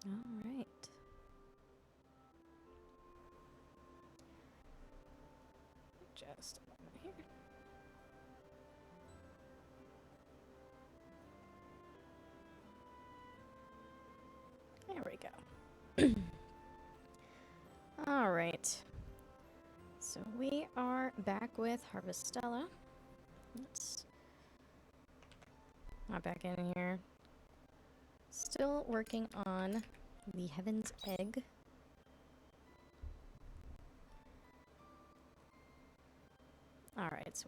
All right. Just a moment here. There we go. All right. So we are back with Harvestella. Let's hop back in here. Still working on the Heaven's Egg. Alright, so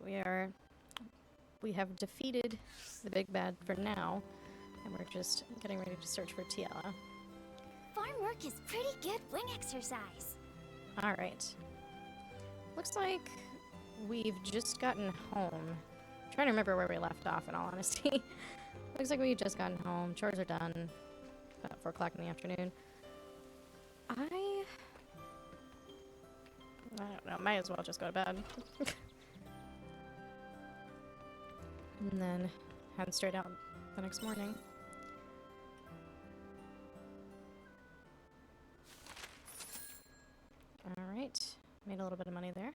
we have defeated the big bad for now, and we're just getting ready to search for Tiela. Farm work is pretty good wing exercise. Alright. Looks like we've just gotten home. I'm trying to remember where we left off, in all honesty. Looks like we've just gotten home. Chores are done. About 4 o'clock in the afternoon. I don't know. Might as well just go to bed. And then head straight out the next morning. Alright. Made a little bit of money there.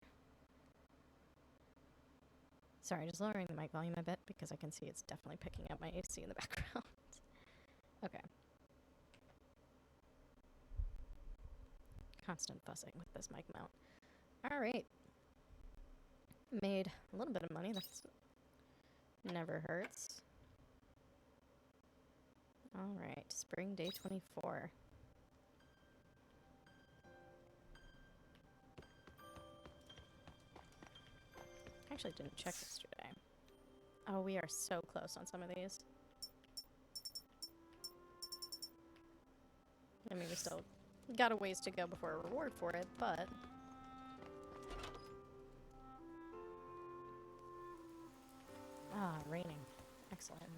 Sorry, just lowering the mic volume a bit because I can see it's definitely picking up my AC in the background. Okay. Constant fussing with this mic mount. Alright. Made a little bit of money. That's never hurts. Alright, spring day 24. I actually didn't check yesterday. Oh, we are so close on some of these. I mean, we still got a ways to go before a reward for it, but... Ah, raining. Excellent.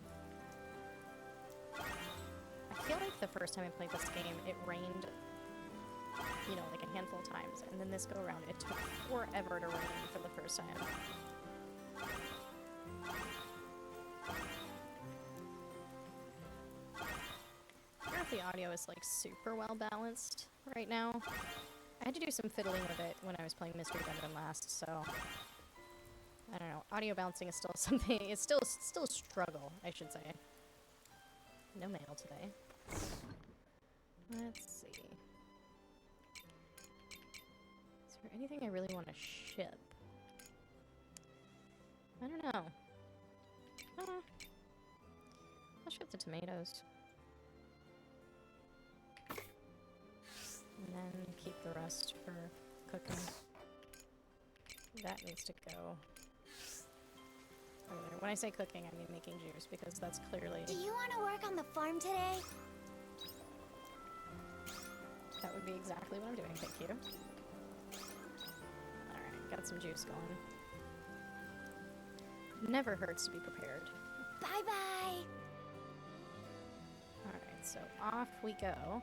I feel like the first time I played this game, it rained, you know, like a handful of times. And then this go around, it took forever to rain for the first time. I don't know if the audio is, like, super well balanced right now. I had to do some fiddling with it when I was playing Mystery Dungeon last, so... I don't know. Audio balancing is still something. It's still a struggle, I should say. No mail today. Let's see. Is there anything I really want to ship? I don't know. I'll ship the tomatoes. And then keep the rest for cooking. That needs to go. When I say cooking, I mean making juice, because that's clearly... Do you want to work on the farm today? That would be exactly what I'm doing, thank you. Alright, got some juice going. Never hurts to be prepared. Bye-bye! Alright, so off we go.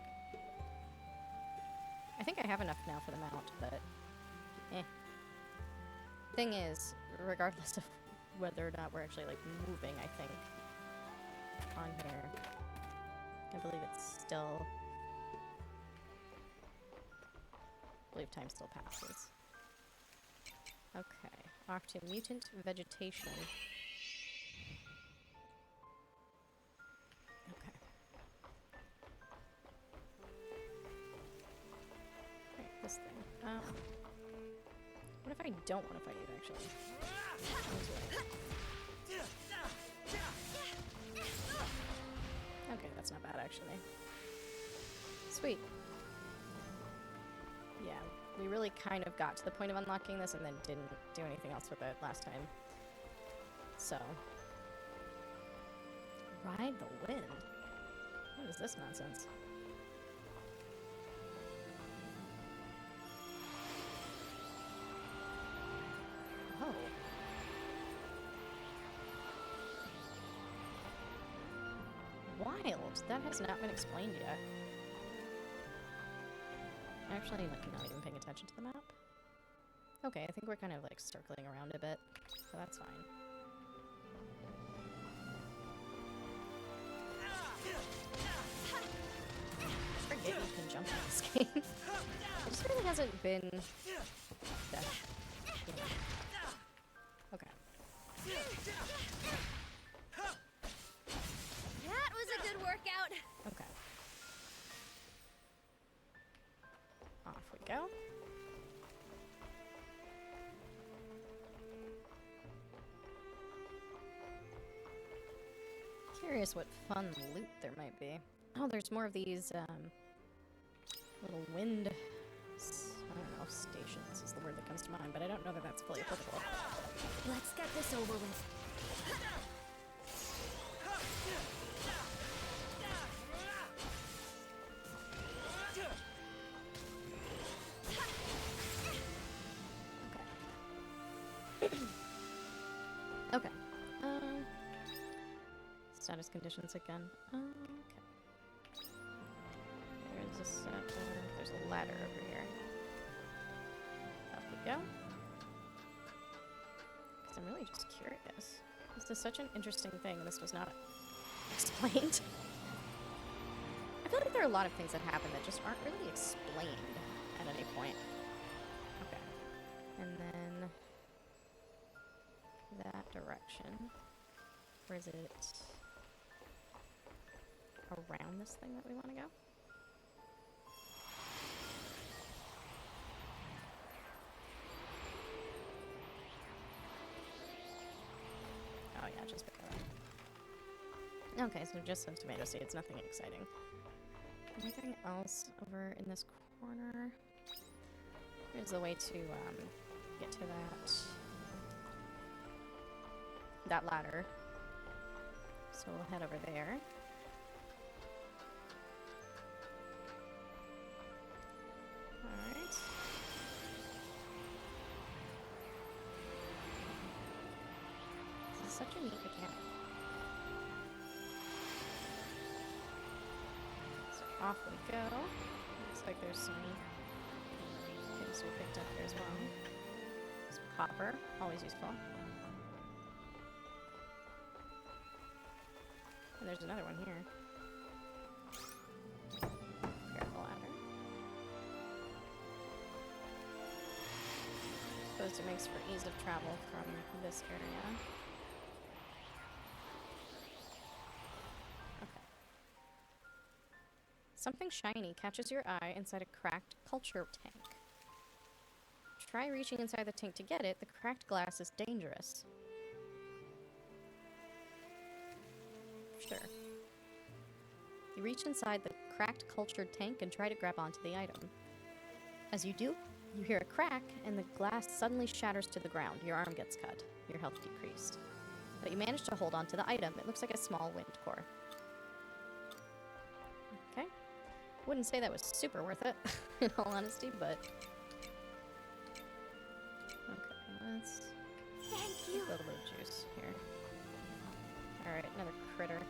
I think I have enough now for the mount, but... Thing is, regardless of whether or not we're actually, like, moving, I think, on here. I believe it's still... I believe time still passes. Okay, off to mutant vegetation. Okay. Right, this thing. What if I don't want to fight you, actually? Okay, that's not bad, actually. Sweet. Yeah, we really kind of got to the point of unlocking this and then didn't do anything else with it last time. So. Ride the wind? What is this nonsense? Oh. Wild. That has not been explained yet. Actually, like, not even paying attention to the map. Okay, I think we're kind of, like, circling around a bit, so that's fine. It just really hasn't been that. Okay. That was a good workout. Okay. Off we go. Curious what fun loot there might be. Oh, there's more of these little wind. I don't know if stations is the word that comes to mind, but I don't know that that's fully applicable. Let's get this over with. Okay. Status conditions again. Okay. There's a there's a ladder over here. Up we go. Because I'm really just curious. This is such an interesting thing. This was not explained. I feel like there are a lot of things that happen that just aren't really explained at any point. Okay. And then that direction. Or is it around this thing that we want to go? Oh yeah, just pick that up. Okay, so just some tomato seeds, nothing exciting. Anything else over in this corner? Here's the way to get to that ladder. So we'll head over there. Alright. This is such a neat mechanic. So off we go. Looks like there's some things we picked up here as well. Some copper, always useful. And there's another one here. Careful ladder. Suppose it makes for ease of travel from this area. Okay. Something shiny catches your eye inside a cracked culture tank. Try reaching inside the tank to get it. The cracked glass is dangerous. Sure. You reach inside the cracked cultured tank and try to grab onto the item. As you do, you hear a crack and the glass suddenly shatters to the ground. Your arm gets cut. Your health decreased. But you manage to hold onto the item. It looks like a small wind core. Okay. Wouldn't say that was super worth it, in all honesty, but... Okay, let's... Thank you. A little bit of juice here. Alright, another critter.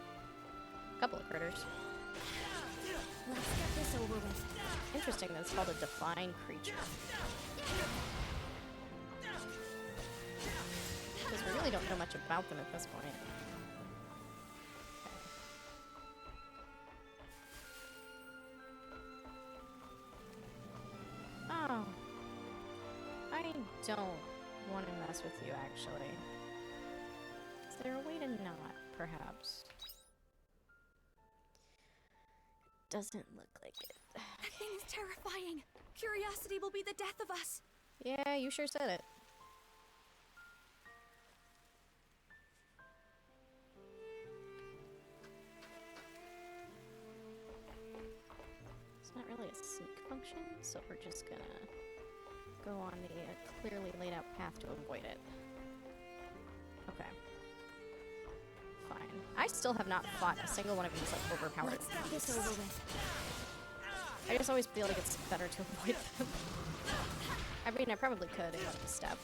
A couple of critters. Let's get this over with. Interesting that it's called a define creature. Because we really don't know much about them at this point. Okay. Oh. I don't want to mess with you, actually. Is there a way to not, perhaps? Doesn't look like it. That thing is terrifying. Curiosity will be the death of us. Yeah, you sure said it. It's not really a sneak function, so we're just gonna go on the clearly laid out path to avoid it. Okay. Fine. I still have not fought a single one of these, like, overpowered Let's get this over with. I just always feel like it's better to avoid them. I mean, I probably could in one step.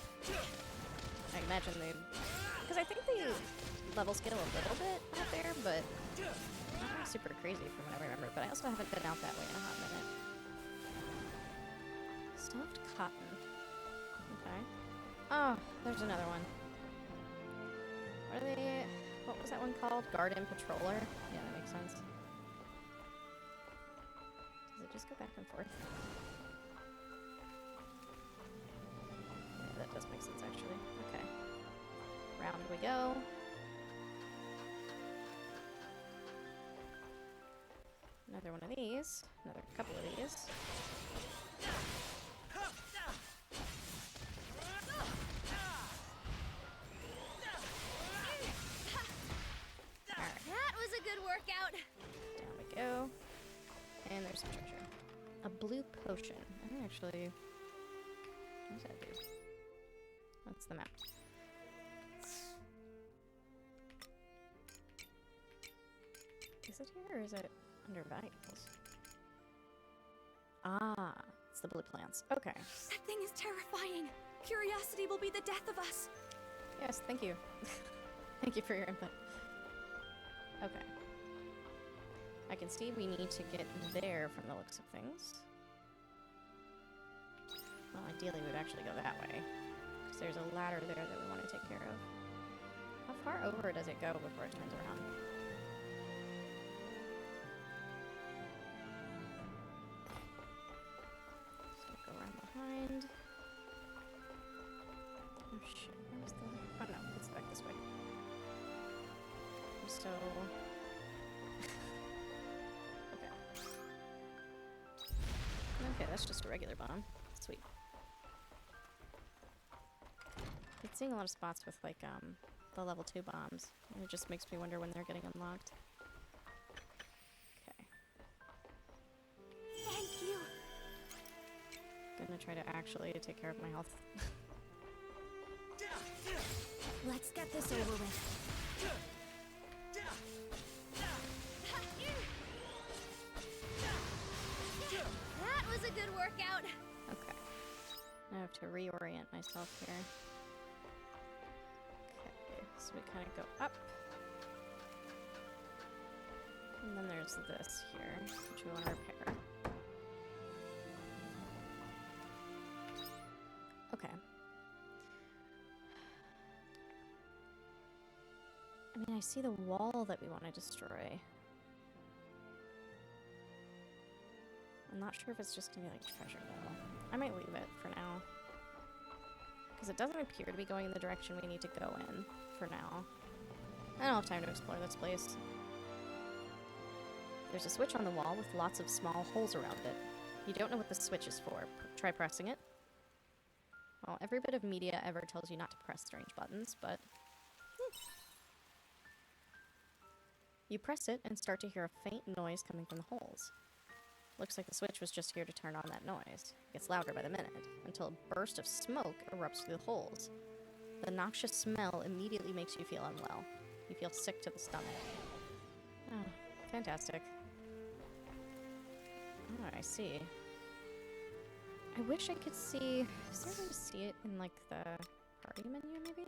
I imagine they... Because I think they level scale a little bit out there, but not super crazy from what I remember. But I also haven't been out that way in a hot minute. Stuffed cotton. Okay. Oh, there's another one. What are they... What was that one called? Garden Patroller? Yeah, that makes sense. Does it just go back and forth. Yeah, that does make sense, actually. Okay. Round we go. Another one of these. Another couple of these. Alright. That was a good workout. Down we go. And there's some treasure. A blue potion. I don't actually... What does that do? What's the map? Is it here or is it under vitals? Ah, it's the blue plants. Okay. That thing is terrifying. Curiosity will be the death of us. Yes, thank you. Thank you for your input. Okay. I can see we need to get there from the looks of things. Well, ideally we'd actually go that way. Because there's a ladder there that we want to take care of. How far over does it go before it turns around? Just gonna go around behind. Oh shit, where's the... Oh no, it's back this way. I'm so... Okay, that's just a regular bomb. Sweet. Been seeing a lot of spots with, like, the level 2 bombs. And it just makes me wonder when they're getting unlocked. Okay. Thank you. Gonna try to actually take care of my health. Let's get this over with. That was a good workout. Okay. I have to reorient myself here. Okay, so we kind of go up. And then there's this here, which we want to repair. Okay. I mean, I see the wall that we want to destroy. I'm not sure if it's just gonna be like treasure though. I might leave it for now. Because it doesn't appear to be going in the direction we need to go in for now. I don't have time to explore this place. There's a switch on the wall with lots of small holes around it. You don't know what the switch is for. Try pressing it. Well, every bit of media ever tells you not to press strange buttons, but... You press it and start to hear a faint noise coming from the holes. Looks like the switch was just here to turn on that noise. It gets louder by the minute, until a burst of smoke erupts through the holes. The noxious smell immediately makes you feel unwell. You feel sick to the stomach. Oh, fantastic. Oh, I see. I wish I could see... Is there a way to see it in, like, the party menu, maybe?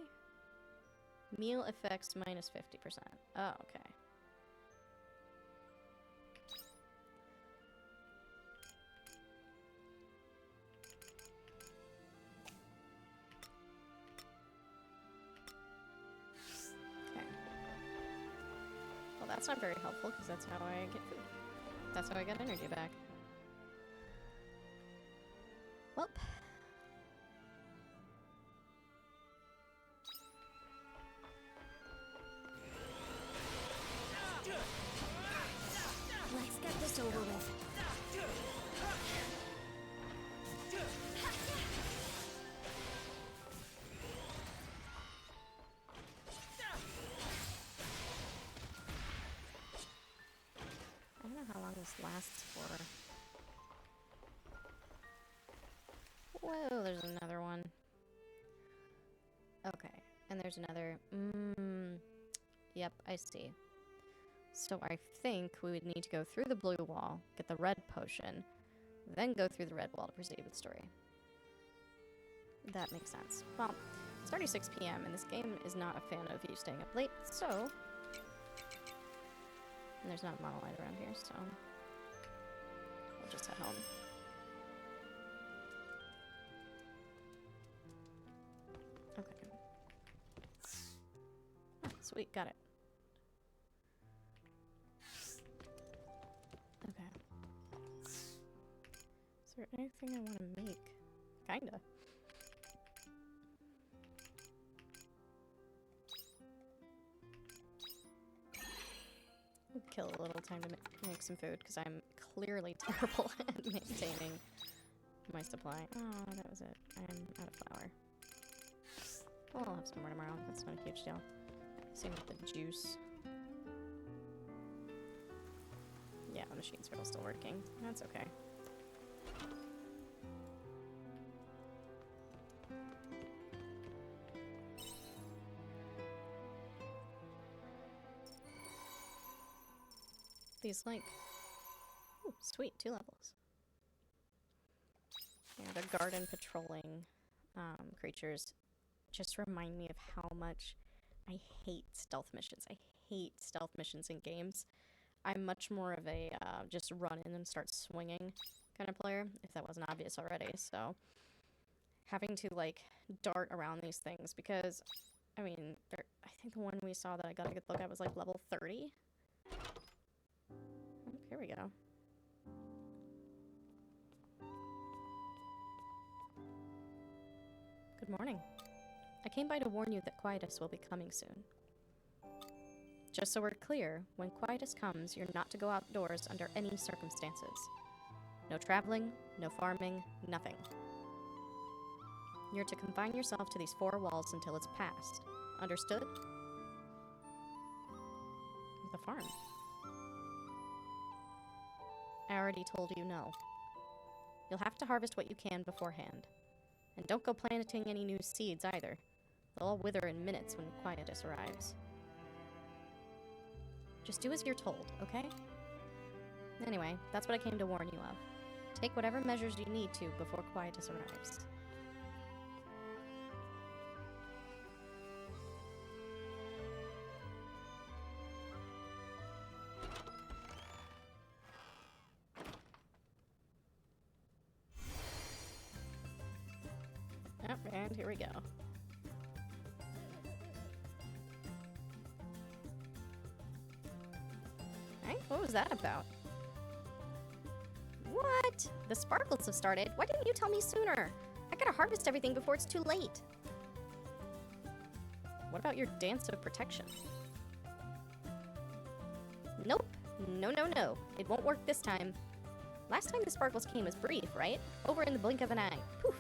Meal effects minus 50%. Oh, okay. Well, that's not very helpful, because that's how I get food. That's how I get energy back. Welp. Let's get this over with. I don't know how long this lasts for. Whoa, there's another one. Okay, and there's another. Yep, I see. So I think we would need to go through the blue wall, get the red potion, then go through the red wall to proceed with the story. That makes sense. Well, it's already 6 p.m. and this game is not a fan of you staying up late, so... And there's not a monolith around here, so... We'll just head home. Okay. Oh, sweet, got it. Okay. there anything I want to make? Kinda. We'll kill a little time to make some food, because I'm clearly terrible at maintaining my supply. Oh, that was it. I'm out of flour. Well, I'll have some more tomorrow. That's not a huge deal. Same with the juice. Yeah, the machines are all still working. That's okay. These, like... Ooh, sweet, 2 levels. Yeah, the garden patrolling creatures just remind me of how much I hate stealth missions. I hate stealth missions in games. I'm much more of a just run in and start swinging kind of player, if that wasn't obvious already. So having to like dart around these things, because I mean, I think the one we saw that I got a good look at was like level 30. Oh, here we go. Good morning. I came by to warn you that Quietus will be coming soon. Just so we're clear, when Quietus comes, you're not to go outdoors under any circumstances. No traveling, no farming, nothing. You're to confine yourself to these 4 walls until it's passed. Understood? The farm. I already told you no. You'll have to harvest what you can beforehand. And don't go planting any new seeds either. They'll all wither in minutes when Quietus arrives. Just do as you're told, okay? Anyway, that's what I came to warn you of. Take whatever measures you need to before Quietus arrives. Oh, and here we go. Right? What was that about? What? The sparkles have started. Why didn't you tell me sooner? I gotta harvest everything before it's too late. What about your dance of protection? Nope. No, no, no. It won't work this time. Last time the sparkles came was brief, right? Over in the blink of an eye. Poof.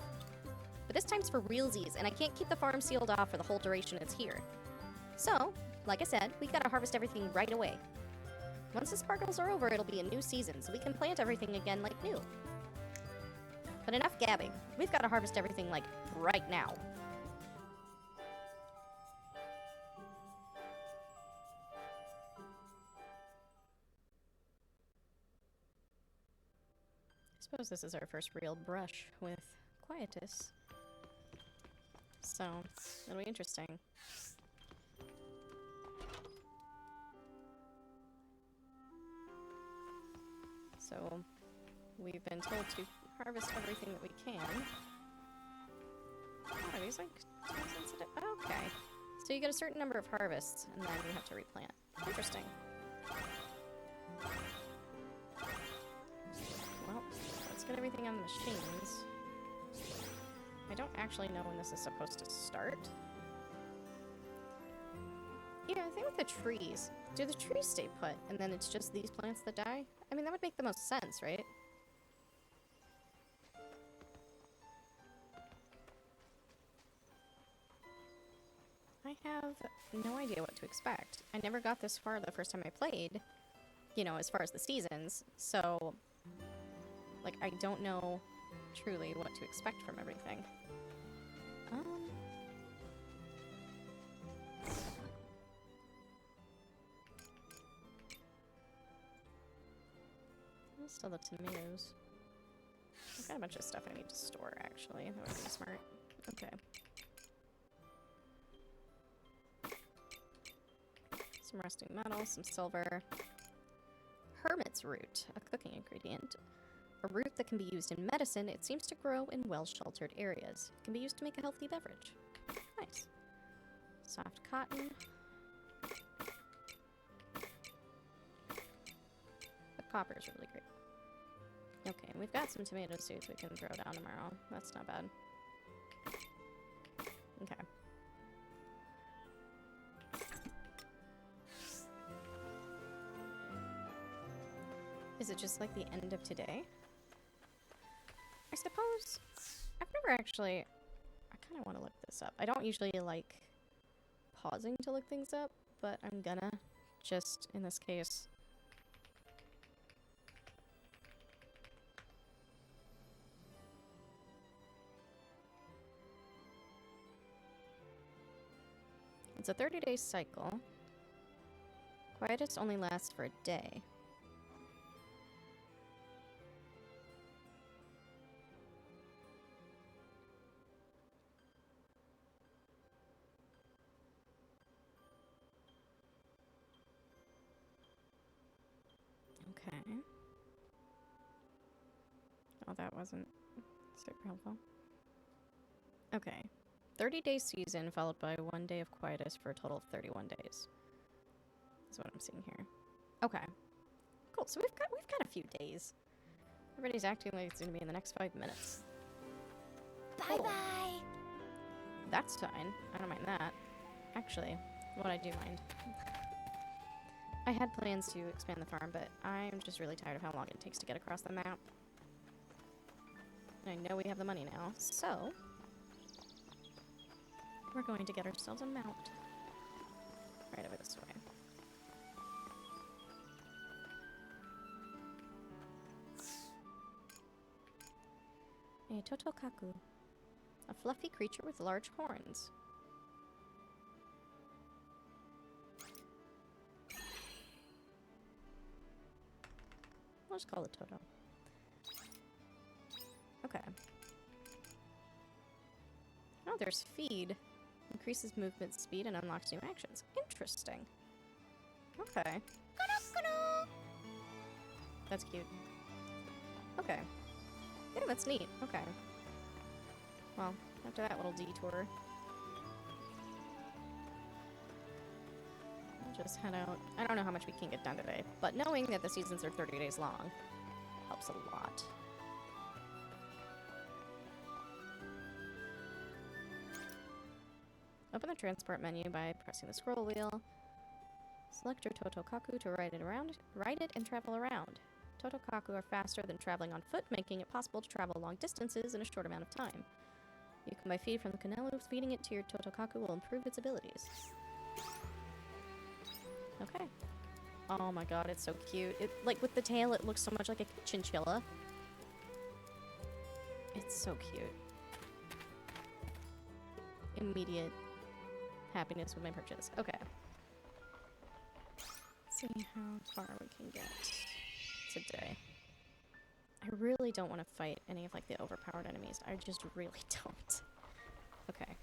But this time's for realsies, and I can't keep the farm sealed off for the whole duration it's here. So, like I said, we gotta harvest everything right away. Once the sparkles are over, it'll be a new season, so we can plant everything again like new. But enough gabbing. We've got to harvest everything, like, right now. I suppose this is our first real brush with Quietus. So, it'll be interesting. So, we've been told to harvest everything that we can. Oh, are these like time sensitive? Oh, okay. So you get a certain number of harvests, and then you have to replant. Interesting. Well, let's get everything on the machines. I don't actually know when this is supposed to start. Yeah, I think with the trees. Do the trees stay put, and then it's just these plants that die? I mean, that would make the most sense, right? I have no idea what to expect. I never got this far the first time I played, you know, as far as the seasons, so, like, I don't know truly what to expect from everything. Still the tomatoes. I've got a bunch of stuff I need to store, actually. That would be smart. Okay. Some rusting metal, some silver. Hermit's root, a cooking ingredient. A root that can be used in medicine. It seems to grow in well-sheltered areas. It can be used to make a healthy beverage. Nice. Soft cotton. The copper is really great. Okay, we've got some tomato seeds we can throw down tomorrow. That's not bad. Okay. Is it just like the end of today? I suppose. I've never actually... I kind of want to look this up. I don't usually like pausing to look things up, but I'm gonna, just in this case. It's a 30-day cycle. Quietus only lasts for a day. Okay. Oh, that wasn't super helpful. Okay. 30-day season followed by 1 day of quietus for a total of 31 days. That's what I'm seeing here. Okay. Cool. So we've got a few days. Everybody's acting like it's gonna be in the next 5 minutes. Bye Cool. bye. That's fine. I don't mind that. Actually, what I do mind. I had plans to expand the farm, but I'm just really tired of how long it takes to get across the map. And I know we have the money now, so we're going to get ourselves a mount. Right over this way. A Totokaku. A fluffy creature with large horns. I'll just call it Toto. Okay. Oh, there's feed. Increases movement speed and unlocks new actions. Interesting. Okay. That's cute. Okay. Yeah, that's neat. Okay. Well, after that little detour, we'll just head out. I don't know how much we can get done today, but knowing that the seasons are 30 days long helps a lot. Open the transport menu by pressing the scroll wheel. Select your Totokaku to ride it and travel around. Totokaku are faster than traveling on foot, making it possible to travel long distances in a short amount of time. You can buy feed from the canal. Feeding it to your Totokaku will improve its abilities. Okay. Oh my god, it's so cute. It, like, with the tail, it looks so much like a chinchilla. It's so cute. Immediate happiness with my purchase. Okay. Let's see how far we can get today. I really don't want to fight any of, like, the overpowered enemies. I just really don't. Okay.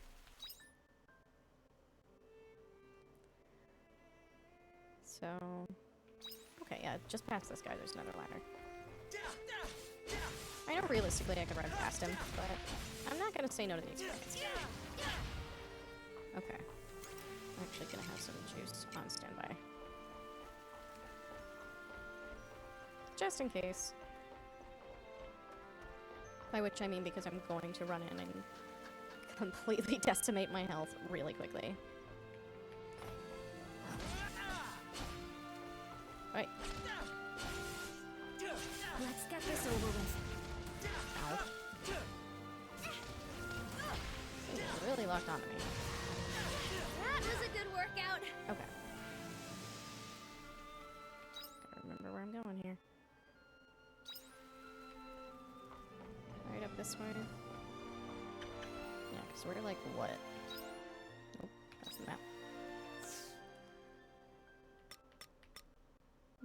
So... Okay, yeah, just past this guy, there's another ladder. I know realistically I could run past him, but I'm not gonna say no to the experience. Okay. I'm actually gonna have some juice on standby. Just in case. By which I mean because I'm going to run in and completely decimate my health really quickly. Right. Let's get this over with. Ow. He's really locked onto me. That was a good workout. Okay. Gotta remember where I'm going here. Right up this way. Yeah, because we're like what? Nope, that's the map.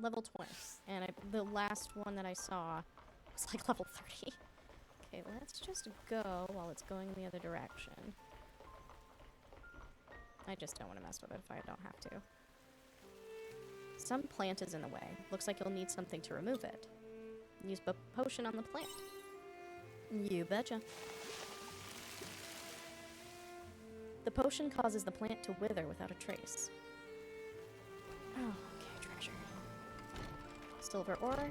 Level 20. And the last one that I saw was like level 30. Okay, let's just go while it's going in the other direction. I just don't want to mess with it if I don't have to. Some plant is in the way. Looks like you'll need something to remove it. Use a potion on the plant. You betcha. The potion causes the plant to wither without a trace. Oh, okay, treasure. Silver ore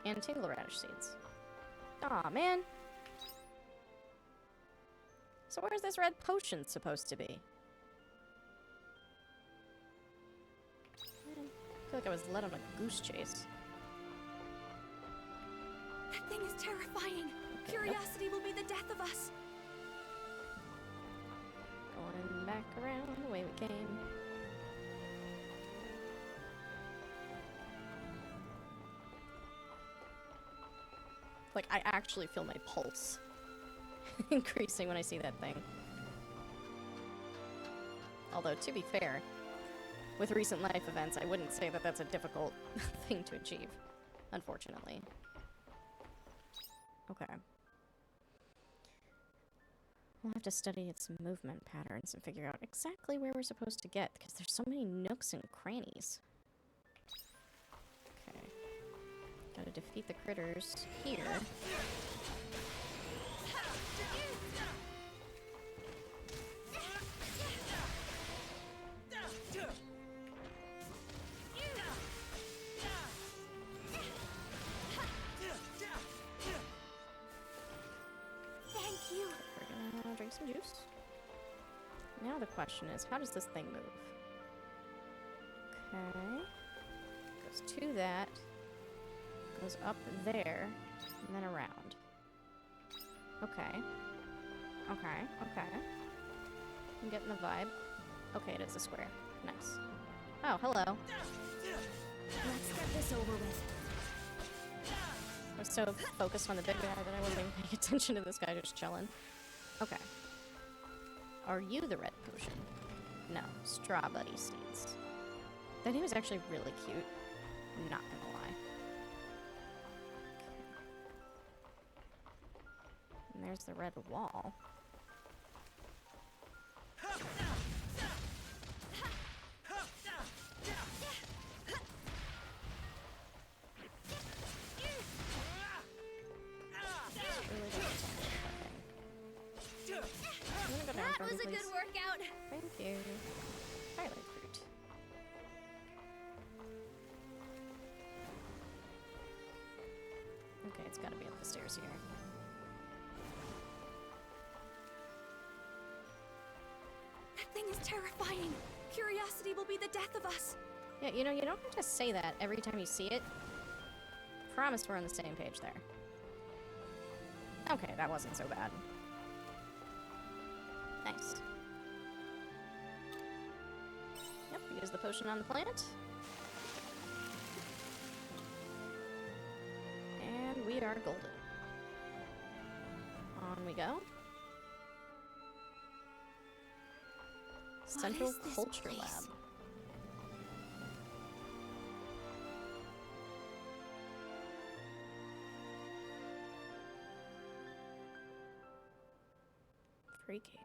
and tingle radish seeds. Aw, man. So where's this red potion supposed to be? I feel like I was led on a goose chase. That thing is terrifying. Okay, Curiosity will be the death of us. Going back around the way we came. Like, I actually feel my pulse increasing when I see that thing. Although, to be fair, with recent life events, I wouldn't say that that's a difficult thing to achieve, unfortunately. Okay. We'll have to study its movement patterns and figure out exactly where we're supposed to get, because there's so many nooks and crannies. Okay. Gotta defeat the critters here. Thank you. We're gonna drink some juice. Now the question is, how does this thing move? Okay. Goes to that. Goes up there. And then around. Okay. Okay. Okay. I'm getting the vibe. Okay, it is a square. Nice. Oh, hello. Let's get this over with. I was so focused on the big guy that I wasn't even paying attention to this guy just chilling. Okay. Are you the red potion? No. Strawberry seeds. That name is actually really cute. I'm not gonna lie. Okay. And there's the red wall. That was a good workout. Thank you. Highlight fruit. Okay, it's gotta be up the stairs here. That thing is terrifying. Curiosity will be the death of us. Yeah, you know, you don't have to say that every time you see it. Promise we're on the same page there. Okay, that wasn't so bad. Nice. Yep, use the potion on the plant. And we are golden. On we go. Central is this Culture place? Lab. Freaky.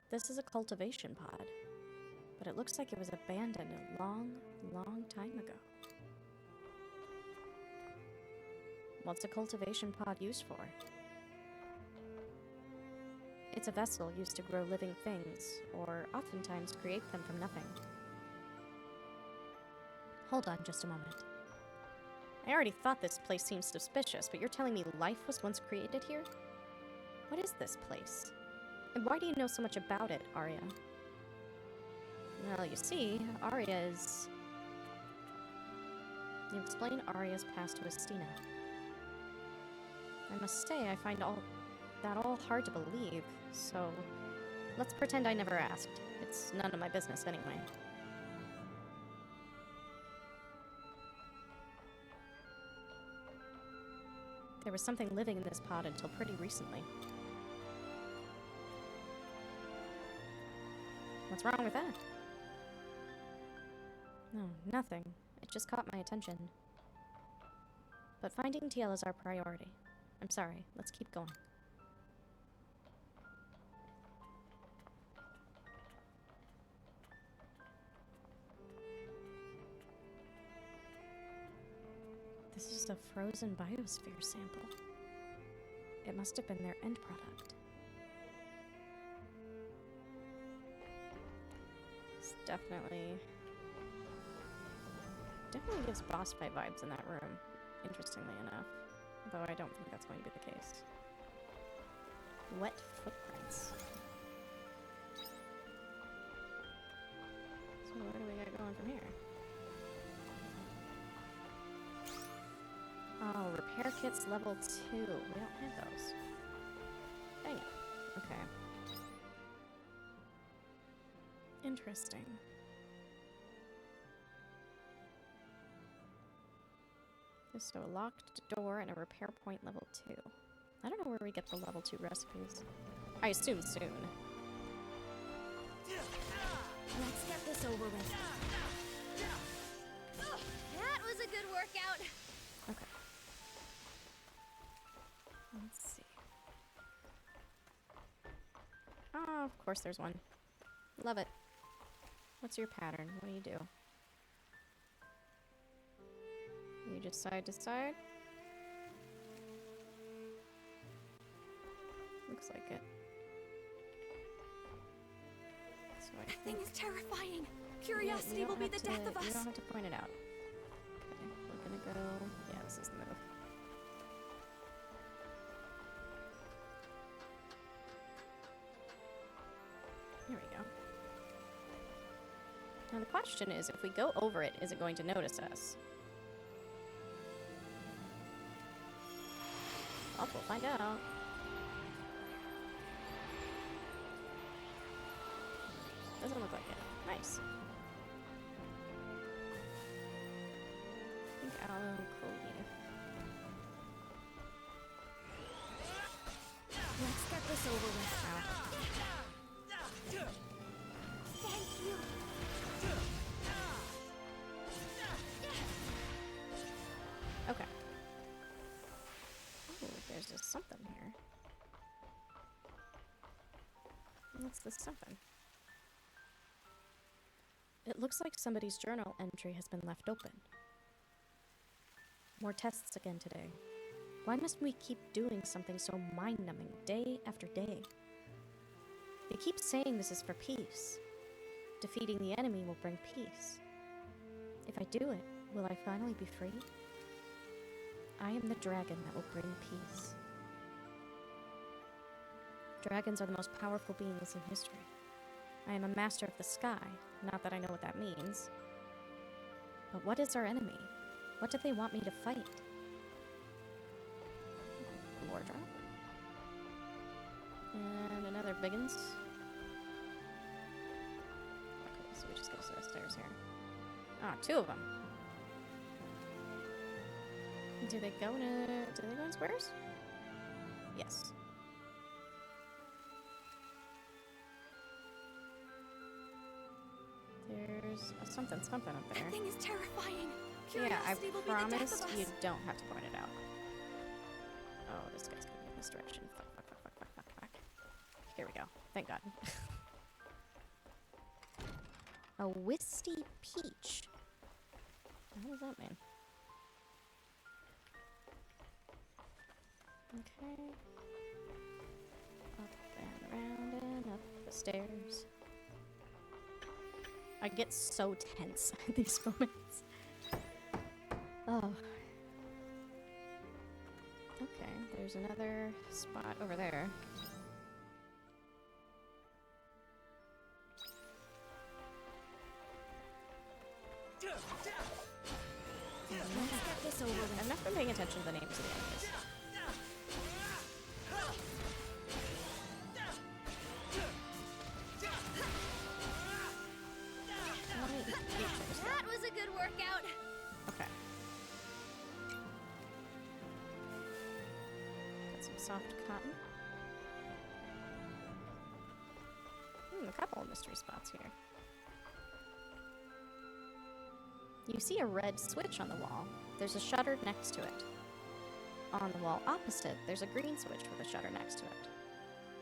This is a cultivation pod, but it looks like it was abandoned a long, long time ago. What's a cultivation pod used for? It's a vessel used to grow living things, or oftentimes create them from nothing. Hold on just a moment. I already thought this place seemed suspicious, but you're telling me life was once created here? What is this place? And why do you know so much about it, Arya? Well, you see, Arya is... You explain Arya's past to Estina. I must say, I find that all hard to believe, so let's pretend I never asked. It's none of my business anyway. There was something living in this pod until pretty recently. What's wrong with that? No, nothing. It just caught my attention. But finding TL is our priority. I'm sorry, let's keep going. This is a frozen biosphere sample. It must have been their end product. It's definitely gives boss fight vibes in that room, interestingly enough. Though I don't think that's going to be the case. Wet footprints. So where do we get going from here? Oh, repair kits level 2. We don't have those. Dang it. Okay. Interesting. So a locked door and a repair point level 2. I don't know where we get the level 2 recipes. I assume soon. Let's get this over with. That was a good workout. Okay. Let's see. Oh, of course there's one. Love it. What's your pattern? What do you do? You just side to side? Looks like it. So That thing is terrifying. Curiosity will be the death of us. You don't have to point it out. Okay, we're gonna go... Yeah, this is the move. Here we go. Now the question is, if we go over it, is it going to notice us? Well, we'll find out. Doesn't look like it. Nice. I think I'll Cody. Let's get this over with. Thank you. Okay. Ooh, there's just something here. What's this something? It looks like somebody's journal entry has been left open. More tests again today. Why must we keep doing something so mind-numbing day after day? They keep saying this is for peace. Defeating the enemy will bring peace. If I do it, will I finally be free? I am the dragon that will bring peace. Dragons are the most powerful beings in history. I am a master of the sky, not that I know what that means. But what is our enemy? What do they want me to fight? War drop. And another biggins. Okay, so we just go to the stairs here. Ah, 2 of them. Do they go in squares? Yes. There's a something up there. That thing is terrifying. Yeah, I Curiosity will be the death promise of us. you don't have to point it out. Oh, this guy's going in this direction. Fuck. Here we go. Thank God. A Wisty Peach. What does that mean? Okay. Up and around and up the stairs. I get so tense at these moments. Oh. Okay, there's another spot over there. Let's get this over with. I've not been paying attention to the names of the enemies. That was a good workout. Okay. Got some soft cotton. A couple of mystery spots here. You see a red switch on the wall. There's a shutter next to it. On the wall opposite, there's a green switch with a shutter next to it.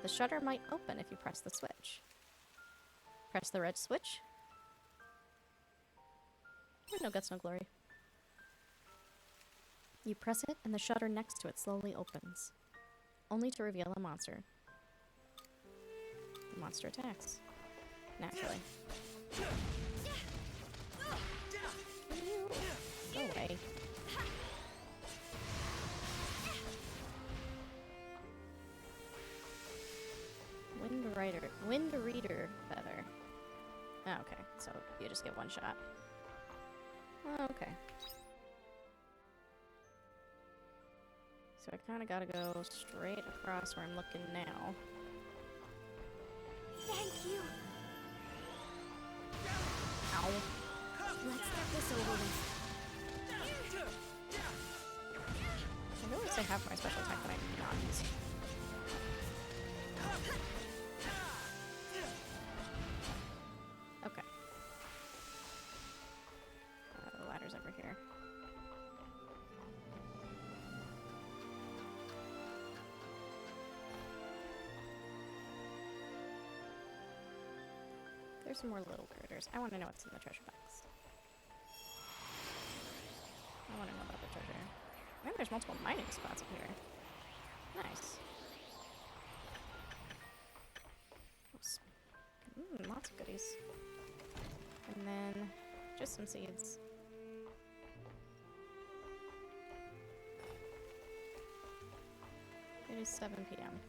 The shutter might open if you press the switch. Press the red switch. No guts, no glory. You press it, and the shutter next to it slowly opens, only to reveal a monster. The monster attacks. Naturally. Go away. Wind Reader Feather. Oh, okay, so you just get one shot. Oh, okay. So I kind of gotta go straight across where I'm looking now. Thank you. Ow. Let's get this over with. I realize I have my special attack that I'm not using. Okay. The ladder's over here. There's some more little critters. I want to know what's in the treasure box. I want to know about the treasure. I think there's multiple mining spots up here. Nice. Oops. Lots of goodies. And then just some seeds. It is 7 p.m.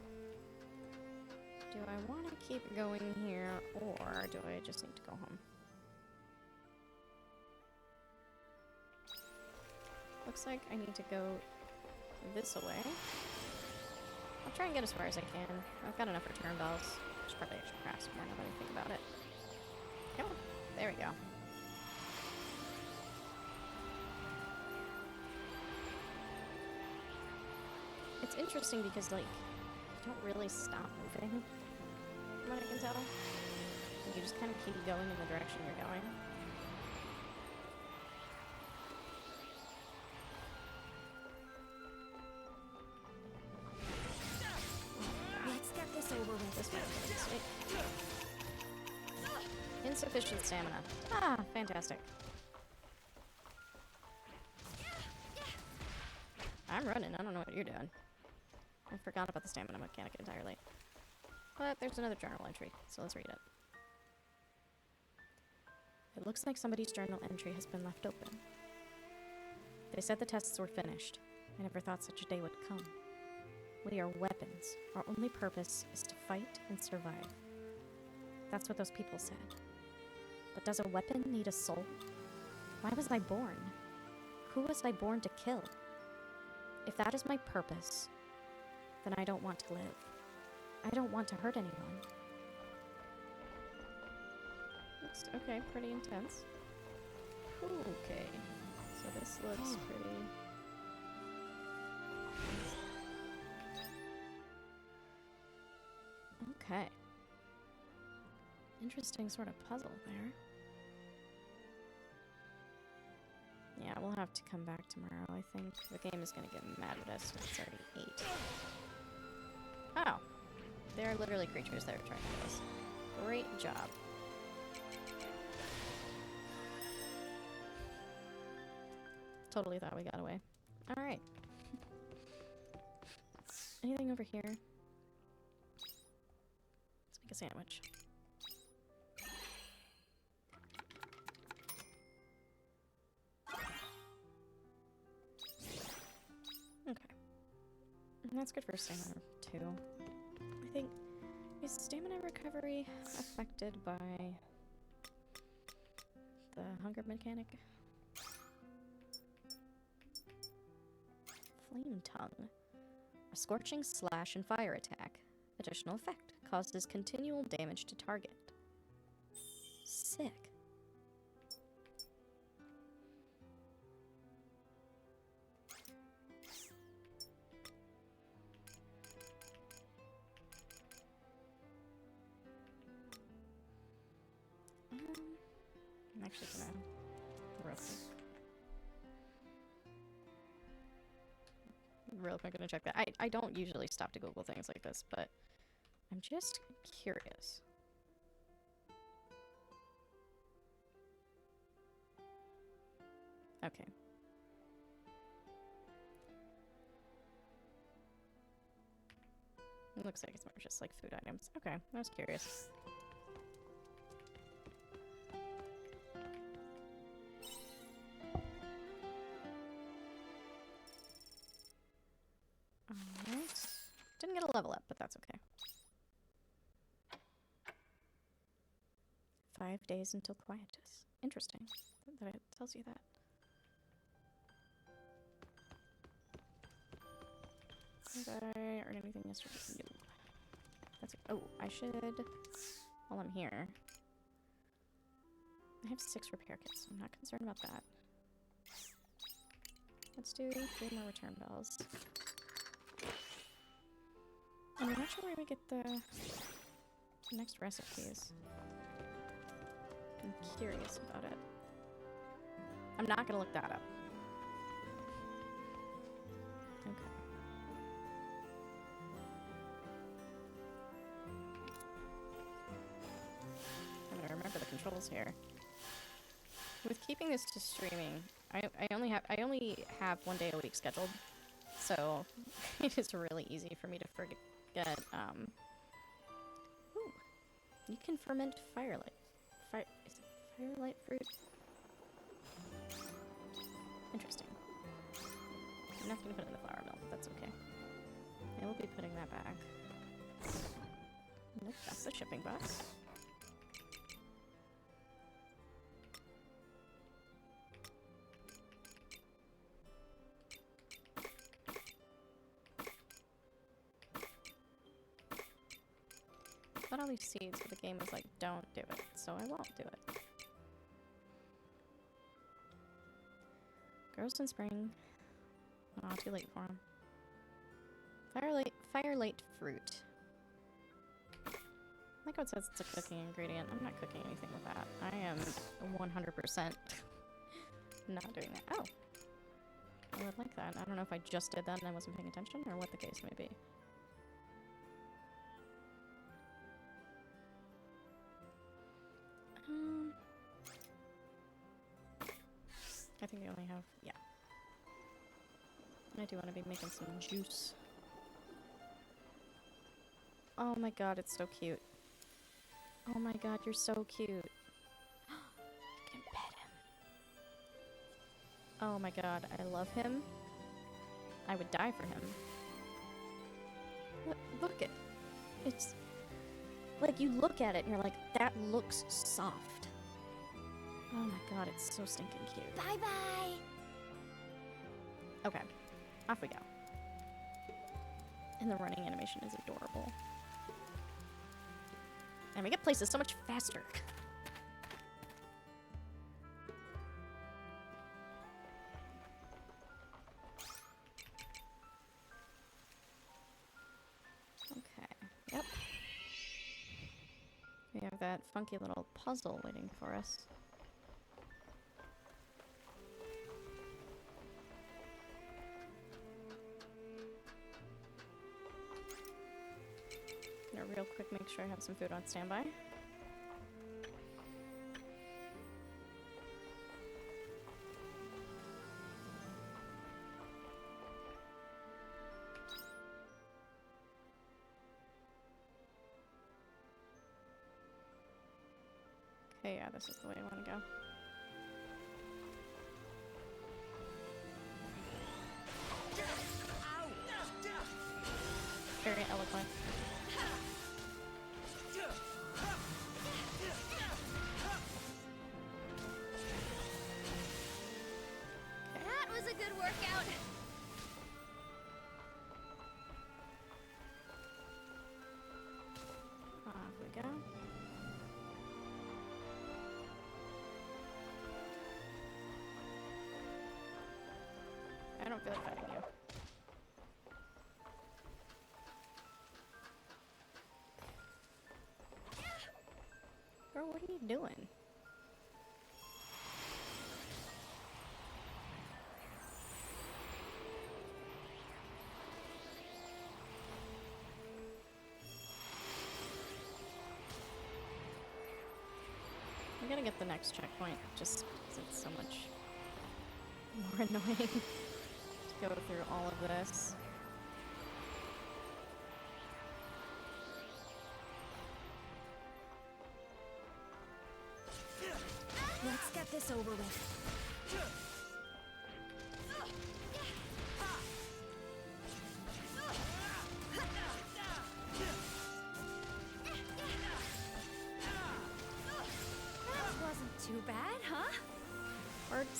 Do I want to keep going here, or do I just need to go home? Looks like I need to go this way. I'll try and get as far as I can. I've got enough return bells. Should probably actually craft some more now that I think about it. Come on. There we go. It's interesting because, like, you don't really stop moving, from what I can tell. Like, you just kind of keep going in the direction you're going. Let's get this over with. This way. Insufficient stamina. Ah, fantastic. I'm running. I don't know what you're doing. I forgot about the stamina mechanic entirely. But there's another journal entry, so let's read it. It looks like somebody's journal entry has been left open. They said the tests were finished. I never thought such a day would come. We are weapons. Our only purpose is to fight and survive. That's what those people said. But does a weapon need a soul? Why was I born? Who was I born to kill? If that is my purpose, then I don't want to live. I don't want to hurt anyone. Looks, okay, pretty intense. Okay, so this looks pretty... Okay. Interesting sort of puzzle there. Yeah, we'll have to come back tomorrow, I think. The game is gonna get mad at us. It's already 8. Oh. There are literally creatures that are trying to kill us. Great job. Totally thought we got away. Alright. Anything over here? Let's make a sandwich. Okay. And that's good for stamina too. I think, is stamina recovery affected by the hunger mechanic? Flame Tongue. A scorching slash and fire attack. Additional effect. Causes continual damage to target. Sick. I'm actually gonna real quick gonna check that. I don't usually stop to Google things like this, but I'm just curious. Okay. It looks like it's more just like food items. Okay, I was curious. level up, but that's okay. 5 days until quietus. Interesting that it tells you that. Did I earn anything yesterday? No. That's okay. Oh, I should, while I'm here, I have 6 repair kits. I'm not concerned about that. Let's do 3 more return bells. And I'm not sure where we get the next recipes. I'm curious about it. I'm not gonna look that up. Okay. I'm gonna remember the controls here. With keeping this to streaming, I only have 1 day a week scheduled, so it is really easy for me to forget. Ooh, you can ferment firelight. Is it firelight fruit? Interesting. I'm not gonna put it in the flour mill, but that's okay. I will be putting that back. Nope, that's the shipping box. Got all these seeds, but the game is like, don't do it, so I won't do it. Grows in spring. Oh, too late for him. Firelight fruit. I like how it says it's a cooking ingredient. I'm not cooking anything with that. I am 100% not doing that. Oh. I would like that. I don't know if I just did that and I wasn't paying attention, or what the case may be. I think I only have, yeah. I do want to be making some juice. Oh my god, it's so cute. Oh my god, you're so cute. I can pet him. Oh my god, I love him. I would die for him. Look at it's like, you look at it and you're like, that looks soft. Oh my god, it's so stinking cute. Bye-bye! Okay, off we go. And the running animation is adorable. And we get places so much faster. Okay, yep. We have that funky little puzzle waiting for us. Gonna real quick make sure I have some food on standby. Okay, yeah, this is the way I want to go. Very eloquent. That was a good workout. Off we go. I don't feel like fighting you. Girl, what are you doing? I'm gonna get the next checkpoint just because it's so much more annoying to go through all of this. Let's get this over with.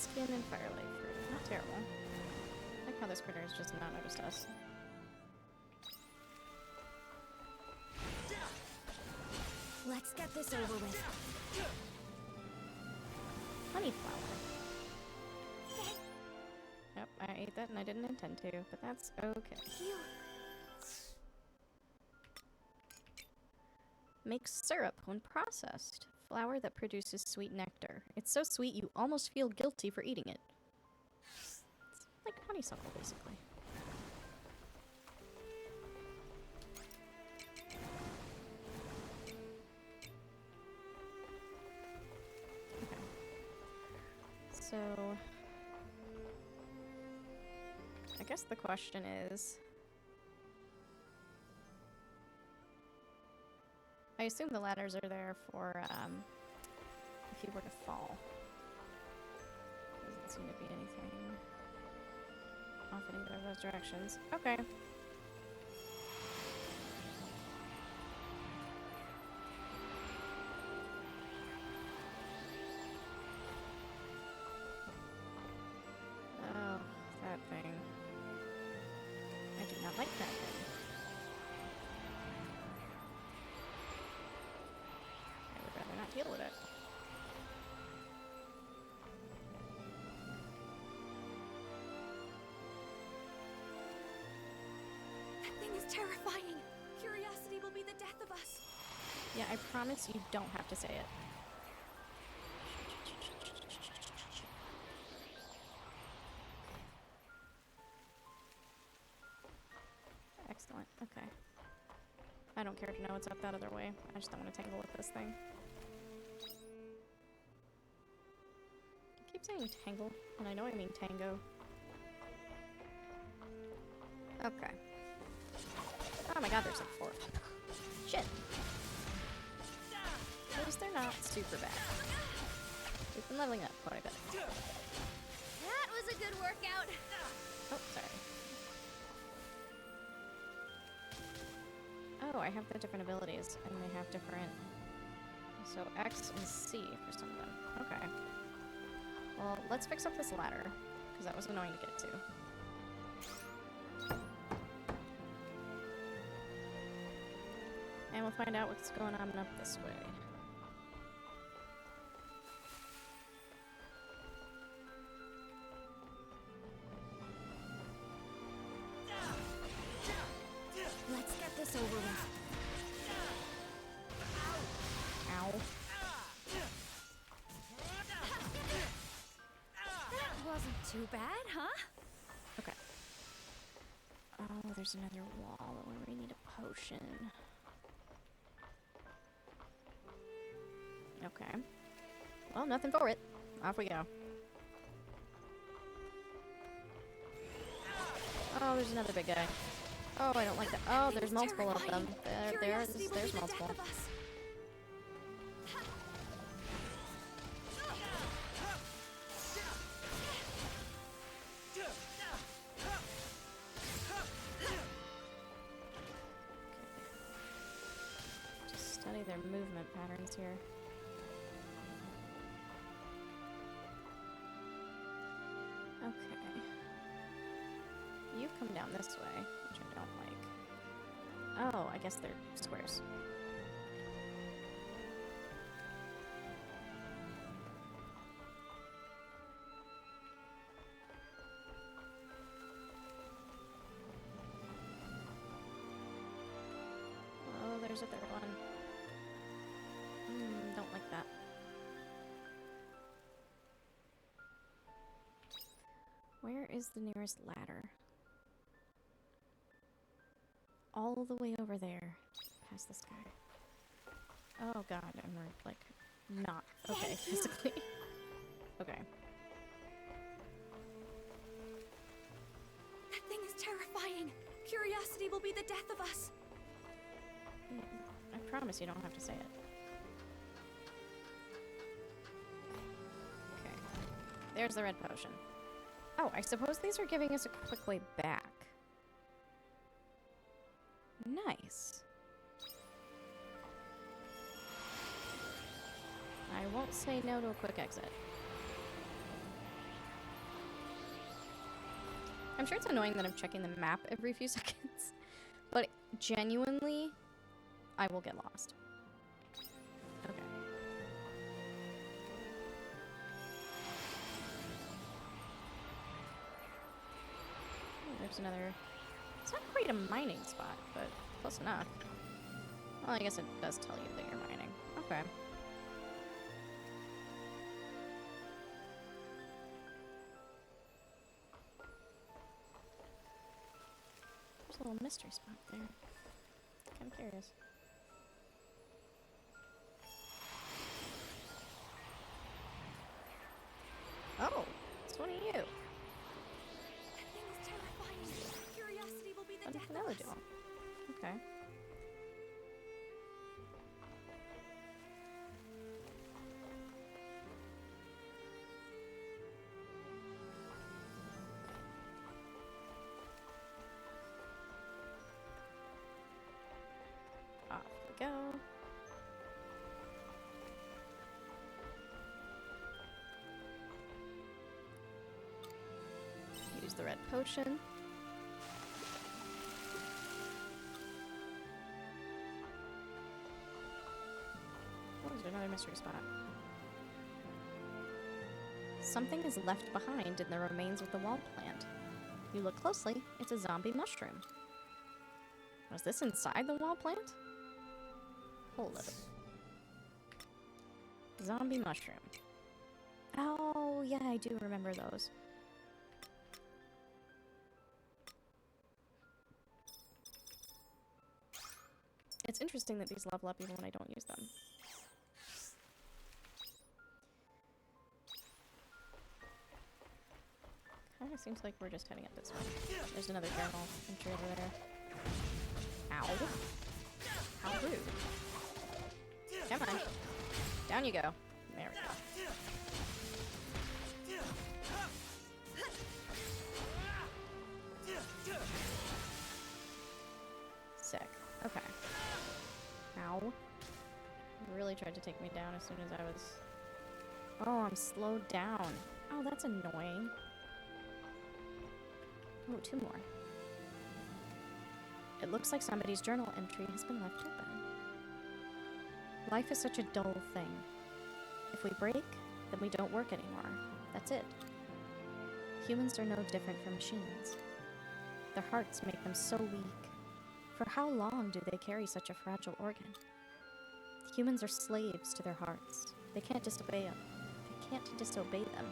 skin and firelight fruit. Not terrible. I like how this critter has just not noticed us. Let's get this over with. Honeyflower. Yep, I ate that and I didn't intend to, but that's okay. Phew. Makes syrup when processed. Flower that produces sweet nectar. It's so sweet you almost feel guilty for eating it. It's like honeysuckle, basically. Okay. So... I guess the question is... I assume the ladders are there for, if you were to fall. Doesn't seem to be anything off in either of those directions. Okay. Oh, that thing. I do not like that thing. Deal with it. That thing is terrifying. Curiosity will be the death of us. Yeah, I promise you don't have to say it. Excellent. Okay. I don't care to know what's up that other way. I just don't want to tangle with this thing. I keep saying tangle, and I know I mean tango. Okay. Oh my god, there's like 4. Shit. At least they're not super bad. We've been leveling up quite a bit. That was a good workout. Oh, sorry. Oh, I have the different abilities, and they have different... So X and C for some of them. Okay. Well, let's fix up this ladder, because that was annoying to get to. And we'll find out what's going on up this way. Let's get this over with. Ow. That wasn't too bad, huh? Okay. Oh, there's another wall where we need a potion. Okay. Well, nothing for it. Off we go. Oh, there's another big guy. Oh, I don't like that. Oh, there's multiple of them. There's multiple. Just study their movement patterns here. Okay. You come down this way, which I don't like. Oh, I guess they're squares. Oh, there's a third one. Don't like that. Where is the nearest ladder? All the way over there. Past this guy. Oh god, I'm like not okay physically. Okay. That thing is terrifying. Curiosity will be the death of us. I promise you don't have to say it. Okay. There's the red potion. Oh, I suppose these are giving us a quick way back. Nice. I won't say no to a quick exit. I'm sure it's annoying that I'm checking the map every few seconds, but genuinely, I will get lost. Okay. Oh, there's another... It's not quite a mining spot, but close enough. Well, I guess it does tell you that you're mining. Okay. There's a little mystery spot there. Kind of curious. Oh, it's one of you. That thing is terrifying. Curiosity will be the death Another of us. duel. Okay. Off we go. Use the red potion. Oh, there's another mystery spot. Something is left behind in the remains of the wall plant. You look closely, it's a zombie mushroom. Was this inside the wall plant? Hold up. Zombie mushroom. Oh, yeah, I do remember those. It's interesting that these level up even when I don't use them. Kinda seems like we're just heading up this way. There's another journal entry over there. Ow. How rude. Come on. Down you go. There we go. Sick. Okay. Ow. He really tried to take me down as soon as I was... Oh, I'm slowed down. Oh, that's annoying. Oh, two more. It looks like somebody's journal entry has been left open. Life is such a dull thing. If we break, then we don't work anymore. That's it. Humans are no different from machines. Their hearts make them so weak. For how long do they carry such a fragile organ? Humans are slaves to their hearts. They can't disobey them. They can't disobey them.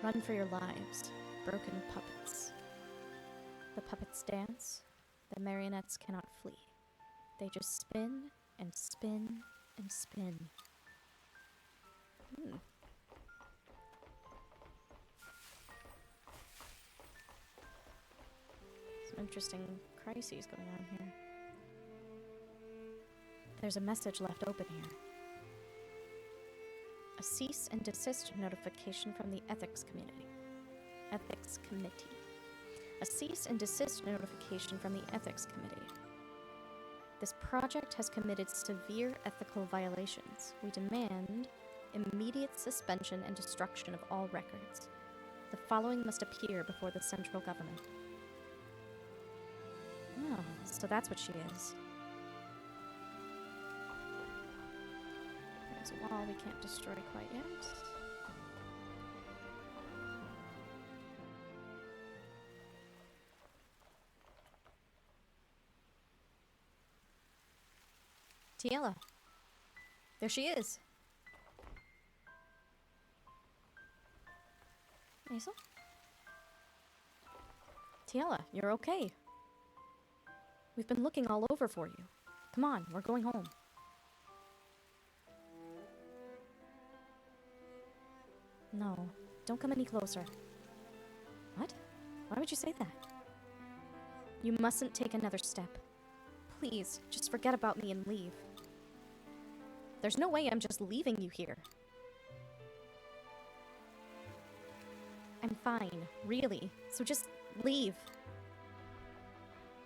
Run for your lives, broken puppets. The puppets dance. The marionettes cannot flee. They just spin and spin and spin. Some interesting crises going on here. There's a message left open here. A cease and desist notification from the Ethics Committee. Ethics Committee. A cease and desist notification from the Ethics Committee. This project has committed severe ethical violations. We demand immediate suspension and destruction of all records. The following must appear before the central government. Oh, so that's what she is. There's a wall we can't destroy quite yet. Tiela. There she is. Hazel? Tiela, you're okay. We've been looking all over for you. Come on, we're going home. No, don't come any closer. What? Why would you say that? You mustn't take another step. Please, just forget about me and leave. There's no way I'm just leaving you here. I'm fine, really. So just leave.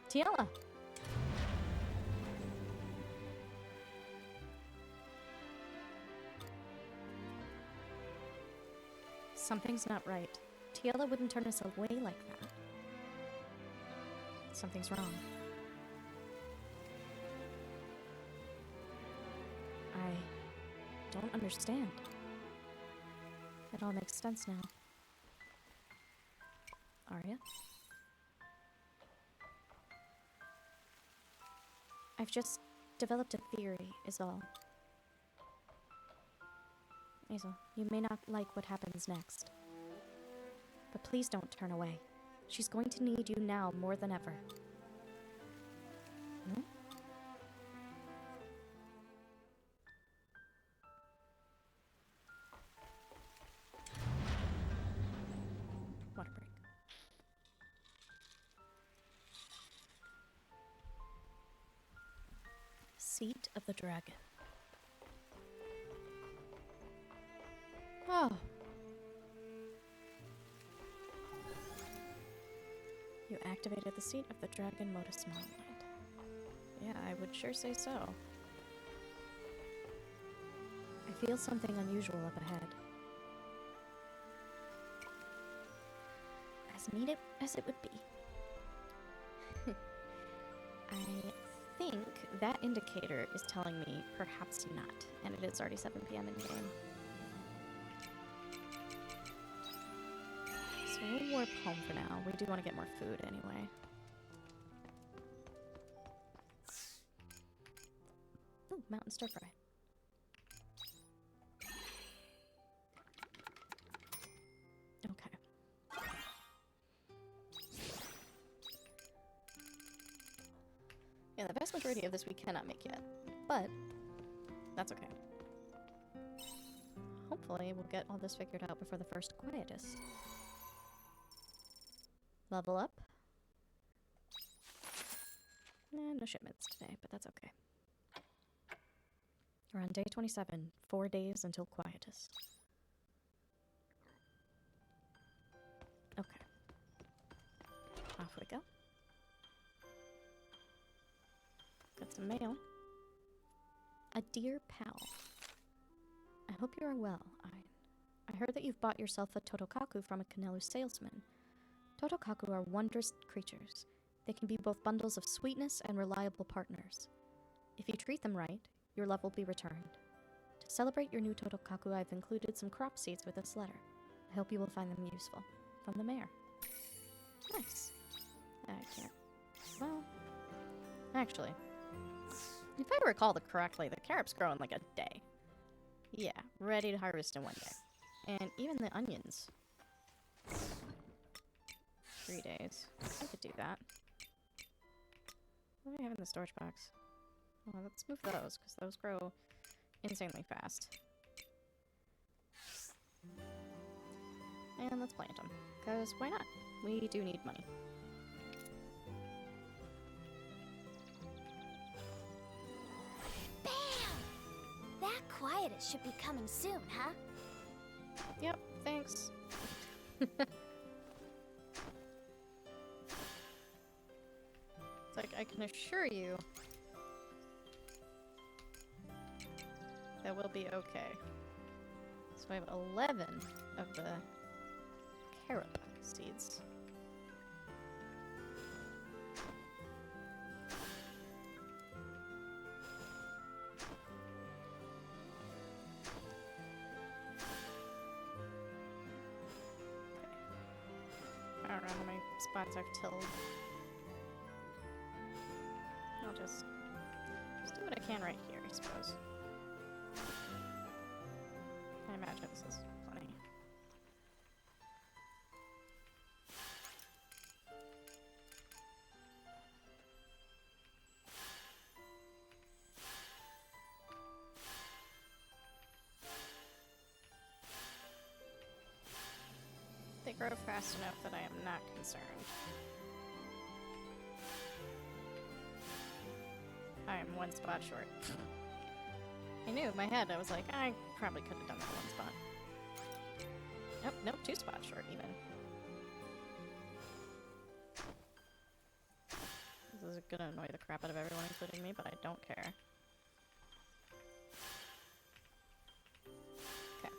Tiela! Something's not right. Tiela wouldn't turn us away like that. Something's wrong. I don't understand. It all makes sense now. Arya? I've just developed a theory, is all. Hazel, you may not like what happens next. But please don't turn away. She's going to need you now more than ever. Hmm? Water break. Seat of the Dragon. Oh. You activated the Seat of the Dragon Modus Mind. Yeah, I would sure say so. I feel something unusual up ahead. As neat as it would be. I think that indicator is telling me perhaps not, and it is already 7 p.m. in game. So we'll warp home for now. We do want to get more food anyway. Ooh, mountain stir fry. Okay. Yeah, the vast majority of this we cannot make yet, but that's okay. Hopefully we'll get all this figured out before the first quietus. Level up. No shipments today, but that's okay. We're on day 27, 4 days until quietus. Okay. Off we go. Got some mail. A dear pal. I hope you are well, I heard that you've bought yourself a Totokaku from a Kanelu salesman. Totokaku are wondrous creatures. They can be both bundles of sweetness and reliable partners. If you treat them right, your love will be returned. To celebrate your new Totokaku, I've included some crop seeds with this letter. I hope you will find them useful. From the mayor. Nice. I can't. Well, actually, if I recall correctly, the carrots grow in like a day. Yeah, ready to harvest in 1 day. And even the onions. 3 days. I could do that. What do I have in the storage box? Oh, let's move those, because those grow insanely fast. And let's plant them, because why not? We do need money. Bam! That quietus should be coming soon, huh? Yep, thanks. It's like, I can assure you that we'll be okay. So I have 11 of the carrot seeds. I don't know how many spots I've tilled. I'll just do what I can right here, I suppose. I imagine this is plenty. They grow fast enough that I am not concerned. I am 1 spot short. I knew in my head, I was like, I probably could have done that 1 spot. Nope, 2 spots short even. This is gonna annoy the crap out of everyone, including me, but I don't care. Okay.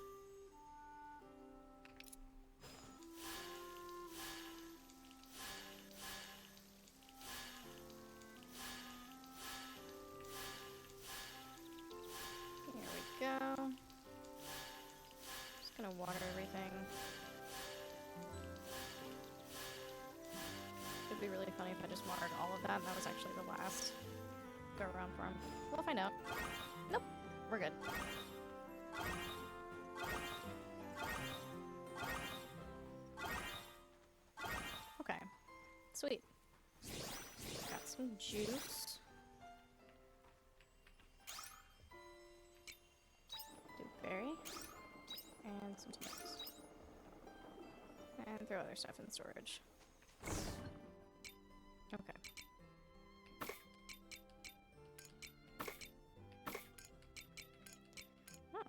It'd be really funny if I just marred all of that and that was actually the last go around for him. We'll find out. Nope. We're good. Okay. Sweet. Got some juice. Berry. And some tomatoes. And throw other stuff in storage. Okay. Oh.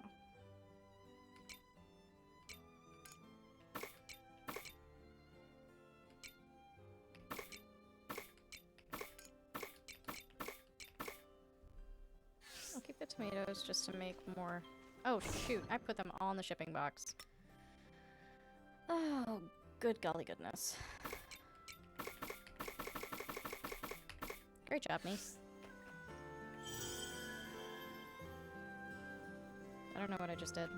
I'll keep the tomatoes just to make more. Oh shoot, I put them all in the shipping box. Oh, good golly goodness. Great job, niece. I don't know what I just did.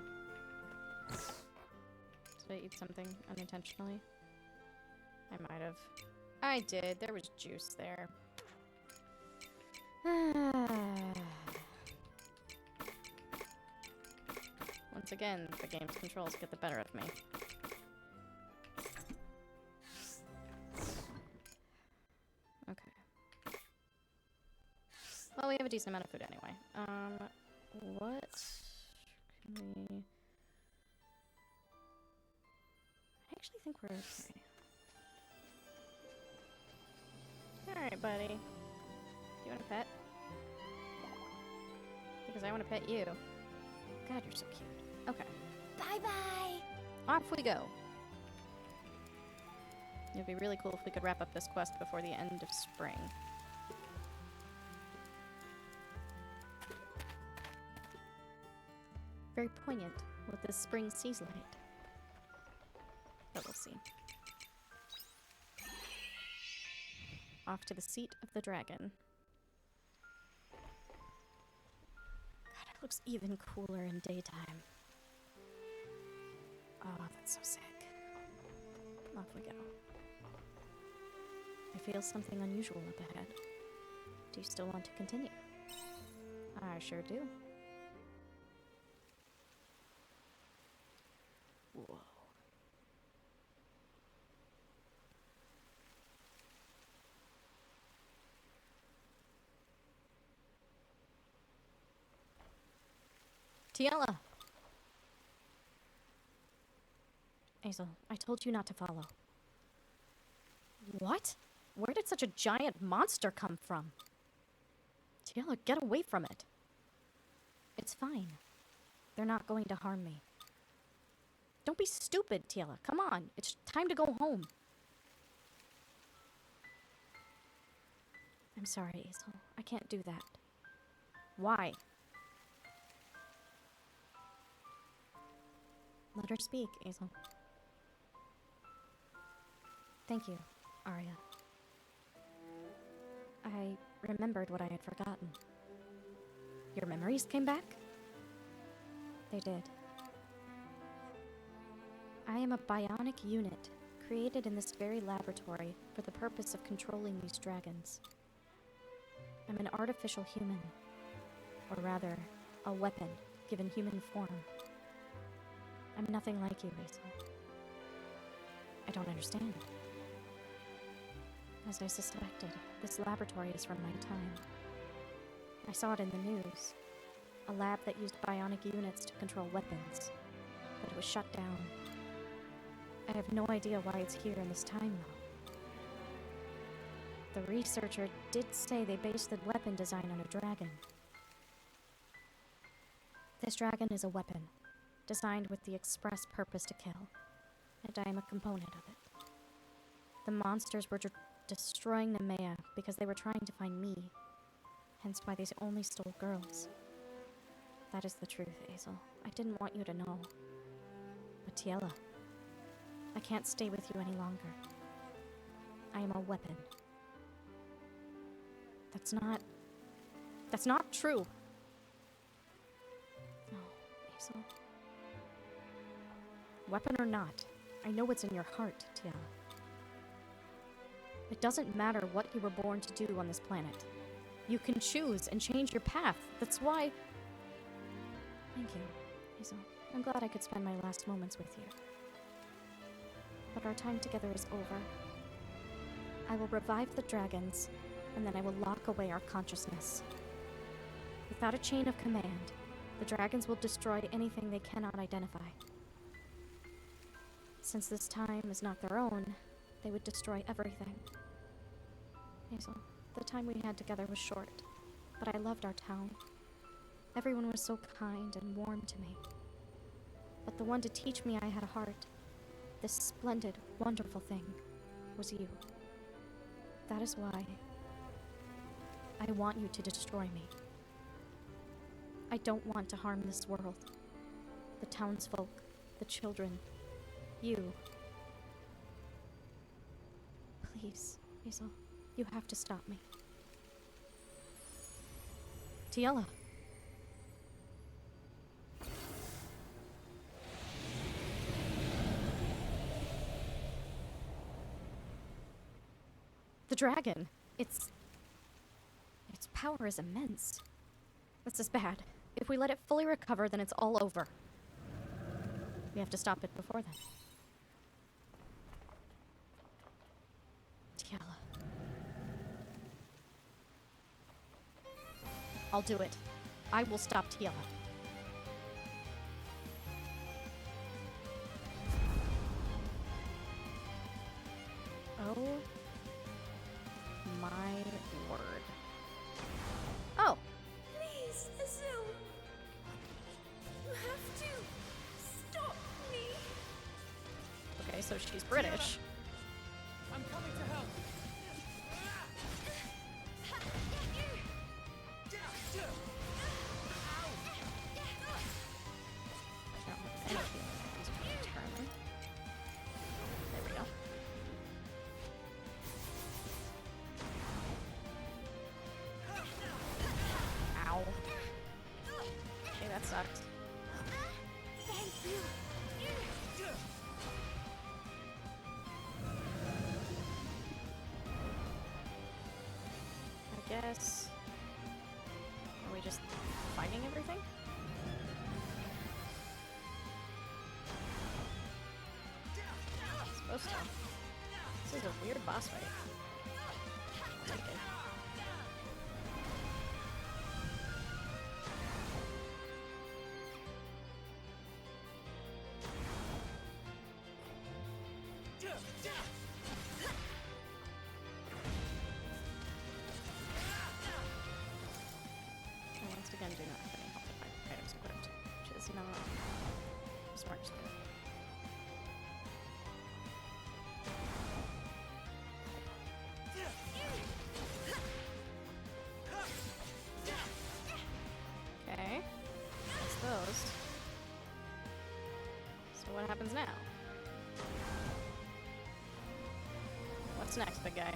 Did I eat something unintentionally? I might have. I did. There was juice there. Once again, the game's controls get the better of me. Okay. Well, we have a decent amount of food anyway. What can we... I actually think we're okay. Alright, buddy. Do you want a pet? Because I want to pet you. God, you're so cute. Okay. Bye-bye! Off we go. It'd be really cool if we could wrap up this quest before the end of spring. Very poignant with this spring season light. But we'll see. Off to the seat of the dragon. God, it looks even cooler in daytime. Oh, that's so sick. Off we go. I feel something unusual up ahead. Do you still want to continue? I sure do. Whoa. Tiella! Hazel, I told you not to follow. What? Where did such a giant monster come from? Tiella, get away from it. It's fine. They're not going to harm me. Don't be stupid, Tiella. Come on. It's time to go home. I'm sorry, Hazel. I can't do that. Why? Let her speak, Hazel. Thank you, Arya. I remembered what I had forgotten. Your memories came back? They did. I am a bionic unit, created in this very laboratory for the purpose of controlling these dragons. I'm an artificial human. Or rather, a weapon, given human form. I'm nothing like you, Hazel. I don't understand. As I suspected, this laboratory is from my time. I saw it in the news. A lab that used bionic units to control weapons. But it was shut down. I have no idea why it's here in this time, though. The researcher did say they based the weapon design on a dragon. This dragon is a weapon, designed with the express purpose to kill, and I am a component of it. The monsters were destroying Nemea because they were trying to find me, hence why they only stole girls. That is the truth, Hazel. I didn't want you to know. But Tiella, I can't stay with you any longer. I am a weapon. That's not true. No, Hazel. Weapon or not, I know what's in your heart, Tiella. It doesn't matter what you were born to do on this planet. You can choose and change your path. That's why... Thank you, Hazel. I'm glad I could spend my last moments with you. But our time together is over. I will revive the dragons, and then I will lock away our consciousness. Without a chain of command, the dragons will destroy anything they cannot identify. Since this time is not their own, they would destroy everything. Hazel, the time we had together was short, but I loved our town. Everyone was so kind and warm to me. But the one to teach me I had a heart, this splendid, wonderful thing, was you. That is why I want you to destroy me. I don't want to harm this world, the townsfolk, the children, you. Please, Hazel, you have to stop me. Tiella. The dragon. Its power is immense. This is bad. If we let it fully recover, then it's all over. We have to stop it before then. Tiella. I'll do it. I will stop Tiella. Oh my word. Oh! Please, Azul. You have to stop me. Okay, so she's British. I'm coming to help. I don't have any feeling that he's going to turn me. There we go. Ow. Okay, that sucks. Thank you. I guess... Are we just finding everything? Supposed to. This is a weird boss fight. I like it. I once again do not have any health items equipped, which is not a smart skill. Okay. That's those. So what happens now? What's next, big guy?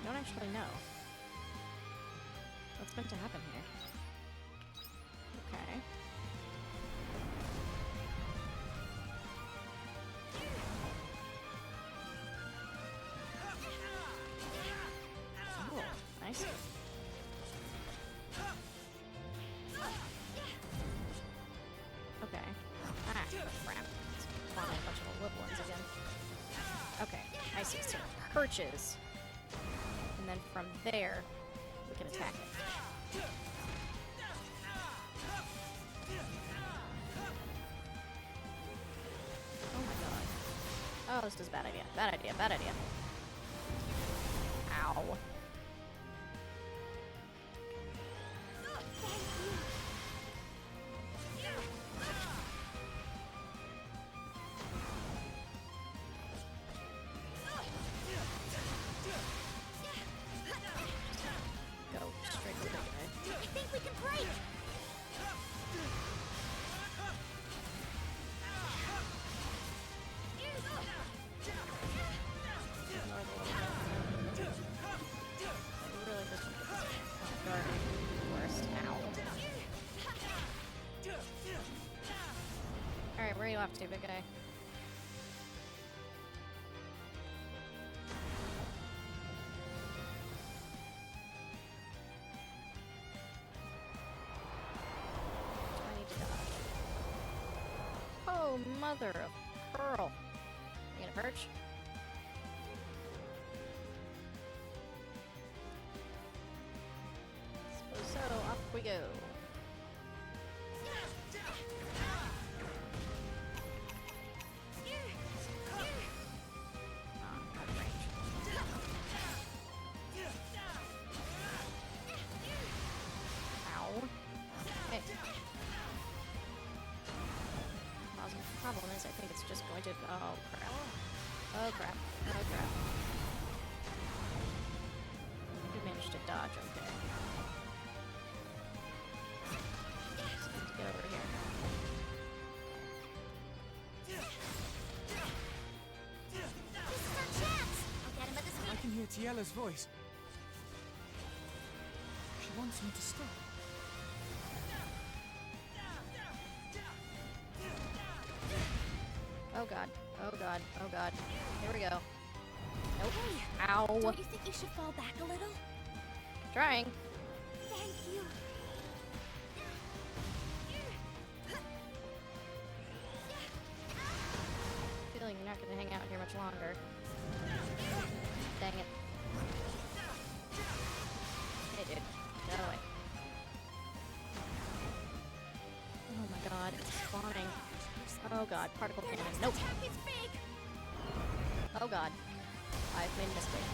I don't actually know. What's meant to happen here? Okay. Oh, nice. Okay. Ah, crap. It's spawning a bunch of little ones again. Okay, I see. So it perches. And then from there, we can attack it. Oh my god. Oh, this is a bad idea. Bad idea, bad idea. Ow. Go straight to the guy. I think we can break. Ignore the little guy. to, big guy. I need to dodge. Oh, mother of pearl. You gonna perch? Suppose so. Off we go. Out of range. Ow. Hey. Problem is, I think it's just going to. Oh crap. Oh crap. Oh crap. You managed to dodge, okay. Just need to get over here. This is our chance! I'll get him at this I can hear Tiella's voice. She wants me to stop. Oh god. Oh god. Oh god. Here we go. Nope. Hey, Ow. don't you think you should fall back a little? Trying. Thank you. Feeling you're not gonna hang out here much longer. Dang it. Hey dude. Get away. Oh my god, it's spawning. Oh god, particle cannon. Nope. Attack is big! Oh god. I've made a mistake.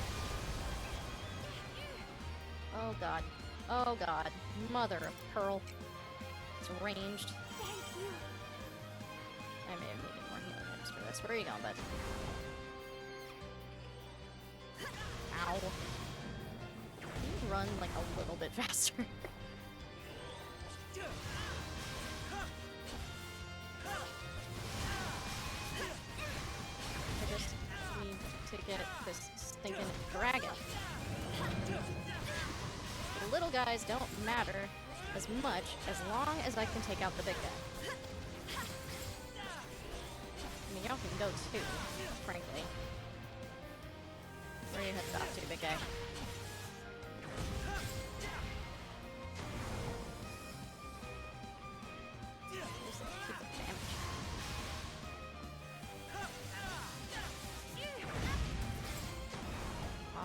Oh god. Oh god. Mother of pearl. It's ranged. Thank you. I may have needed more healing items for this. Where are you going, bud? Ow. Can you run like a little bit faster? I just need to get this stinking dragon. The little guys don't matter as much as long as I can take out the big guy. I mean, y'all can go too, frankly. Where are you headed off to, big guy? Just keep the damage.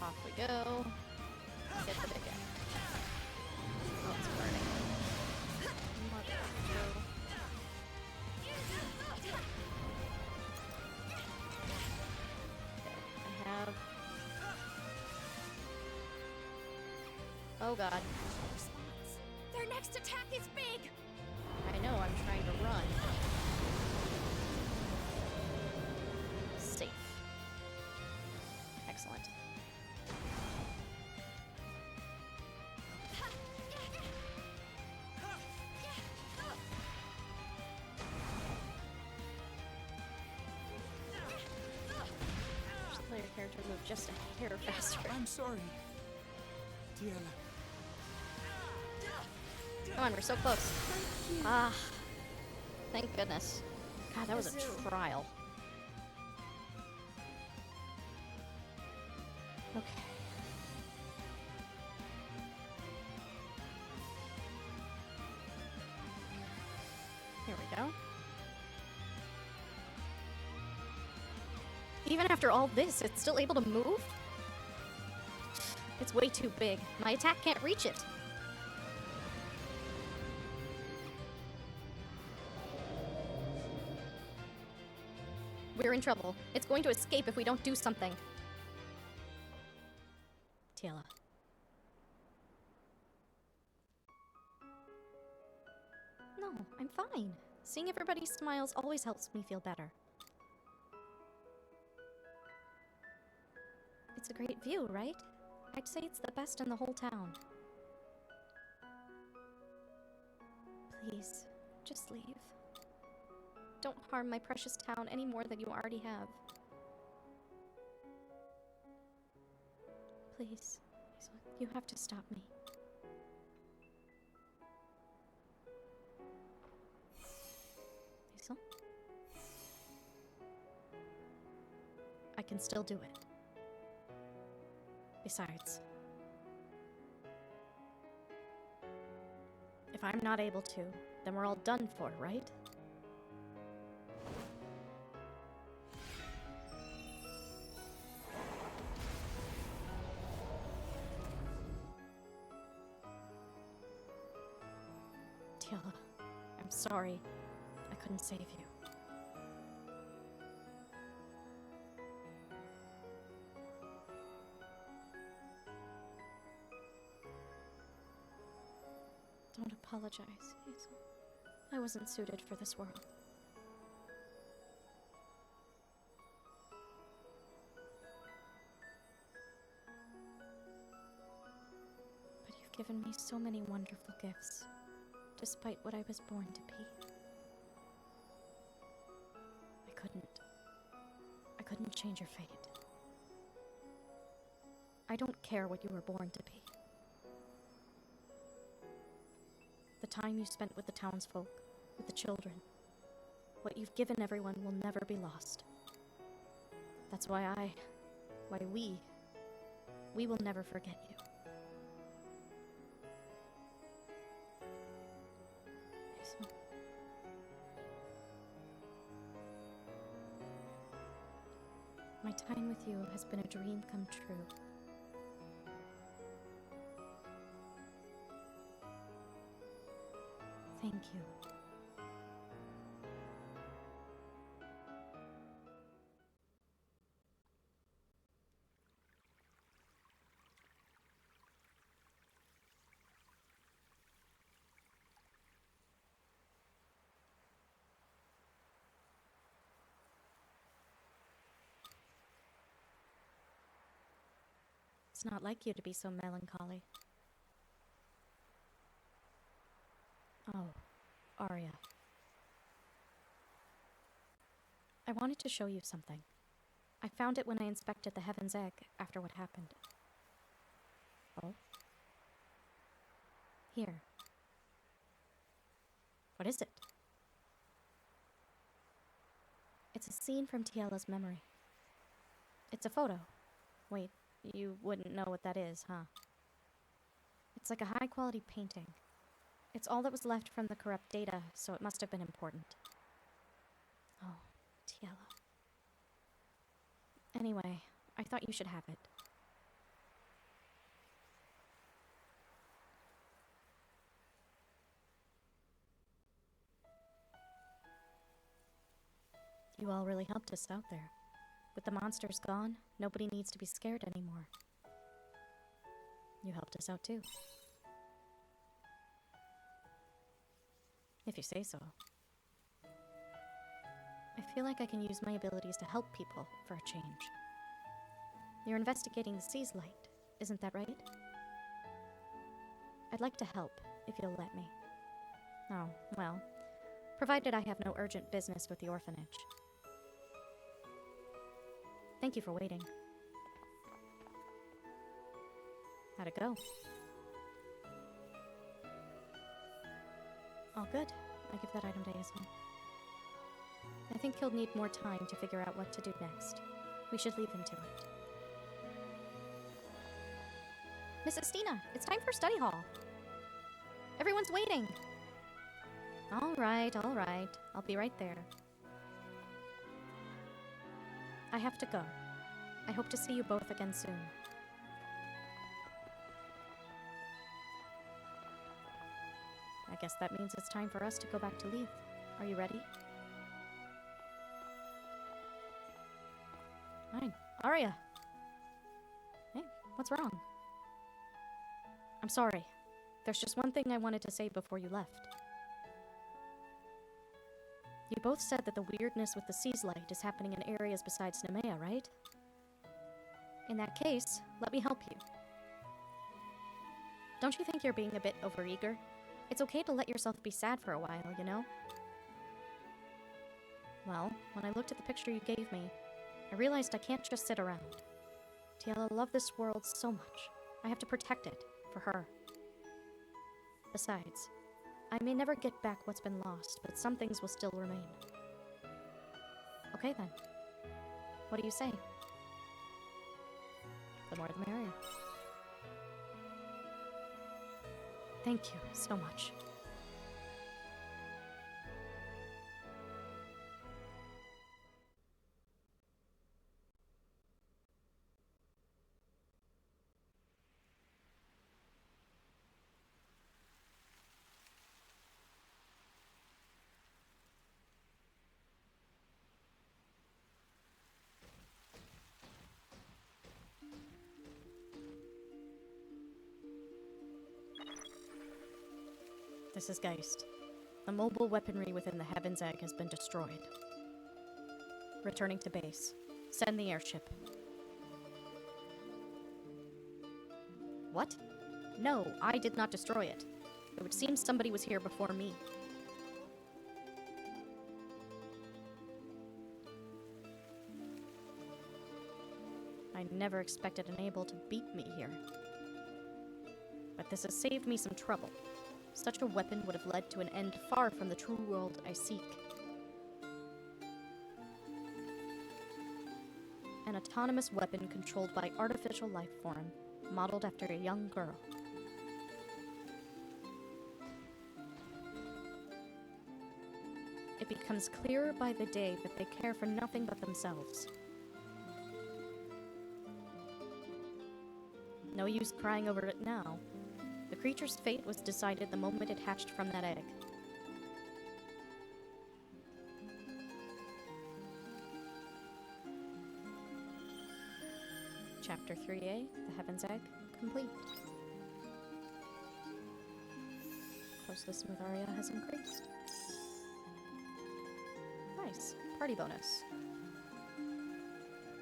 Off we go. Get the big guy. Oh, it's burning. Mother of Joe. Okay, I have. Oh god. Response. Their next attack is big! I know, I'm trying to run. Safe. Excellent. Just let your character move just a hair faster. I'm sorry. Tiella. Come on, we're so close. Ah. Thank goodness. God, that was a trial. Okay. Here we go. Even after all this, it's still able to move? It's way too big. My attack can't reach it. We're in trouble. It's going to escape if we don't do something. Tiella. No, I'm fine. Seeing everybody's smiles always helps me feel better. It's a great view, right? I'd say it's the best in the whole town. Please, just leave. Don't harm my precious town any more than you already have. Please, you have to stop me. Hazel? I can still do it. Besides, if I'm not able to, then we're all done for, right? Tiela, I'm sorry. I couldn't save you. Don't apologize, Hazel. I wasn't suited for this world. But you've given me so many wonderful gifts, despite what I was born to be. I couldn't change your fate. I don't care what you were born to be. The time you spent with the townsfolk, with the children, what you've given everyone will never be lost. That's why we will never forget you. Hazel. My time with you has been a dream come true. Thank you. It's not like you to be so melancholy. Oh, Arya. I wanted to show you something. I found it when I inspected the Heaven's Egg after what happened. Oh? Here. What is it? It's a scene from Tiela's memory. It's a photo. Wait, you wouldn't know what that is, huh? It's like a high-quality painting. It's all that was left from the corrupt data, so it must have been important. Oh, Tiela. Anyway, I thought you should have it. You all really helped us out there. With the monsters gone, nobody needs to be scared anymore. You helped us out too. If you say so. I feel like I can use my abilities to help people for a change. You're investigating the Sea's light, isn't that right? I'd like to help, if you'll let me. Oh, well, provided I have no urgent business with the orphanage. Thank you for waiting. How'd it go? All good. I give that item to Hazel. I think he'll need more time to figure out what to do next. We should leave him to it. Miss Estina, it's time for study hall. Everyone's waiting. All right. I'll be right there. I have to go. I hope to see you both again soon. I guess that means it's time for us to go back to Leith. Are you ready? Fine. Arya! Hey, what's wrong? I'm sorry. There's just one thing I wanted to say before you left. You both said that the weirdness with the Sea's light is happening in areas besides Nemea, right? In that case, let me help you. Don't you think you're being a bit overeager? It's okay to let yourself be sad for a while, you know? Well, when I looked at the picture you gave me, I realized I can't just sit around. Tiela loved this world so much. I have to protect it, for her. Besides, I may never get back what's been lost, but some things will still remain. Okay then. What do you say? The more the merrier. Thank you so much. This is Geist. The mobile weaponry within the Heaven's Egg has been destroyed. Returning to base. Send the airship. What? No, I did not destroy it. It would seem somebody was here before me. I never expected an Able to beat me here. But this has saved me some trouble. Such a weapon would have led to an end far from the true world I seek. An autonomous weapon controlled by artificial life form, modeled after a young girl. It becomes clearer by the day that they care for nothing but themselves. No use crying over it now. The creature's fate was decided the moment it hatched from that egg. Chapter 3A, The Heaven's Egg, complete. Closeness with Arya has increased. Nice. Party bonus.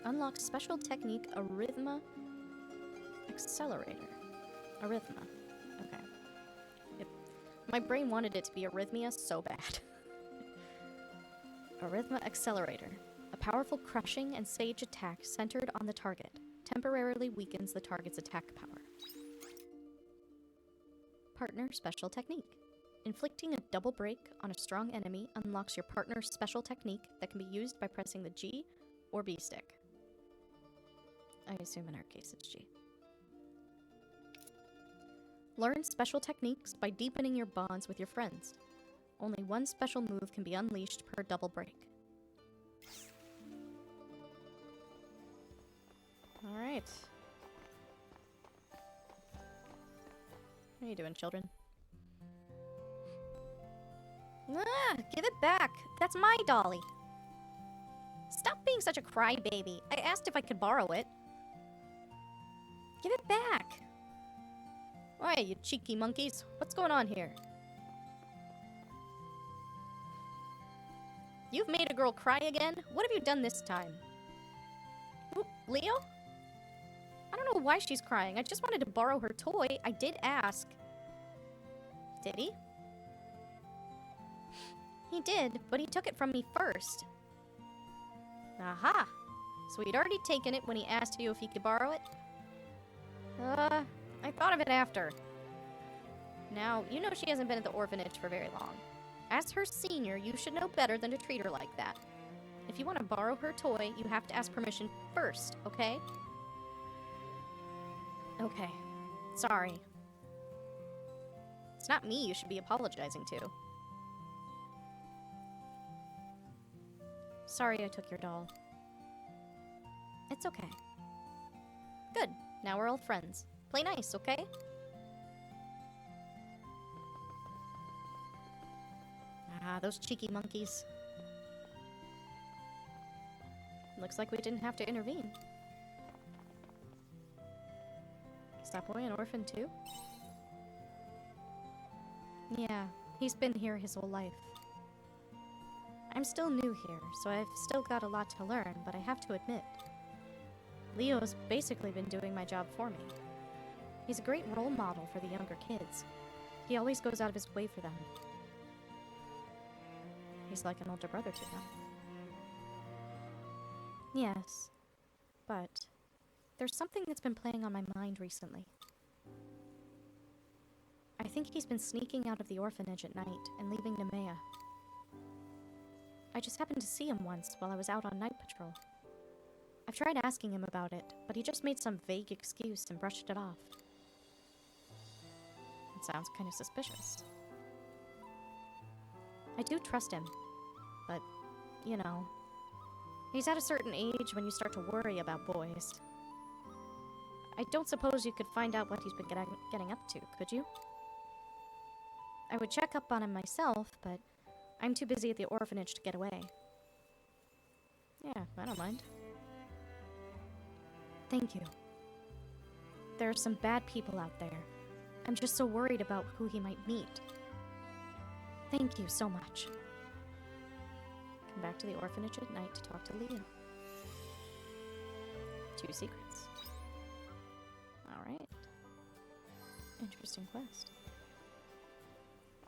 Unlock special technique Arrhythma Accelerator. Arrhythma. Okay. My brain wanted it to be arrhythmia so bad. Arrhythma Accelerator. A powerful crushing and sage attack centered on the target. Temporarily weakens the target's attack power. Partner Special Technique. Inflicting a double break on a strong enemy unlocks your partner's special technique that can be used by pressing the G or B stick. I assume in our case it's G. Learn special techniques by deepening your bonds with your friends. Only one special move can be unleashed per double break. Alright. What are you doing, children? Ah, give it back! That's my dolly! Stop being such a crybaby. I asked if I could borrow it. Give it back! Oi, you cheeky monkeys. What's going on here? You've made a girl cry again? What have you done this time? Oop, Leo? I don't know why she's crying. I just wanted to borrow her toy. I did ask. Did he? He did, but he took it from me first. Aha! So he'd already taken it when he asked you if he could borrow it? I thought of it after. Now, you know she hasn't been at the orphanage for very long. As her senior, you should know better than to treat her like that. If you want to borrow her toy, you have to ask permission first, okay? Okay. Sorry. It's not me you should be apologizing to. Sorry I took your doll. It's okay. Good. Now we're all friends. Play nice, okay? Ah, those cheeky monkeys. Looks like we didn't have to intervene. Is that boy an orphan too? Yeah, he's been here his whole life. I'm still new here, so I've still got a lot to learn, but I have to admit, Leo's basically been doing my job for me. He's a great role model for the younger kids. He always goes out of his way for them. He's like an older brother to them. Yes, but there's something that's been playing on my mind recently. I think he's been sneaking out of the orphanage at night and leaving Nemea. I just happened to see him once while I was out on night patrol. I've tried asking him about it, but he just made some vague excuse and brushed it off. It sounds kind of suspicious. I do trust him, but, you know, he's at a certain age when you start to worry about boys. I don't suppose you could find out what he's been getting up to, could you? I would check up on him myself, but I'm too busy at the orphanage to get away. Yeah, I don't mind. Thank you. There are some bad people out there. I'm just so worried about who he might meet. Thank you so much. Come back to the orphanage at night to talk to Leah. 2 secrets. Alright. Interesting quest.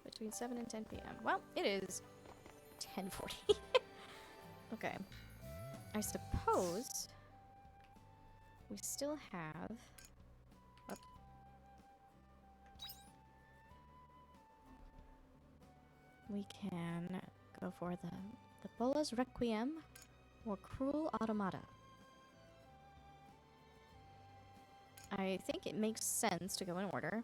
Between 7 and 10 p.m. Well, it is 10:40. Okay. I suppose we still have... Oh. We can go for the Bolas Requiem or Cruel Automata. I think it makes sense to go in order.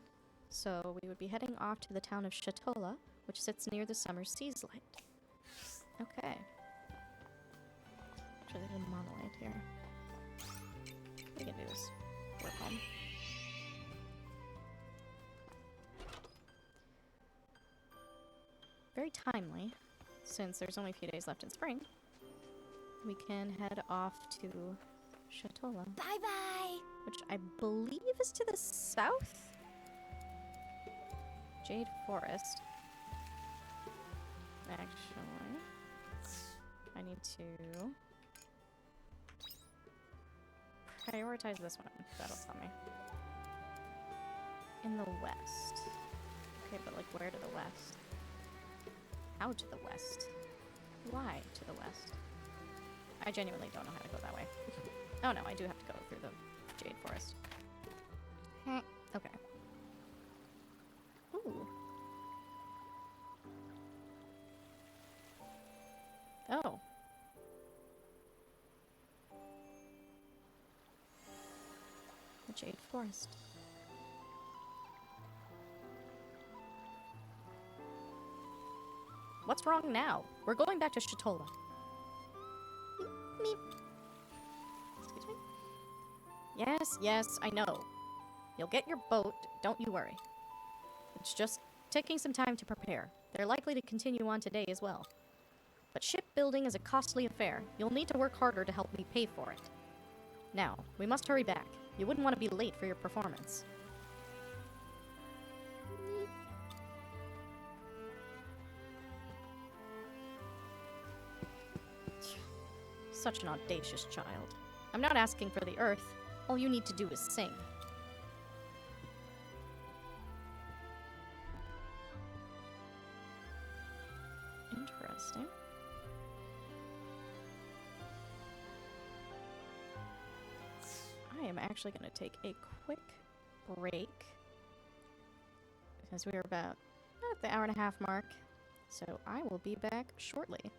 So we would be heading off to the town of Shatola, which sits near the summer seas light. Okay. Actually, there's a monolith here. We can do this. Work home. Very timely, since there's only a few days left in spring. We can head off to Shatola. Bye-bye! Which I believe is to the south? Jade Forest. Actually, I need to prioritize this one. That'll tell me. In the west. Okay, but like where to the west? How to the west? Why to the west? I genuinely don't know how to go that way. Oh no, I do have to go through the Jade Forest. Okay. Ooh. Oh. The Jade Forest. What's wrong now? We're going back to Shatola. Meep. Excuse me? Yes, yes, I know. You'll get your boat, don't you worry. It's just taking some time to prepare. They're likely to continue on today as well. But shipbuilding is a costly affair. You'll need to work harder to help me pay for it. Now, we must hurry back. You wouldn't want to be late for your performance. Such an audacious child. I'm not asking for the earth. All you need to do is sing. Interesting. I am actually going to take a quick break because we are about at the hour-and-a-half mark. So I will be back shortly.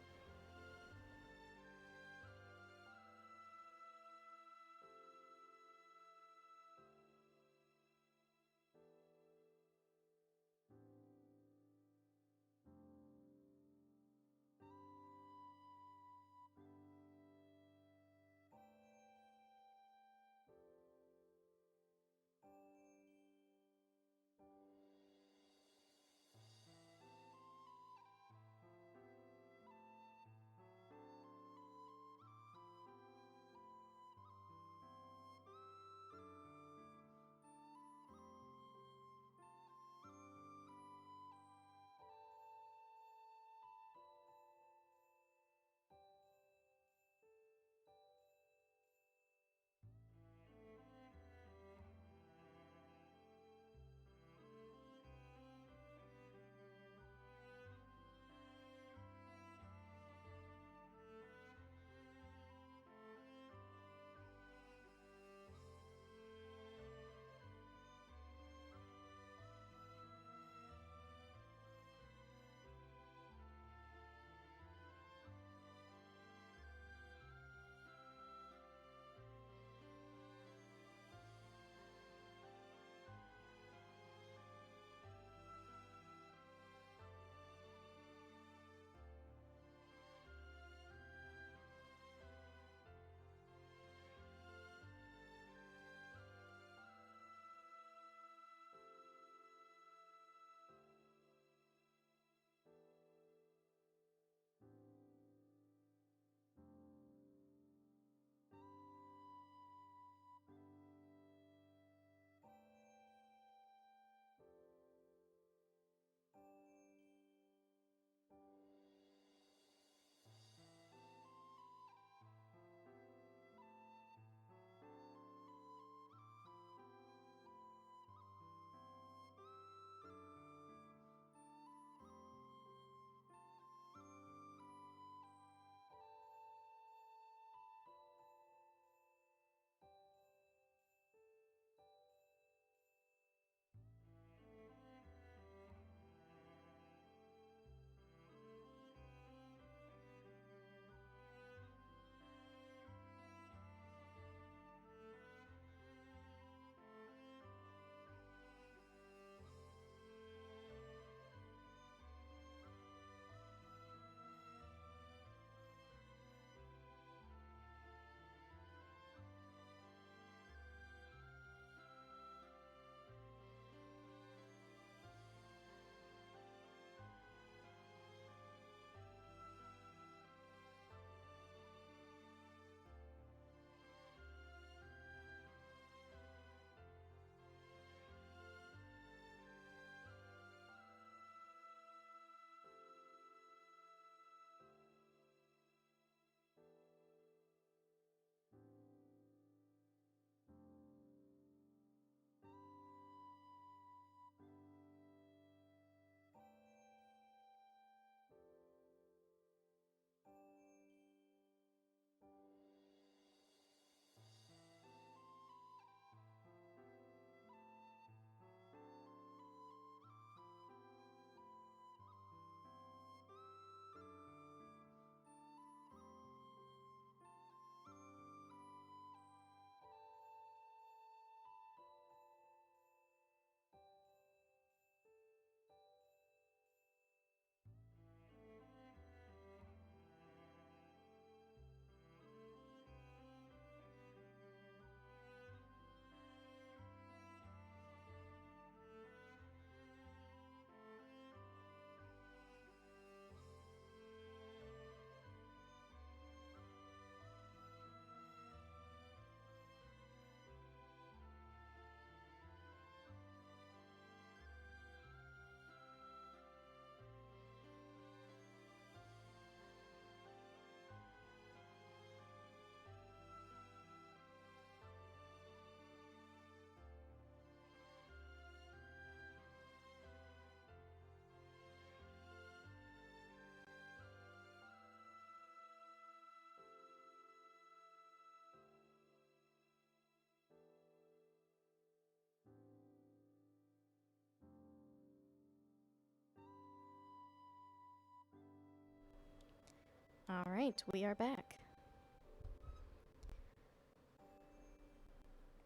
Alright, we are back.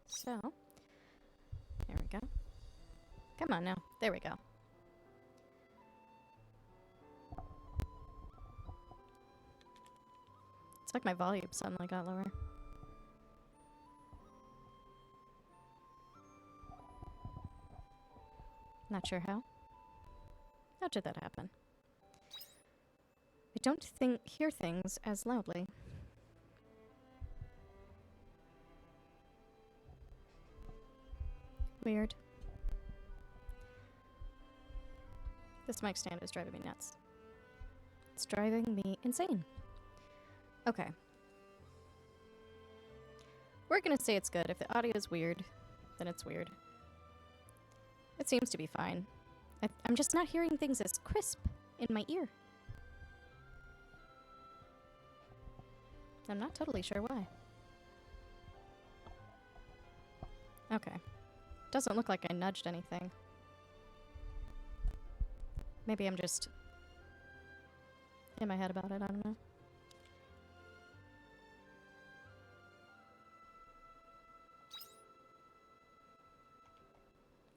So, there we go. Come on now. There we go. It's like my volume suddenly got lower. Not sure how. How did that happen? I don't hear things as loudly. Weird. This mic stand is driving me nuts. It's driving me insane. Okay. We're gonna say it's good. If the audio is weird, then it's weird. It seems to be fine. I'm just not hearing things as crisp in my ear. I'm not totally sure why. Okay. Doesn't look like I nudged anything. Maybe I'm just in my head about it, I don't know.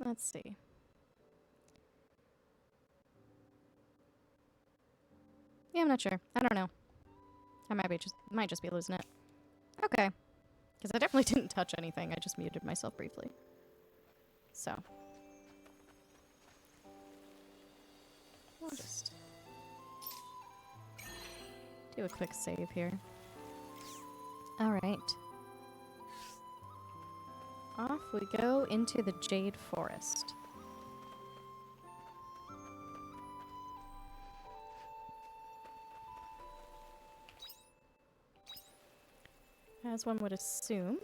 Let's see. Yeah, I'm not sure. I don't know. I might just be losing it. Okay. Because I definitely didn't touch anything. I just muted myself briefly. So. We'll just do a quick save here. Alright. Off we go into the Jade Forest. As one would assume.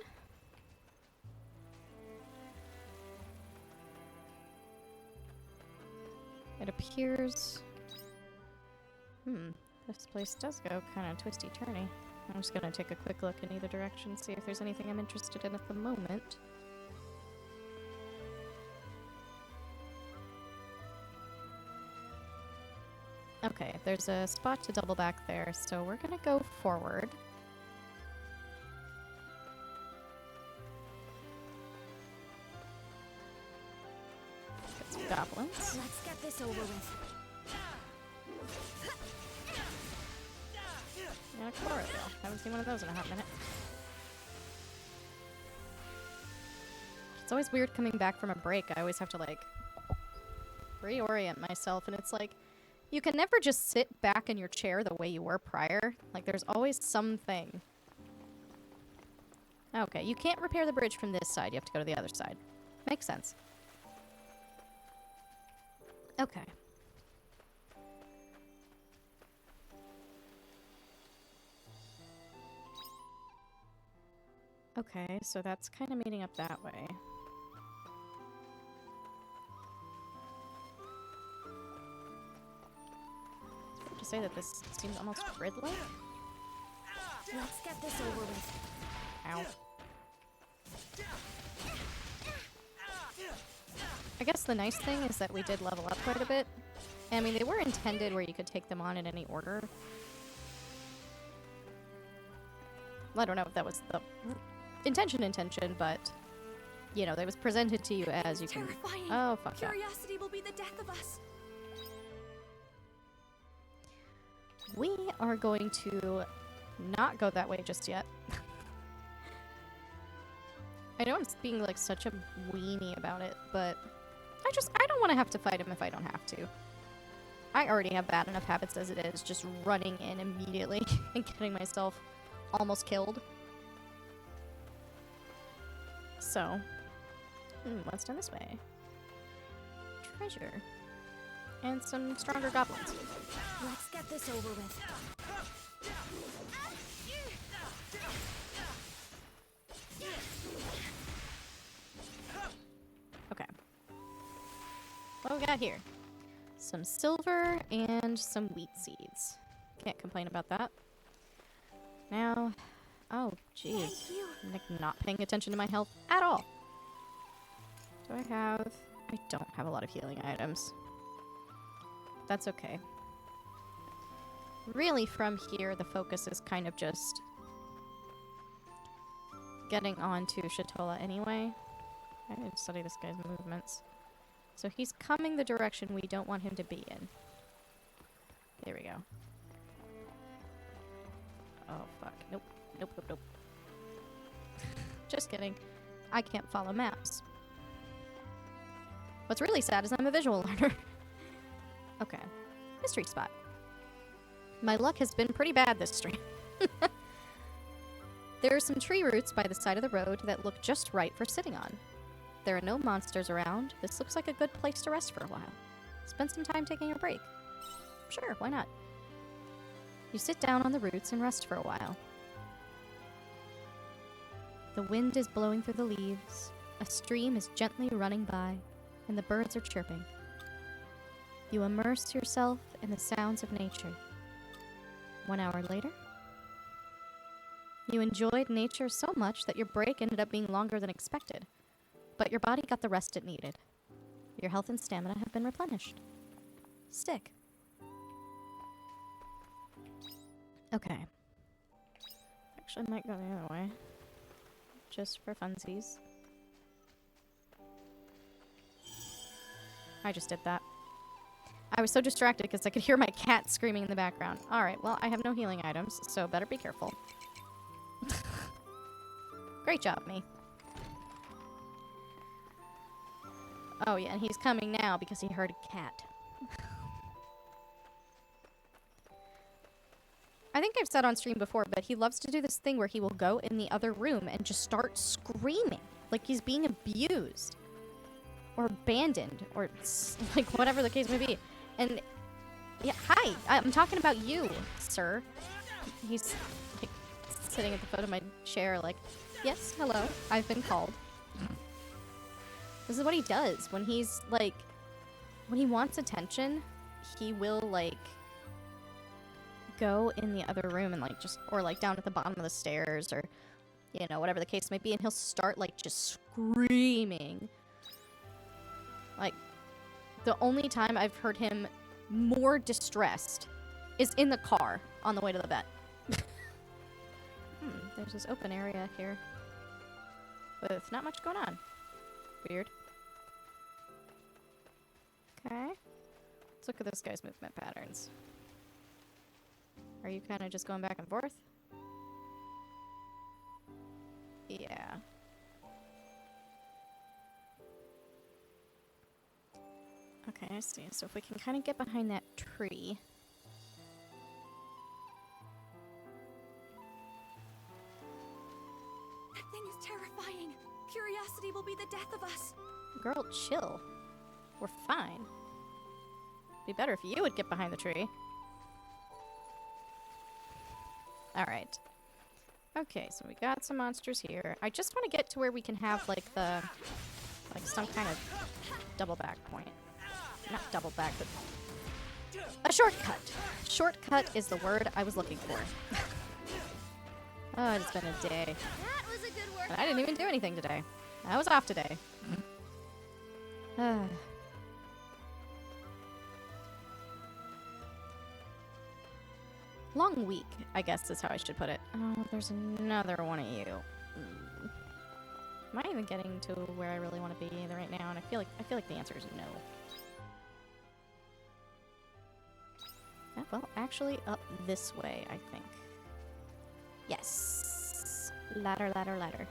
It appears... This place does go kind of twisty-turny. I'm just gonna take a quick look in either direction, see if there's anything I'm interested in at the moment. Okay, there's a spot to double back there, so we're gonna go forward. Get some goblins. Let's get this over with. And a chlorophyll. Haven't seen one of those in a hot minute. It's always weird coming back from a break. I always have to, like, reorient myself, and it's like, you can never just sit back in your chair the way you were prior. Like, there's always something. Okay, you can't repair the bridge from this side. You have to go to the other side. Makes sense. Okay. Okay, so that's kind of meeting up that way. To say that this seems almost grid-like. Let's get this over with. Ow. I guess the nice thing is that we did level up quite a bit. I mean, they were intended where you could take them on in any order. Well, I don't know if that was the intention, but, you know, that was presented to you as you can... Terrifying. Oh, fuck that. Curiosity will be the death of us. We are going to not go that way just yet. I know I'm being like such a weenie about it, but I don't want to have to fight him if I don't have to. I already have bad enough habits as it is, just running in immediately and getting myself almost killed. So, what's down this way? Treasure. And some stronger goblins. Let's get this over with. Okay. What we got here? Some silver and some wheat seeds. Can't complain about that. Now, oh jeez, I'm like not paying attention to my health at all. Do I have? I don't have a lot of healing items. That's okay. really from here, the focus is kind of just getting onto Shatola anyway. I need to study this guy's movements. So he's coming the direction we don't want him to be in. There we go. Oh, fuck. Nope. Nope, nope, nope. Just kidding. I can't follow maps. What's really sad is I'm a visual learner. Okay. Mystery spot. My luck has been pretty bad this stream. There are some tree roots by the side of the road that look just right for sitting on. There are no monsters around. This looks like a good place to rest for a while. Spend some time taking a break. Sure, why not? You sit down on the roots and rest for a while. The wind is blowing through the leaves, a stream is gently running by, and the birds are chirping. You immerse yourself in the sounds of nature. 1 hour later, you enjoyed nature so much that your break ended up being longer than expected, but your body got the rest it needed. Your health and stamina have been replenished. Stick. Okay. Actually, I might go the other way. Just for funsies. I just did that. I was so distracted because I could hear my cat screaming in the background. Alright, well, I have no healing items, so better be careful. Great job, me. Oh, yeah, and he's coming now because he heard a cat. I think I've said on stream before, but he loves to do this thing where he will go in the other room and just start screaming. Like he's being abused. Or abandoned. Or, like, whatever the case may be. And, yeah, hi! I'm talking about you, sir. He's, like, sitting at the foot of my chair, like, yes, hello, I've been called. This is what he does. When he's, like, when he wants attention, he will, like, go in the other room and, like, just, or, like, down at the bottom of the stairs, or, you know, whatever the case may be, and he'll start, like, just screaming. Like, the only time I've heard him more distressed is in the car on the way to the vet. There's this open area here with not much going on. Weird. Okay. Let's look at this guy's movement patterns. Are you kind of just going back and forth? Yeah. Okay, I see. So if we can kind of get behind that tree. That thing is terrifying. Curiosity will be the death of us. Girl, chill. We're fine. Be better if you would get behind the tree. Alright. Okay, so we got some monsters here. I just want to get to where we can have, like, the... like, some kind of double back point. Not double back, but... a shortcut! Shortcut is the word I was looking for. Oh, it's been a day. That was a good workout. And I didn't even do anything today. I was off today. Long week, I guess is how I should put it. Oh, there's another one of you. Am I even getting to where I really want to be right now? And I feel like the answer is no. Well, actually, up this way, I think. Yes. Ladder, ladder, ladder.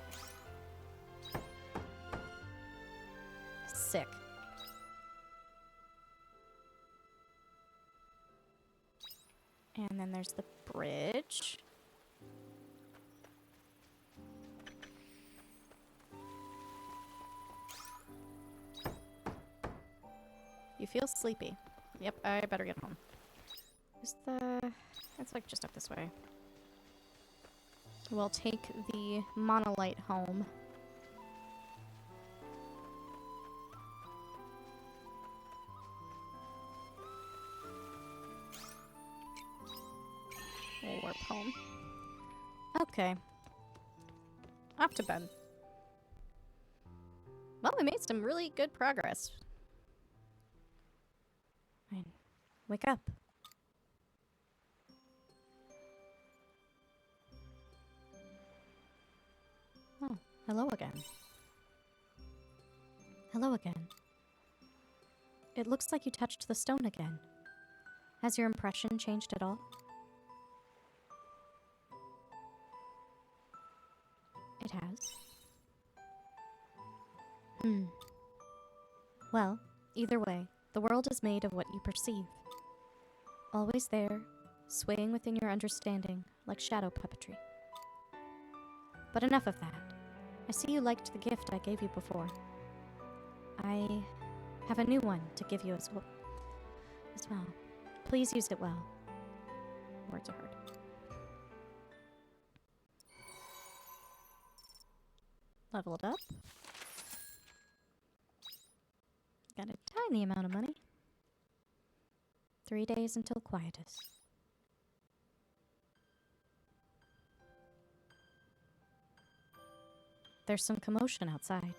Sick. And then there's the bridge. You feel sleepy. Yep, I better get home. Is the... it's like just up this way. We'll take the monolite home. Warp home. Okay. Off to bed. Well, we made some really good progress. Fine. Wake up. Oh, hello again. Hello again. It looks like you touched the stone again. Has your impression changed at all? It has. Well, either way, the world is made of what you perceive. Always there, swaying within your understanding, like shadow puppetry. But enough of that. I see you liked the gift I gave you before. I have a new one to give you as well. Please use it well. Words are hard. Leveled up. Got a tiny amount of money. 3 days until quietus. There's some commotion outside.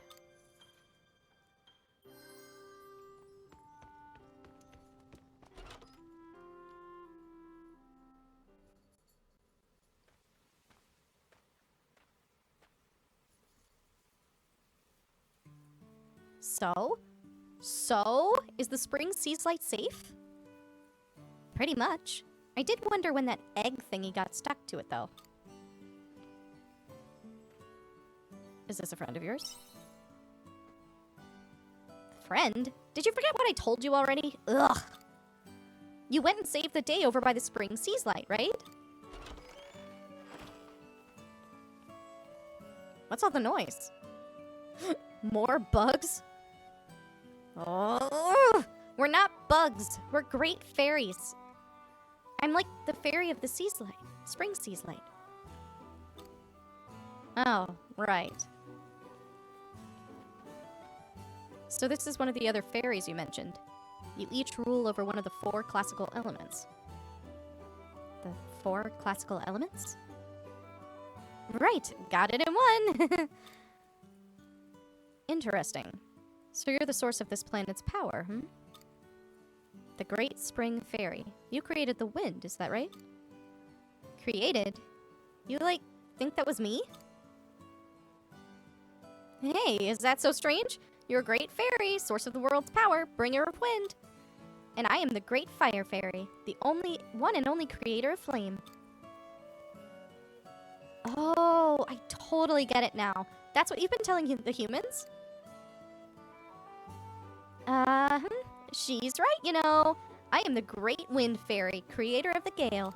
So? Is the spring seas light safe? Pretty much. I did wonder when that egg thingy got stuck to it, though. Is this a friend of yours? Friend? Did you forget what I told you already? Ugh. You went and saved the day over by the spring seas light, right? What's all the noise? More bugs? Oh, we're not bugs. We're great fairies. I'm like the fairy of the seas light, spring seas light. Oh, right. So this is one of the other fairies you mentioned. You each rule over one of the 4 classical elements. The 4 classical elements? Right, got it in one! Interesting. So you're the source of this planet's power, hmm? The Great Spring Fairy. You created the wind, is that right? Created? You, think that was me? Hey, is that so strange? You're a great fairy, source of the world's power, bringer of wind. And I am the Great Fire Fairy, the one and only creator of flame. Oh, I totally get it now. That's what you've been telling the humans? She's right, you know. I am the Great Wind Fairy, creator of the gale.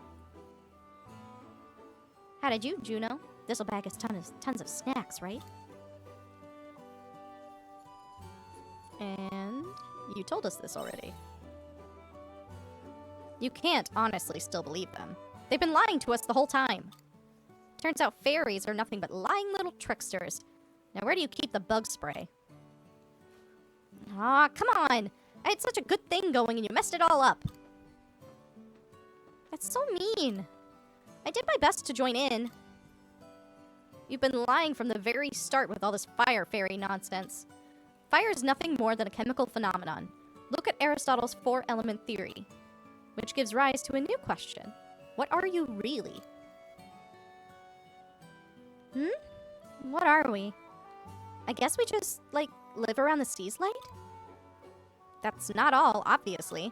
How did you, Juno? This'll bag us tons of snacks, right? And you told us this already. You can't honestly still believe them. They've been lying to us the whole time. Turns out fairies are nothing but lying little tricksters. Now where do you keep the bug spray? Aw, come on! I had such a good thing going and you messed it all up. That's so mean. I did my best to join in. You've been lying from the very start with all this fire fairy nonsense. Fire is nothing more than a chemical phenomenon. Look at Aristotle's 4-element theory, which gives rise to a new question. What are you really? What are we? I guess we just, live around the seas light? That's not all, obviously.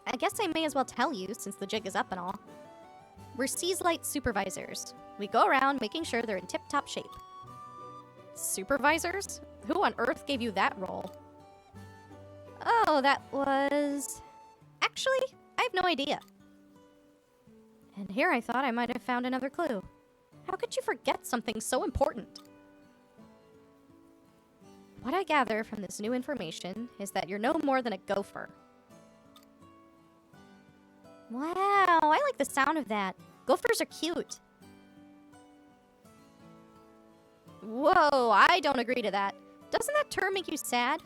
I guess I may as well tell you, since the jig is up and all. We're seas light supervisors. We go around making sure they're in tip-top shape. Supervisors? Who on earth gave you that role? Oh, that was... Actually, I have no idea. And here I thought I might have found another clue. How could you forget something so important? What I gather from this new information is that you're no more than a gopher. Wow, I like the sound of that. Gophers are cute. Whoa, I don't agree to that. Doesn't that term make you sad?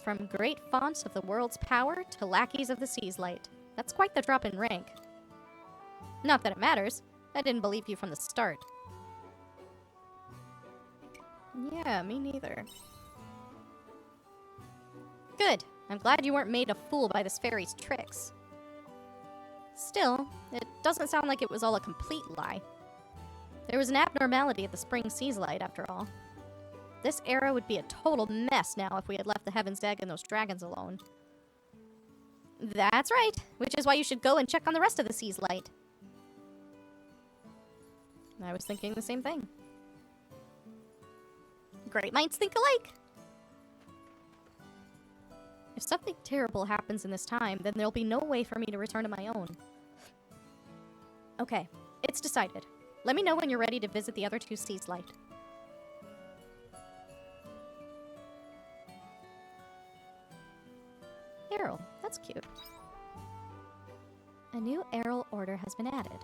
From great fonts of the world's power to lackeys of the sea's light. That's quite the drop in rank. Not that it matters. I didn't believe you from the start. Yeah, me neither. Good. I'm glad you weren't made a fool by this fairy's tricks. Still, it doesn't sound like it was all a complete lie. There was an abnormality at the Spring Seas Light, after all. This era would be a total mess now if we had left the Heaven's Egg and those dragons alone. That's right, which is why you should go and check on the rest of the Seas Light. I was thinking the same thing. Great minds think alike. If something terrible happens in this time, then there'll be no way for me to return to my own. Okay, it's decided. Let me know when you're ready to visit the other two Seas Light. Errol, that's cute. A new Errol order has been added.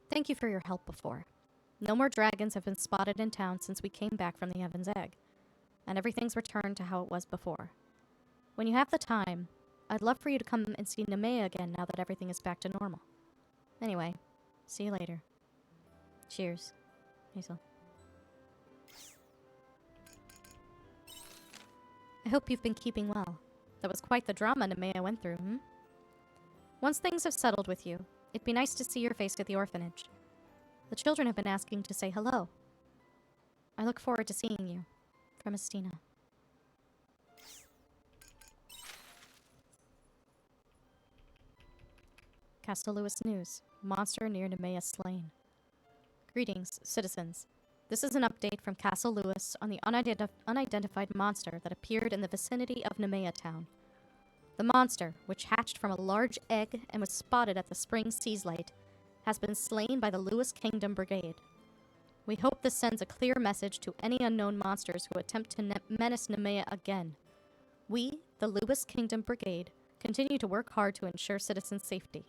Thank you for your help before. No more dragons have been spotted in town since we came back from the Heaven's Egg, and everything's returned to how it was before. When you have the time, I'd love for you to come and see Nemea again now that everything is back to normal. Anyway, see you later. Cheers, Hazel. I hope you've been keeping well. That was quite the drama Nemea went through, hmm? Once things have settled with you, it'd be nice to see your face at the orphanage. The children have been asking to say hello. I look forward to seeing you. From Estina. Castle Lewis News. Monster near Nemea slain. Greetings, citizens. This is an update from Castle Lewis on the unidentified monster that appeared in the vicinity of Nemea town. The monster, which hatched from a large egg and was spotted at the Spring Seas Light, has been slain by the Lewis Kingdom Brigade. We hope this sends a clear message to any unknown monsters who attempt to menace Nemea again. We, the Lewis Kingdom Brigade, continue to work hard to ensure citizens' safety.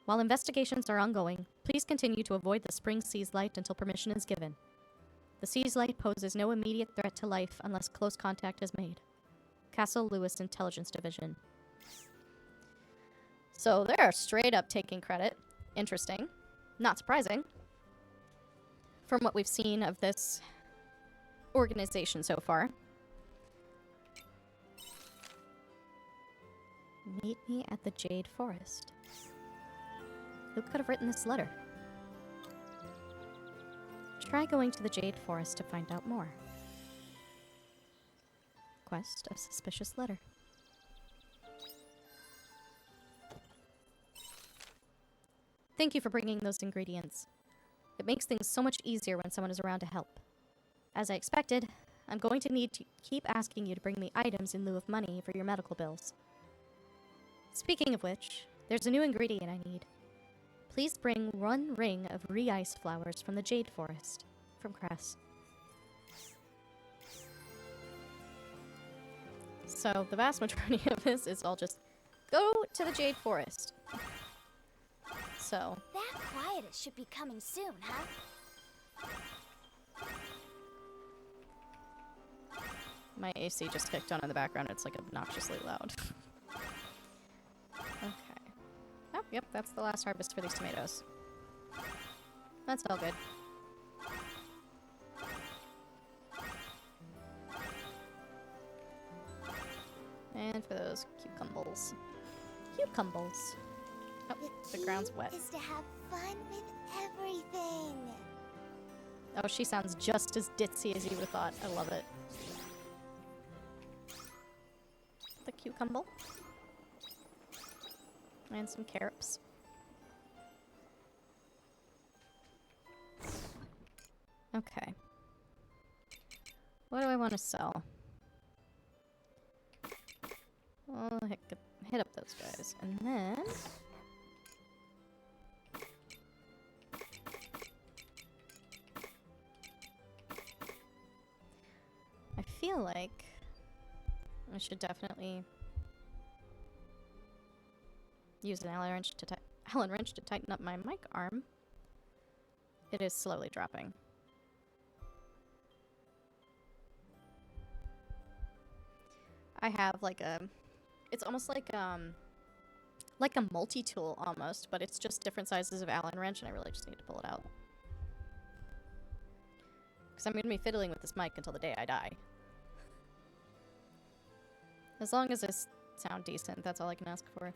While investigations are ongoing, please continue to avoid the Spring Seas Light until permission is given. The Seas Light poses no immediate threat to life unless close contact is made. Castle Lewis Intelligence Division. So they're straight up taking credit. Interesting. Not surprising. From what we've seen of this organization so far. Meet me at the Jade Forest. Who could have written this letter? Try going to the Jade Forest to find out more. Quest of suspicious letter. Thank you for bringing those ingredients. It makes things so much easier when someone is around to help. As I expected, I'm going to need to keep asking you to bring me items in lieu of money for your medical bills. Speaking of which, there's a new ingredient I need. Please bring 1 ring of re-ice flowers from the Jade Forest. From Cress. So, the vast majority of this is all just go to the Jade Forest. So. That quietus should be coming soon, huh? My AC just kicked on in the background. It's like obnoxiously loud. Okay. Oh, yep, that's the last harvest for these tomatoes. That's all good. And for those cucumbers. Cucumbers. Oh, the ground's wet. Is to have fun with everything. Oh, she sounds just as ditzy as you would have thought. I love it. The cucumber. And some carrots. Okay. What do I want to sell? Well, hit up those guys. And then... I feel like I should definitely use an Allen wrench to tighten up my mic arm. It is slowly dropping. I have like a, it's almost like a multi-tool almost, but it's just different sizes of Allen wrench, and I really just need to pull it out. Because I'm going to be fiddling with this mic until the day I die. As long as I sound decent, that's all I can ask for.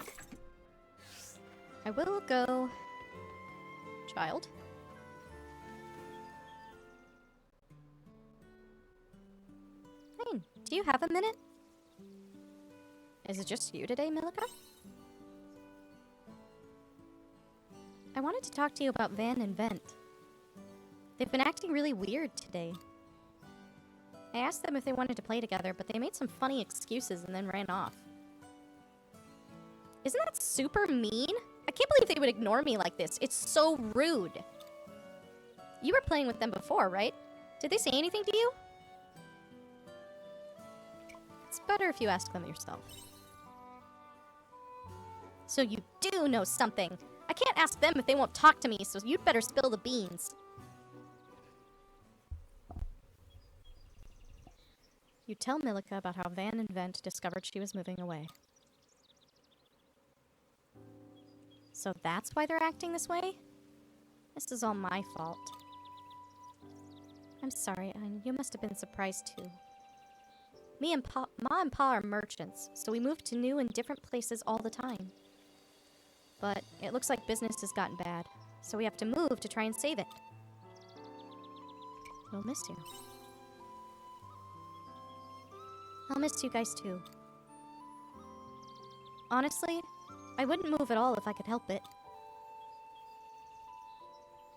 I will go... Child? Hey, do you have a minute? Is it just you today, Milica? I wanted to talk to you about Van and Vent. They've been acting really weird today. I asked them if they wanted to play together, but they made some funny excuses and then ran off. Isn't that super mean? I can't believe they would ignore me like this. It's so rude. You were playing with them before, right? Did they say anything to you? It's better if you ask them yourself. So you do know something. I can't ask them if they won't talk to me, so you'd better spill the beans. You tell Milica about how Van and Vent discovered she was moving away. So that's why they're acting this way? This is all my fault. I'm sorry, and you must have been surprised too. Me and Ma and Pa are merchants, so we move to new and different places all the time. But it looks like business has gotten bad, so we have to move to try and save it. We'll miss you. I'll miss you guys too. Honestly, I wouldn't move at all if I could help it.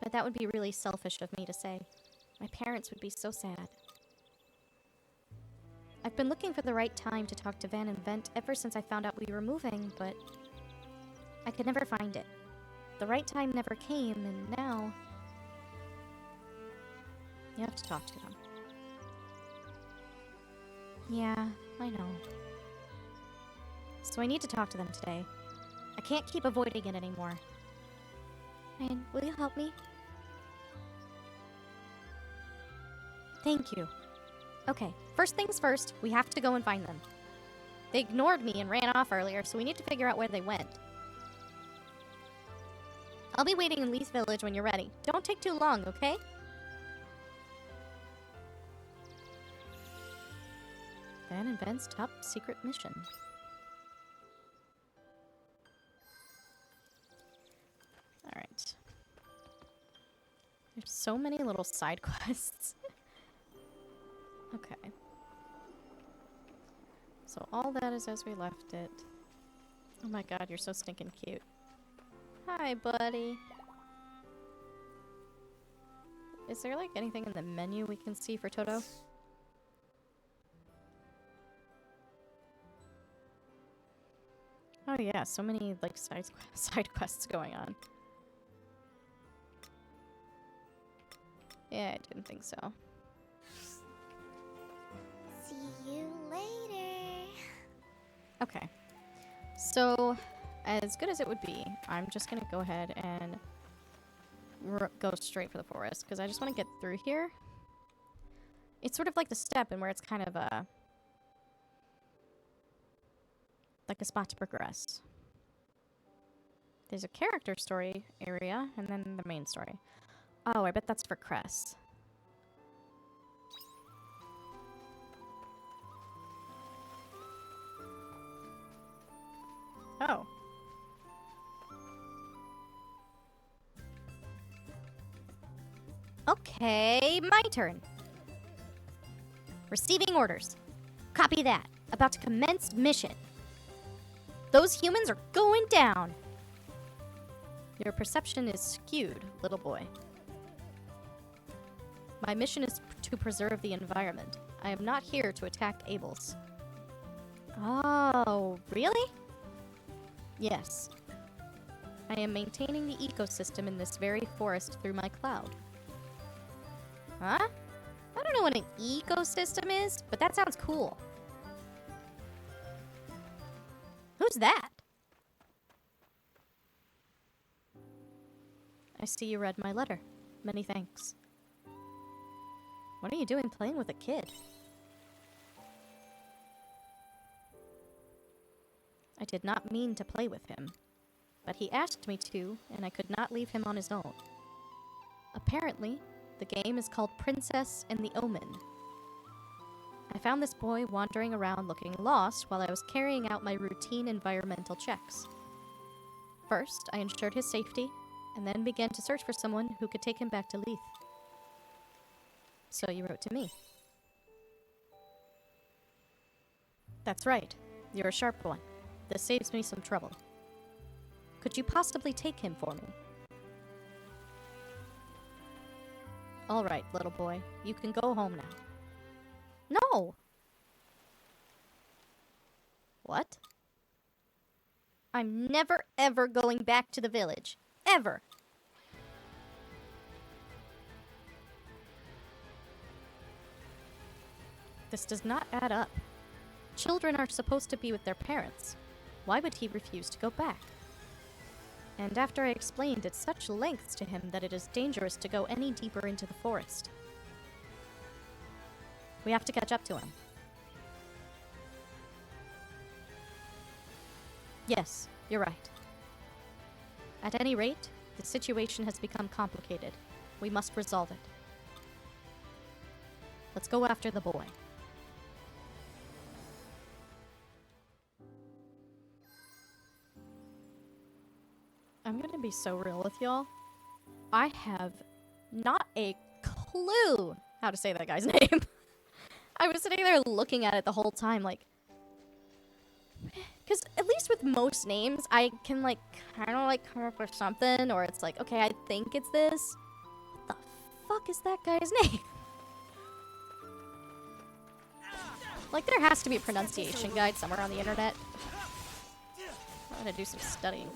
But that would be really selfish of me to say. My parents would be so sad. I've been looking for the right time to talk to Van and Vent ever since I found out we were moving, but I could never find it. The right time never came, and now you have to talk to them. Yeah, I know. So I need to talk to them today. I can't keep avoiding it anymore. Ryan, will you help me? Thank you. Okay, first things first, we have to go and find them. They ignored me and ran off earlier, so we need to figure out where they went. I'll be waiting in Leith Village when you're ready. Don't take too long, okay? Van and Vent's top secret mission. Alright. There's so many little side quests. Okay. So all that is as we left it. Oh my god, you're so stinking cute. Hi, buddy. Is there like anything in the menu we can see for Toto? Oh yeah, so many like side quests going on. Yeah, I didn't think so. See you later. Okay. So, as good as it would be, I'm just gonna go ahead and go straight for the forest, because I just want to get through here. It's sort of like the step in where it's kind of a... like a spot to progress. There's a character story area, and then the main story. Oh, I bet that's for Cress. Oh. Okay, my turn. Receiving orders. Copy that. About to commence mission. Those humans are going down. Your perception is skewed, little boy. My mission is to preserve the environment. I am not here to attack Abels. Oh, really? Yes. I am maintaining the ecosystem in this very forest through my cloud. Huh? I don't know what an ecosystem is, but that sounds cool. Who's that? I see you read my letter. Many thanks. What are you doing playing with a kid? I did not mean to play with him, but he asked me to, and I could not leave him on his own. Apparently, the game is called Princess and the Omen. I found this boy wandering around looking lost while I was carrying out my routine environmental checks. First, I ensured his safety, and then began to search for someone who could take him back to Leith. So you wrote to me. That's right. You're a sharp one. This saves me some trouble. Could you possibly take him for me? All right, little boy. You can go home now. No! What? I'm never ever going back to the village. Ever! This does not add up. Children are supposed to be with their parents. Why would he refuse to go back? And after I explained at such lengths to him that it is dangerous to go any deeper into the forest. We have to catch up to him. Yes, you're right. At any rate, the situation has become complicated. We must resolve it. Let's go after the boy. I'm gonna be so real with y'all. I have not a clue how to say that guy's name. I was sitting there looking at it the whole time, like... Because at least with most names, I can, like, kind of, like, come up with something, or it's like, okay, I think it's this. What the fuck is that guy's name? Like, there has to be a pronunciation guide somewhere on the internet. I'm gonna do some studying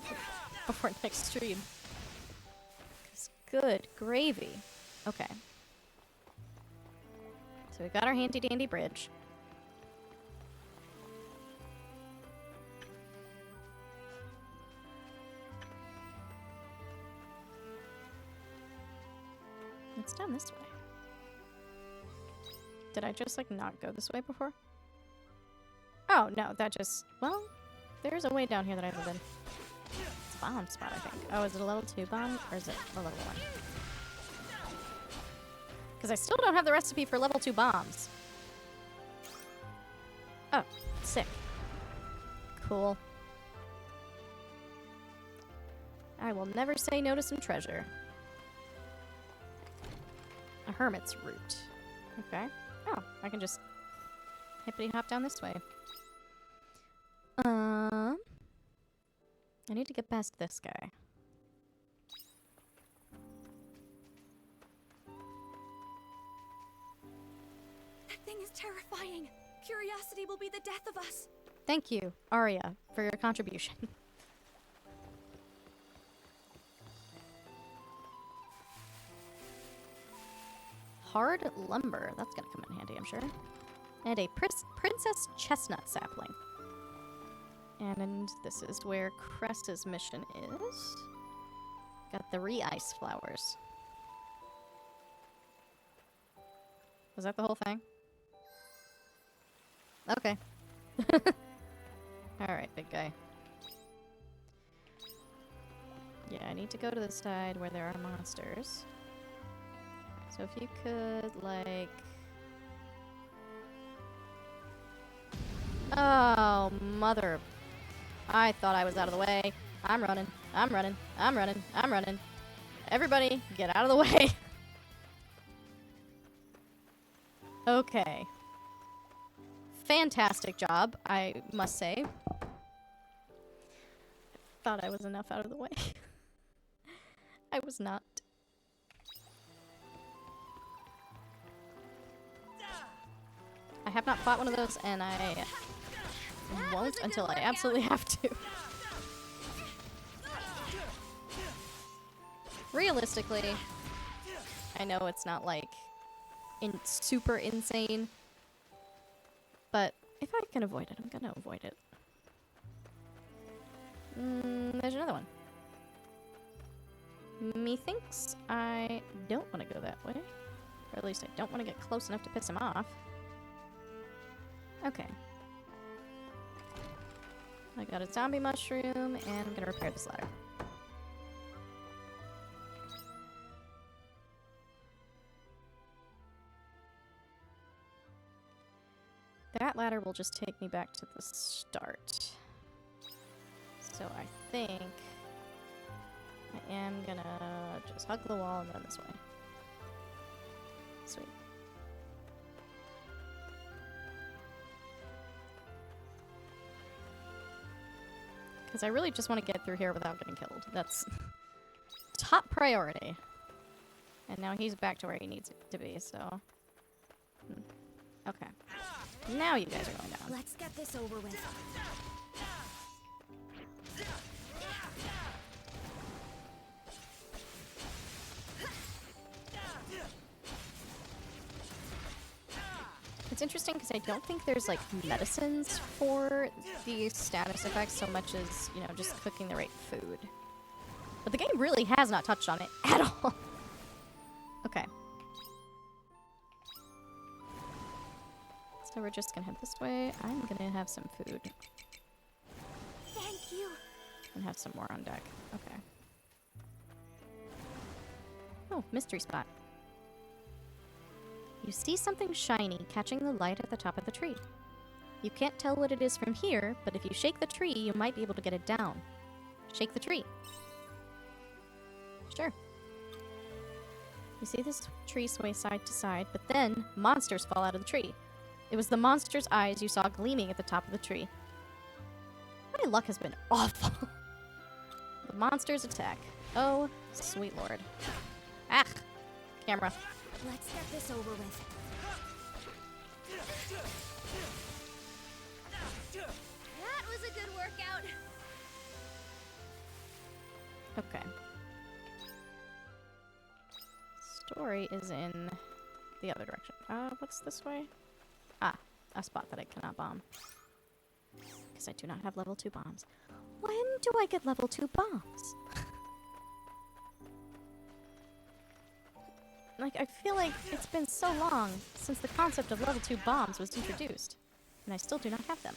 before next stream. 'Cause good gravy. Okay. So we got our handy dandy bridge. It's down this way. Did I just, like, not go this way before? Oh, no, that just... Well, there's a way down here that I haven't been. It's a bomb spot, I think. Oh, is it a level 2 bomb? Or is it a level 1? Because I still don't have the recipe for level 2 bombs. Oh, sick. Cool. I will never say no to some treasure. A hermit's root. Okay. Oh, I can just hippity hop down this way. I need to get past this guy. That thing is terrifying. Curiosity will be the death of us. Thank you, Arya, for your contribution. Hard lumber. That's gonna come in handy, I'm sure. And a princess chestnut sapling. And this is where Cress's mission is. Got the re-ice flowers. Was that the whole thing? Okay. Alright, big guy. Yeah, I need to go to the side where there are monsters. So if you could, like... Oh, mother... I thought I was out of the way. I'm running. I'm running. I'm running. I'm running. Everybody, get out of the way. Okay. Fantastic job, I must say. Thought I was enough out of the way. I was not. I have not fought one of those, and I won't until I absolutely have to. Realistically, I know it's not like super insane, but if I can avoid it, I'm gonna avoid it. There's another one. Methinks I don't want to go that way, or at least I don't want to get close enough to piss him off. Okay. I got a zombie mushroom, and I'm gonna repair this ladder. That ladder will just take me back to the start. So I think I am gonna just hug the wall and run this way. Sweet. Because I really just want to get through here without getting killed. That's top priority. And now he's back to where he needs to be, so... Okay. Now you guys are going down. Let's get this over with. It's interesting because I don't think there's like medicines for these status effects so much as, you know, just cooking the right food. But the game really has not touched on it at all. Okay. So we're just gonna head this way. I'm gonna have some food. Thank you. And have some more on deck. Okay. Oh, mystery spot. You see something shiny catching the light at the top of the tree. You can't tell what it is from here, but if you shake the tree, you might be able to get it down. Shake the tree. Sure. You see this tree sway side to side, but then monsters fall out of the tree. It was the monster's eyes you saw gleaming at the top of the tree. My luck has been awful. The monsters attack. Oh, sweet lord. Ah! Camera. Let's get this over with. That was a good workout. Okay. Story is in the other direction. What's this way? Ah, a spot that I cannot bomb. Because I do not have level 2 bombs. When do I get level 2 bombs? Like, I feel like it's been so long since the concept of level 2 bombs was introduced. And I still do not have them.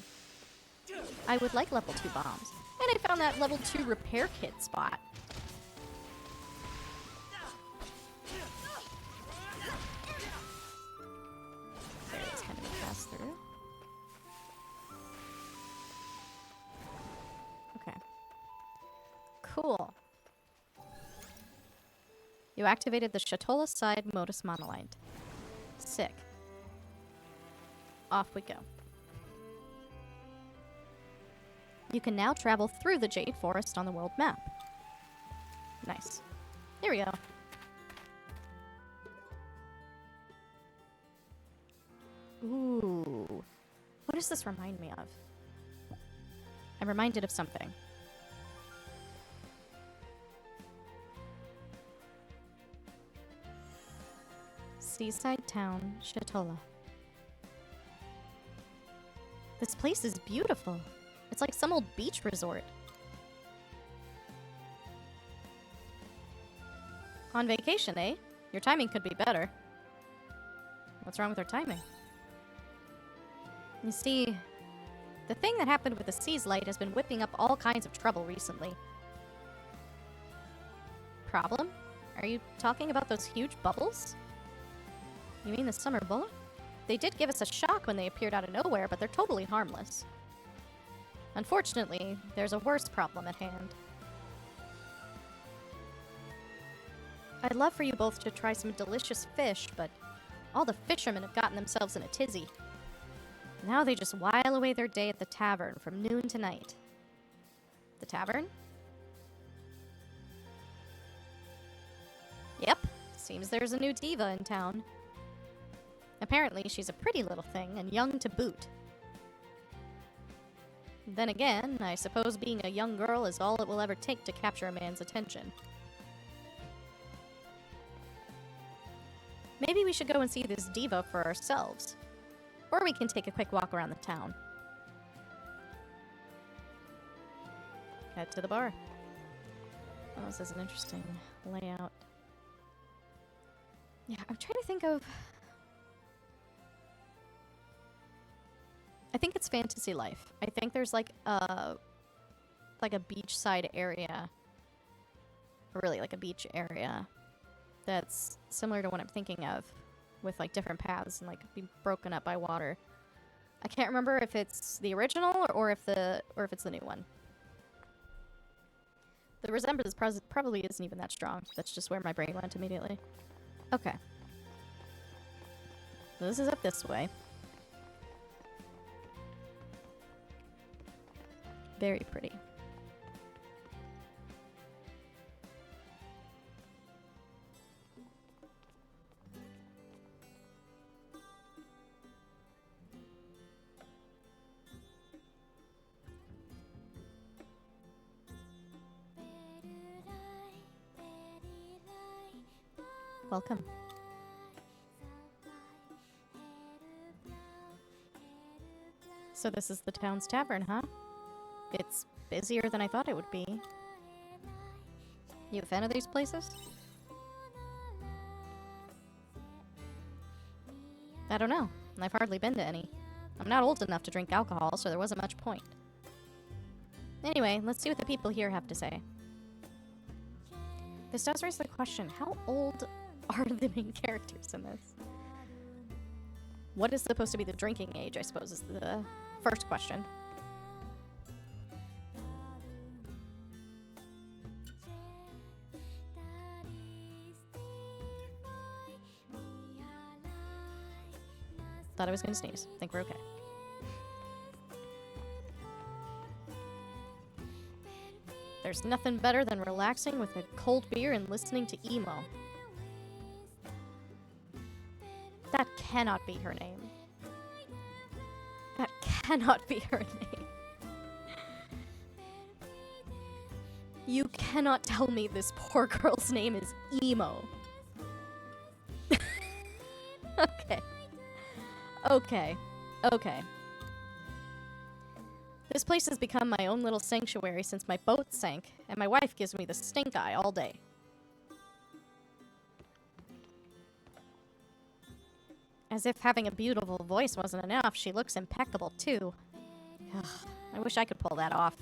I would like level 2 bombs. And I found that level 2 repair kit spot. There it's kind of a pass through. Okay. Cool. You activated the Shatola side modus monolight. Sick. Off we go. You can now travel through the Jade Forest on the world map. Nice. Here we go. Ooh. What does this remind me of? I'm reminded of something. Seaside town, Shatola. This place is beautiful. It's like some old beach resort. On vacation, eh? Your timing could be better. What's wrong with our timing? You see, the thing that happened with the Sea's Light has been whipping up all kinds of trouble recently. Problem? Are you talking about those huge bubbles? You mean the summer bullet? They did give us a shock when they appeared out of nowhere, but they're totally harmless. Unfortunately, there's a worse problem at hand. I'd love for you both to try some delicious fish, but all the fishermen have gotten themselves in a tizzy. Now they just while away their day at the tavern from noon to night. The tavern? Yep, seems there's a new diva in town. Apparently, she's a pretty little thing and young to boot. Then again, I suppose being a young girl is all it will ever take to capture a man's attention. Maybe we should go and see this diva for ourselves. Or we can take a quick walk around the town. Head to the bar. Oh, this is an interesting layout. Yeah, I'm trying to think of... I think it's Fantasy Life. I think there's like a beachside area. Or really like a beach area that's similar to what I'm thinking of, with like different paths and like be broken up by water. I can't remember if it's the original or if it's the new one. The resemblance probably isn't even that strong. That's just where my brain went immediately. Okay. So this is up this way. Very pretty. Welcome. So this is the town's tavern, huh? It's busier than I thought it would be. You a fan of these places? I don't know. I've hardly been to any. I'm not old enough to drink alcohol, so there wasn't much point. Anyway, let's see what the people here have to say. This does raise the question, how old are the main characters in this? What is supposed to be the drinking age, I suppose, is the first question. Thought I was gonna sneeze. Think we're okay. There's nothing better than relaxing with a cold beer and listening to emo. That cannot be her name. That cannot be her name. You cannot tell me this poor girl's name is Emo. Okay. Okay. Okay. This place has become my own little sanctuary since my boat sank, and my wife gives me the stink eye all day. As if having a beautiful voice wasn't enough, she looks impeccable too. Ugh, I wish I could pull that off.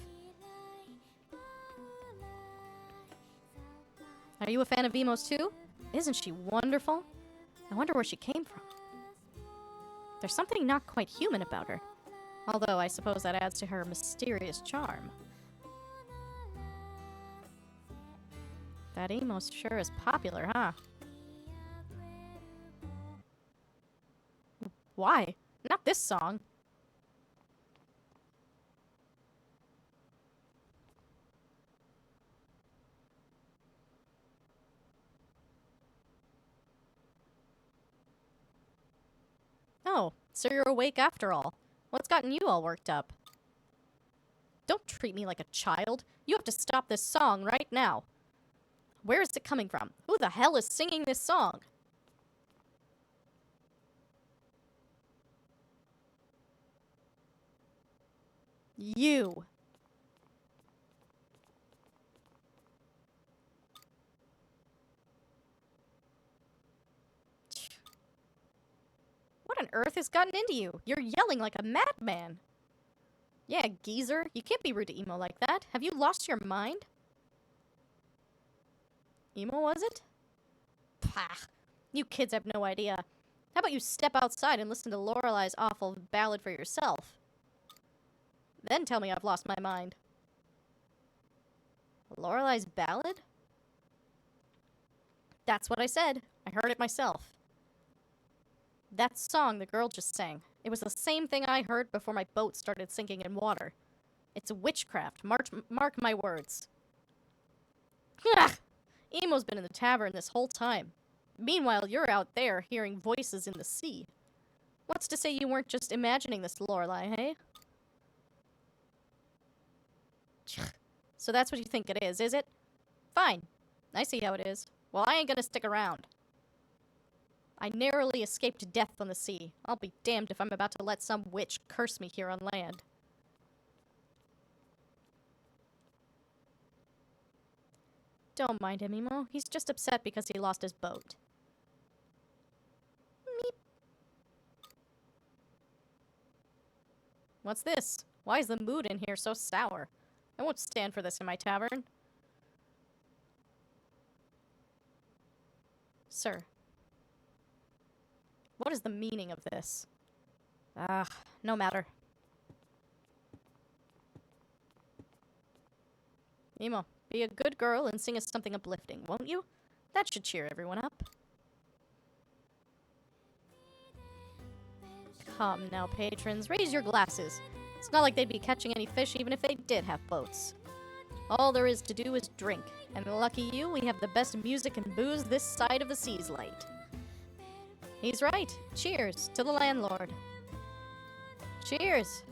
Are you a fan of Emo's too? Isn't she wonderful? I wonder where she came from. There's something not quite human about her. Although I suppose that adds to her mysterious charm. That emo sure is popular, huh? Why? Not this song. Oh, so you're awake after all. What's gotten you all worked up? Don't treat me like a child. You have to stop this song right now. Where is it coming from? Who the hell is singing this song? You. What on earth has gotten into you? You're yelling like a madman. Yeah, geezer. You can't be rude to Emo like that. Have you lost your mind? Emo, was it? Pah. You kids have no idea. How about you step outside and listen to Lorelei's awful ballad for yourself? Then tell me I've lost my mind. Lorelei's ballad? That's what I said. I heard it myself. That song the girl just sang. It was the same thing I heard before my boat started sinking in water. It's witchcraft. Mark my words. Ugh! Emo's been in the tavern this whole time. Meanwhile, you're out there hearing voices in the sea. What's to say you weren't just imagining this, Lorelei, hey? So that's what you think it is it? Fine. I see how it is. Well, I ain't gonna stick around. I narrowly escaped death on the sea. I'll be damned if I'm about to let some witch curse me here on land. Don't mind him, Emo. He's just upset because he lost his boat. Meep. What's this? Why is the mood in here so sour? I won't stand for this in my tavern. Sir. What is the meaning of this? Ah, no matter. Emo, be a good girl and sing us something uplifting, won't you? That should cheer everyone up. Come now, patrons, raise your glasses. It's not like they'd be catching any fish even if they did have boats. All there is to do is drink, and lucky you, we have the best music and booze this side of the sea's light. He's right. Cheers to the landlord. Cheers!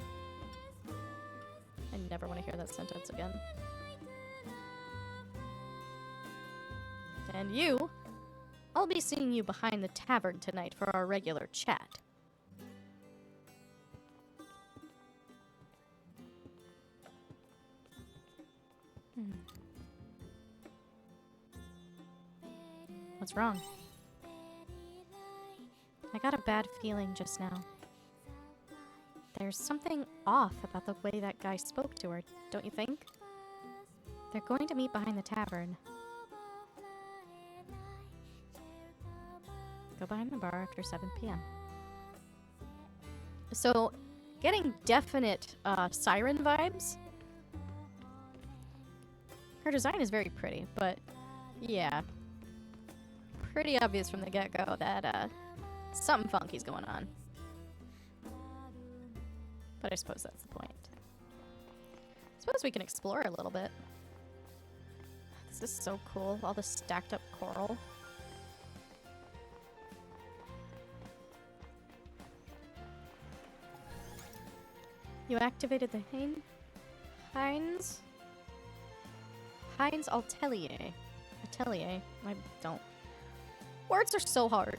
I never want to hear that sentence again. And you, I'll be seeing you behind the tavern tonight for our regular chat. What's wrong? I got a bad feeling just now. There's something off about the way that guy spoke to her, don't you think? They're going to meet behind the tavern. Go behind the bar after 7 p.m. So, getting definite siren vibes. Her design is very pretty, but yeah. Pretty obvious from the get-go that something funky's going on. But I suppose that's the point. I suppose we can explore a little bit. This is so cool, all the stacked up coral. You activated the Heinz Atelier. Atelier? I don't. Words are so hard.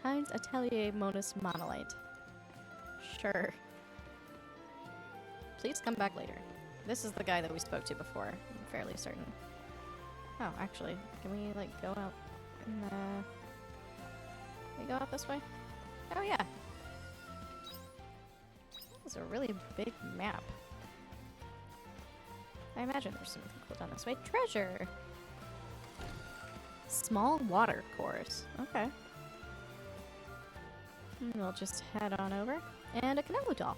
Heinz Atelier Modus Monolite. Sure. Please come back later. This is the guy that we spoke to before. I'm fairly certain. Oh, actually, can we, like, go out in the... Can we go out this way? Oh, yeah. This is a really big map. I imagine there's something cool down this way. Treasure! Small water course. Okay. We'll just head on over. And a canoe doll.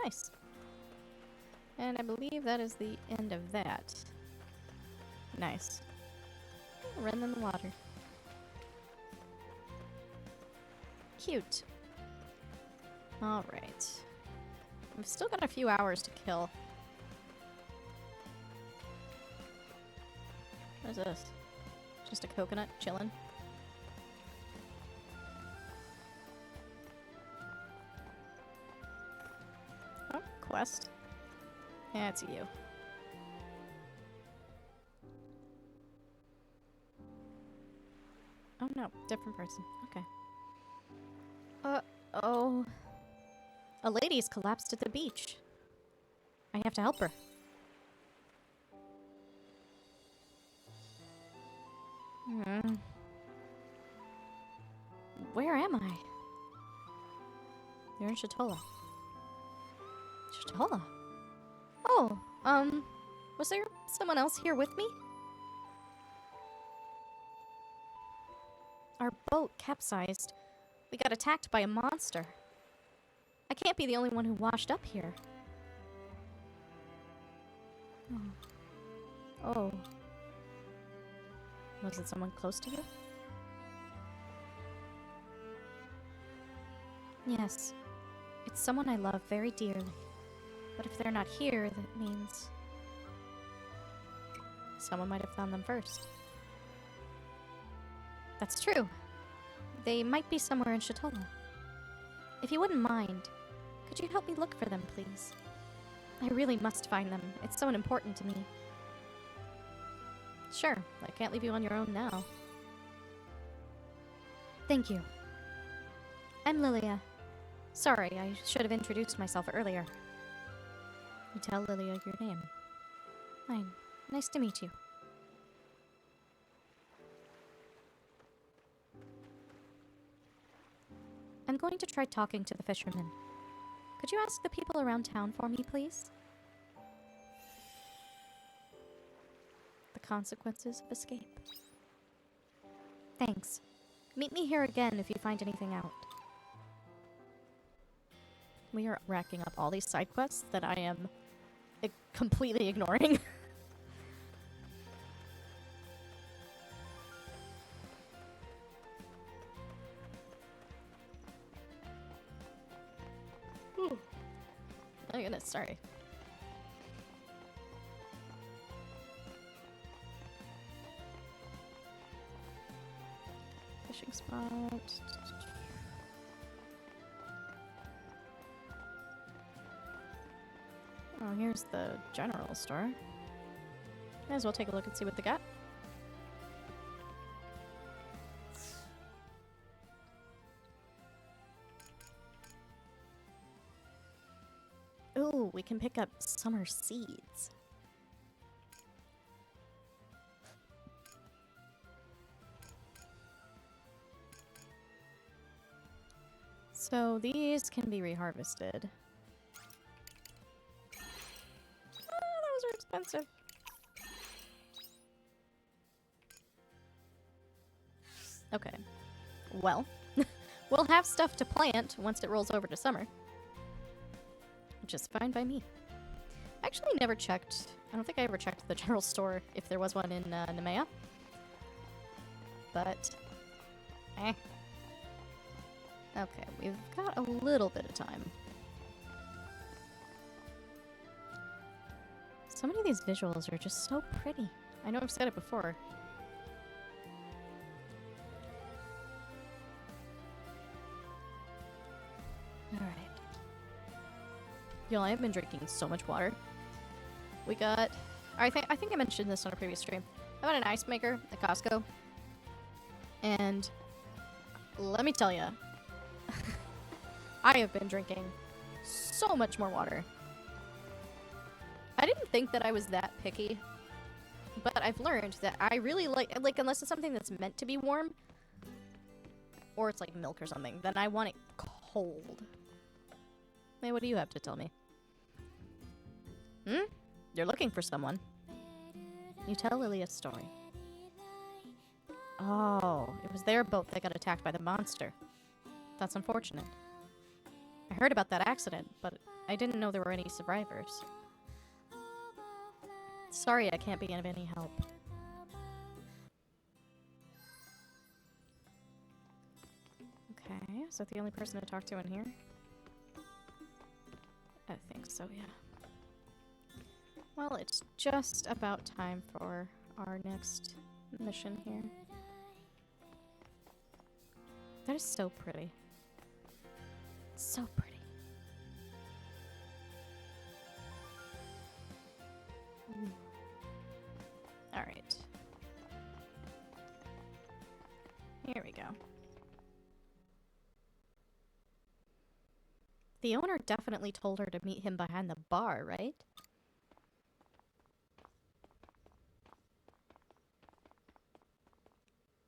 Nice. And I believe that is the end of that. Nice. Run in the water. Cute. Alright. We've still got a few hours to kill. What is this? Just a coconut chillin'? Oh, quest. Yeah, it's you. Oh no, different person. Okay. Oh. A lady's collapsed at the beach. I have to help her. Where am I? You're in Shatola. Shatola? Oh, was there someone else here with me? Our boat capsized. We got attacked by a monster. I can't be the only one who washed up here. Oh. Was it someone close to you? Yes. It's someone I love very dearly. But if they're not here, that means... someone might have found them first. That's true. They might be somewhere in Shatola. If you wouldn't mind, could you help me look for them, please? I really must find them. It's so important to me. Sure, I can't leave you on your own now. Thank you. I'm Lilia. Sorry, I should have introduced myself earlier. You tell Lilia your name. Fine. Nice to meet you. I'm going to try talking to the fishermen. Could you ask the people around town for me, please? The consequences of escape. Thanks. Meet me here again if you find anything out. We are racking up all these side quests that I am completely ignoring. Oh goodness, sorry. Fishing spot. Oh, here's the general store. Might as well take a look and see what they got. Ooh, we can pick up summer seeds. So these can be reharvested. Oh, those are expensive. Okay. Well, we'll have stuff to plant once it rolls over to summer. Which is fine by me. I actually never checked. I don't think I ever checked the general store if there was one in Nemea. But, eh. Okay, we've got a little bit of time. So many of these visuals are just so pretty. I know I've said it before. Alright. Y'all, I've been drinking so much water. We got... I think I mentioned this on a previous stream. I bought an ice maker at Costco. And let me tell ya, I have been drinking so much more water. I didn't think that I was that picky, but I've learned that I really like unless it's something that's meant to be warm, or it's like milk or something, then I want it cold. Hey, what do you have to tell me? Hmm? You're looking for someone. You tell Lily a story. Oh, it was their boat that got attacked by the monster. That's unfortunate. I heard about that accident, but I didn't know there were any survivors. Sorry I can't be of any help. Okay, is that the only person to talk to in here? I think so, yeah. Well, it's just about time for our next mission here. That is so pretty. So pretty. Alright. Here we go. The owner definitely told her to meet him behind the bar, right?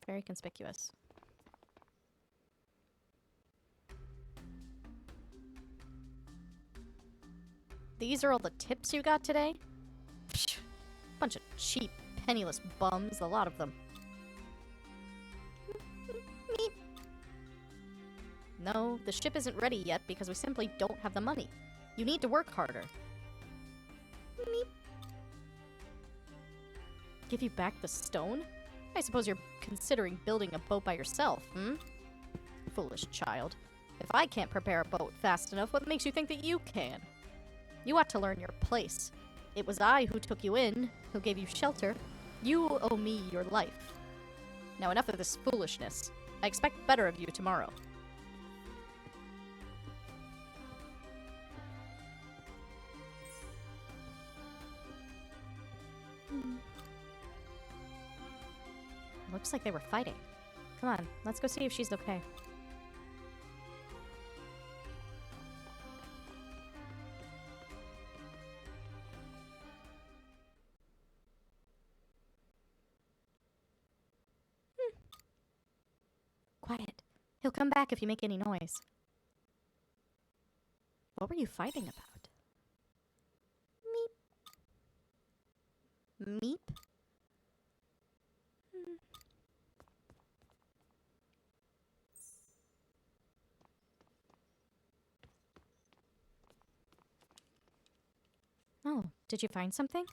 Very conspicuous. These are all the tips you got today? Psh, bunch of cheap, penniless bums, a lot of them. Meep. No, the ship isn't ready yet because we simply don't have the money. You need to work harder. Meep. Give you back the stone? I suppose you're considering building a boat by yourself, hmm? Foolish child. If I can't prepare a boat fast enough, what makes you think that you can? You ought to learn your place. It was I who took you in, who gave you shelter. You owe me your life. Now enough of this foolishness. I expect better of you tomorrow. Looks like they were fighting. Come on, let's go see if she's okay. Quiet. He'll come back if you make any noise. What were you fighting about? Meep. Meep? Oh, did you find something?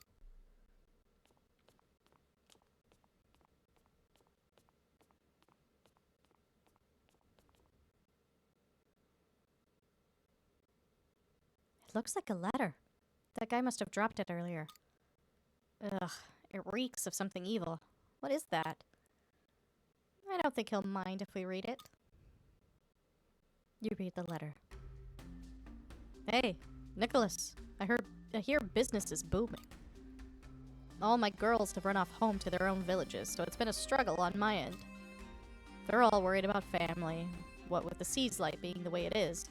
It looks like a letter. That guy must have dropped it earlier. Ugh, it reeks of something evil. What is that? I don't think he'll mind if we read it. You read the letter. Hey, Nicholas. I hear business is booming. All my girls have run off home to their own villages, so it's been a struggle on my end. They're all worried about family, what with the sea's light being the way it is.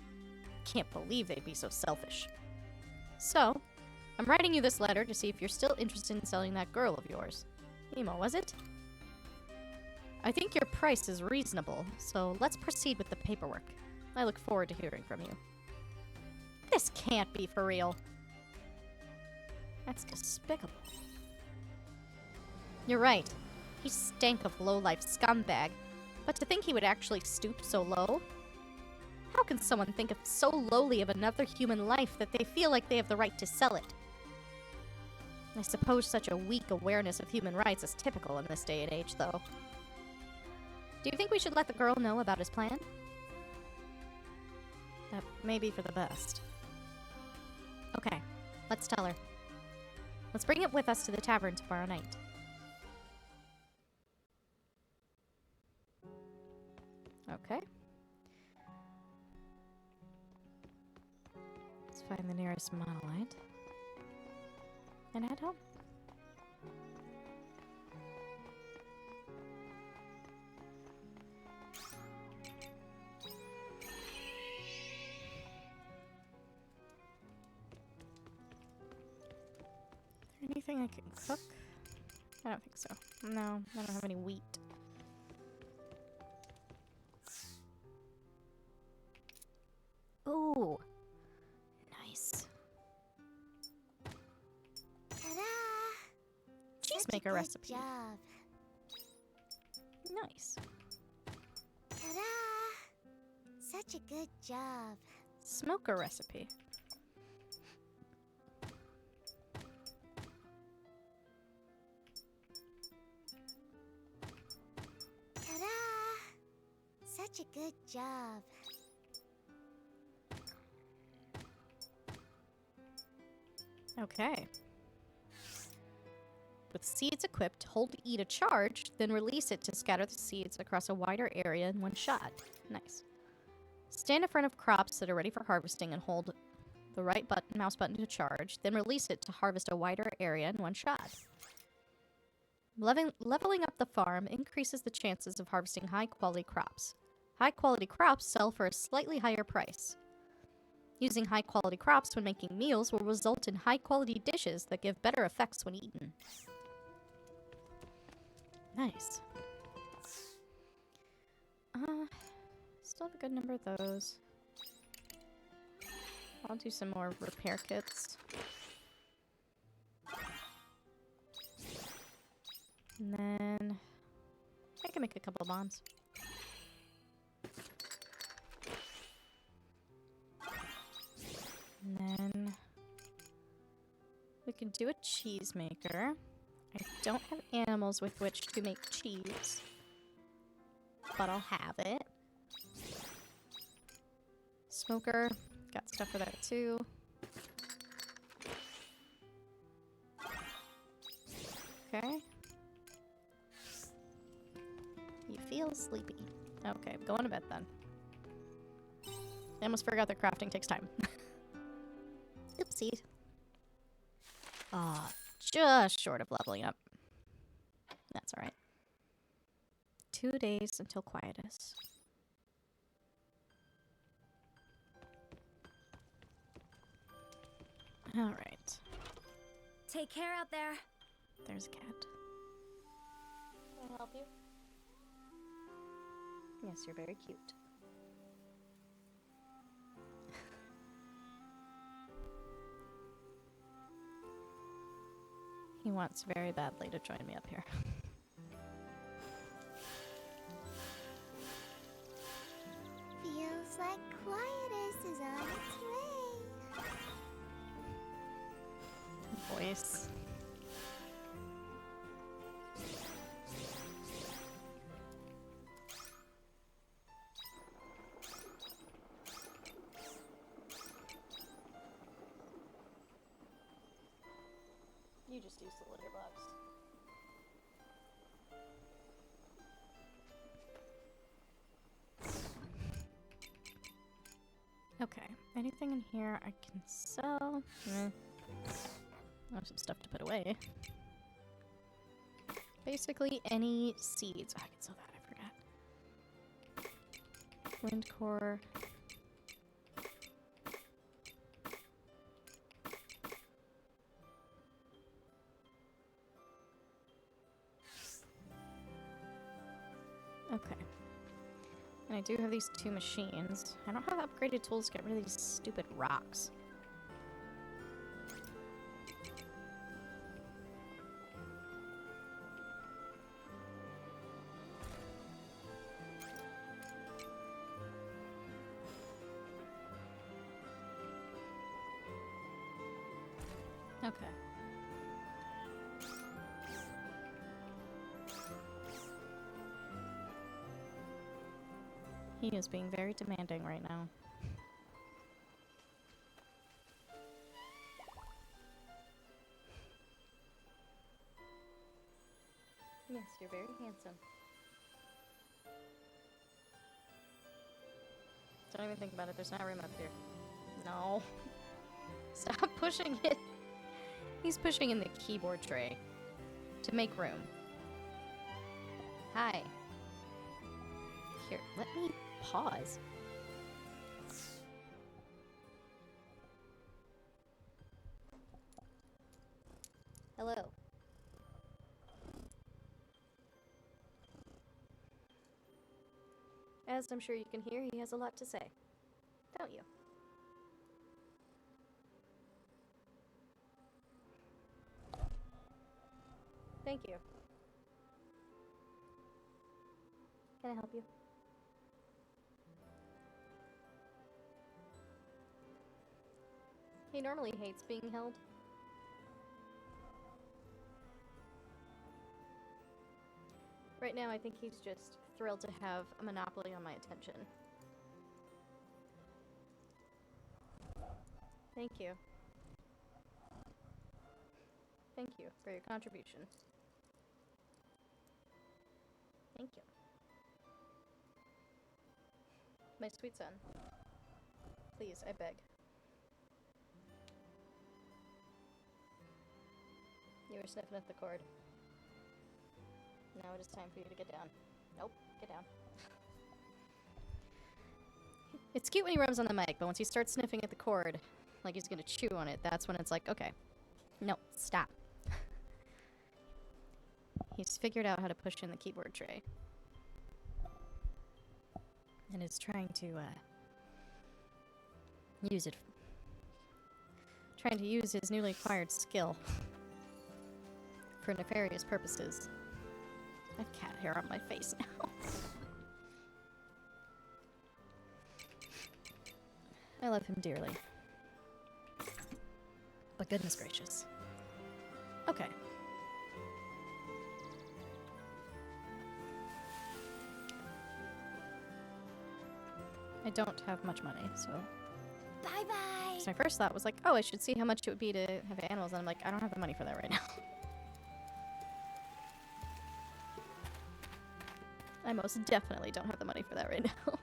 Can't believe they'd be so selfish. So, I'm writing you this letter to see if you're still interested in selling that girl of yours. Emo, was it? I think your price is reasonable, so let's proceed with the paperwork. I look forward to hearing from you. This can't be for real. That's despicable. You're right. He stank of low-life scumbag. But to think he would actually stoop so low? How can someone think of so lowly of another human life that they feel like they have the right to sell it? I suppose such a weak awareness of human rights is typical in this day and age, though. Do you think we should let the girl know about his plan? That may be for the best. Okay, let's tell her. Let's bring it with us to the tavern tomorrow night. Okay. Let's find the nearest monolith. And head home. Anything I can cook? I don't think so. No, I don't have any wheat. Ooh. Nice. Ta-da! Cheesemaker recipe. Job. Nice. Ta-da! Such a good job. Smoker recipe. Ta-da! Such a good job. Okay. With seeds equipped, hold E to charge, then release it to scatter the seeds across a wider area in one shot. Nice. Stand in front of crops that are ready for harvesting and hold the right mouse button to charge, then release it to harvest a wider area in one shot. Leveling up the farm increases the chances of harvesting high-quality crops. High-quality crops sell for a slightly higher price. Using high-quality crops when making meals will result in high-quality dishes that give better effects when eaten. Nice. Still have a good number of those. I'll do some more repair kits. And then I can make a couple of bombs. And then we can do a cheese maker. I don't have animals with which to make cheese, but I'll have it. Smoker, got stuff for that too. Okay. You feel sleepy. Okay, going to bed then. I almost forgot that crafting takes time. Oopsie. Ah, just short of leveling up. That's alright. 2 days until quietus. Alright. Take care out there. There's a cat. Can I help you? Yes, you're very cute. He wants very badly to join me up here. Feels like quietus is on its way. voice. You just use the litter box. Okay, anything in here I can sell? I have some stuff to put away. Basically, any seeds. Oh, I can sell that, I forgot. Wind core. Okay. And I do have these 2 machines. I don't have upgraded tools to get rid of these stupid rocks. Okay. He is being very demanding right now. Yes, you're very handsome. Don't even think about it, there's not room up here. No. Stop pushing it. He's pushing in the keyboard tray to make room. Hi. Here, let me pause. Hello. As I'm sure you can hear, he has a lot to say. Don't you? Thank you. Can I help you? He normally hates being held. Right now, I think he's just thrilled to have a monopoly on my attention. Thank you. Thank you for your contribution. Thank you. My sweet son. Please, I beg. You were sniffing at the cord. Now it is time for you to get down. Nope, get down. It's cute when he rubs on the mic, but once he starts sniffing at the cord, like he's gonna chew on it, that's when it's like, okay. No, stop. He's figured out how to push in the keyboard tray. And is trying to, use it. Trying to use his newly acquired skill for nefarious purposes. I have cat hair on my face now. I love him dearly. But goodness gracious. Okay. I don't have much money, so... Bye-bye. So my first thought was like, oh, I should see how much it would be to have animals, and I'm like, I don't have the money for that right now. I most definitely don't have the money for that right now.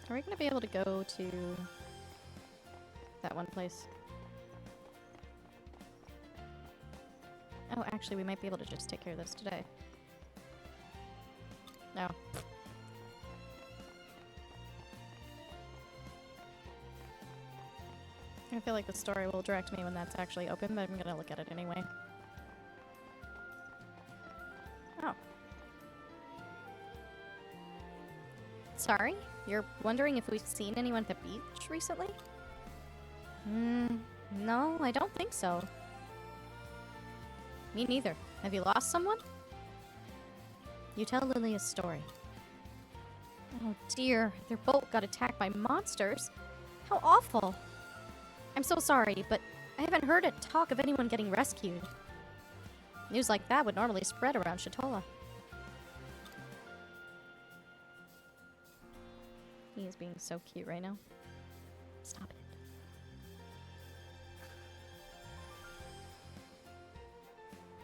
Are we gonna be able to go to that one place? Oh, actually, we might be able to just take care of this today. No. I feel like the story will direct me when that's actually open, but I'm gonna look at it anyway. Oh. Sorry? You're wondering if we've seen anyone at the beach recently? No, I don't think so. Me neither. Have you lost someone? You tell Lily a story. Oh dear, their boat got attacked by monsters. How awful. I'm so sorry, but I haven't heard a talk of anyone getting rescued. News like that would normally spread around Shatola. He is being so cute right now. Stop it.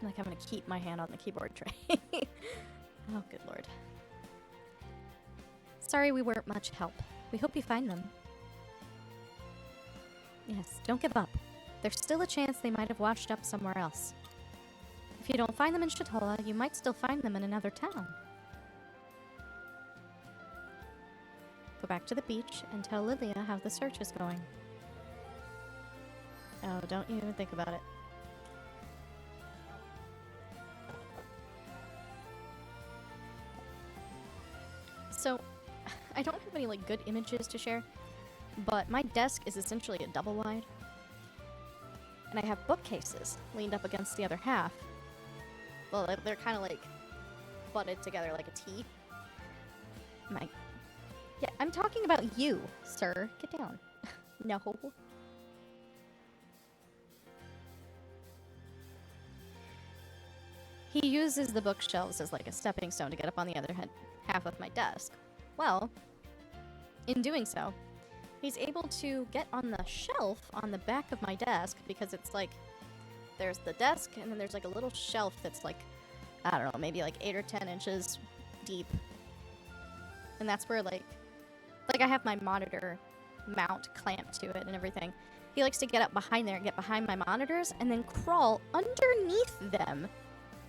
Like I'm gonna keep my hand on the keyboard tray. Oh, good lord. Sorry we weren't much help. We hope you find them. Yes, don't give up. There's still a chance they might have washed up somewhere else. If you don't find them in Shatola, you might still find them in another town. Go back to the beach and tell Lilia how the search is going. Oh, don't you even think about it. So, I don't have any like good images to share, but my desk is essentially a double wide. And I have bookcases leaned up against the other half. Well, they're kind of like butted together like a T. Yeah, I'm talking about you, sir. Get down. No. He uses the bookshelves as like a stepping stone to get up on the other half of my desk. Well, in doing so, he's able to get on the shelf on the back of my desk because it's like, there's the desk and then there's like a little shelf that's like, I don't know, maybe like 8 or 10 inches deep. And that's where like I have my monitor mount clamped to it and everything. He likes to get up behind there and get behind my monitors and then crawl underneath them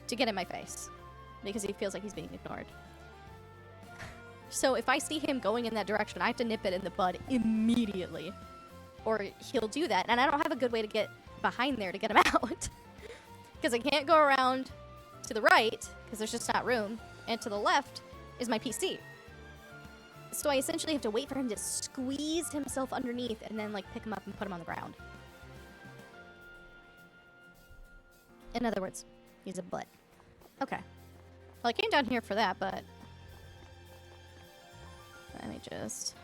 to get in my face because he feels like he's being ignored. So if I see him going in that direction, I have to nip it in the bud immediately. Or he'll do that, and I don't have a good way to get behind there to get him out. Because I can't go around to the right, because there's just not room, and to the left is my PC. So I essentially have to wait for him to squeeze himself underneath and then like pick him up and put him on the ground. In other words, he's a butt. Okay. Well, I came down here for that, but let me just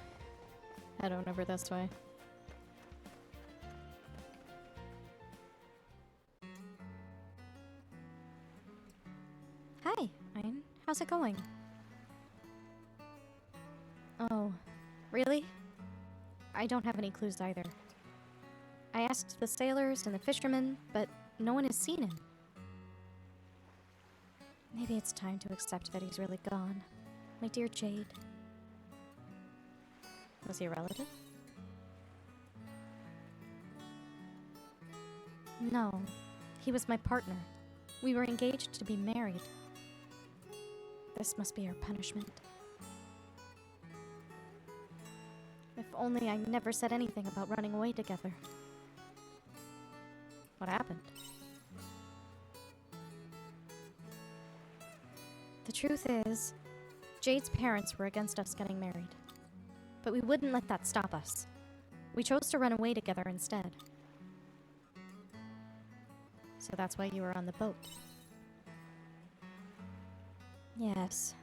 head on over this way. Hi, Ryan. How's it going? Oh, really? I don't have any clues either. I asked the sailors and the fishermen, but no one has seen him. Maybe it's time to accept that he's really gone. My dear Jade. Was he a relative? No, he was my partner. We were engaged to be married. This must be our punishment. If only I never said anything about running away together. What happened? The truth is, Jade's parents were against us getting married. But we wouldn't let that stop us. We chose to run away together instead. So that's why you were on the boat. Yes,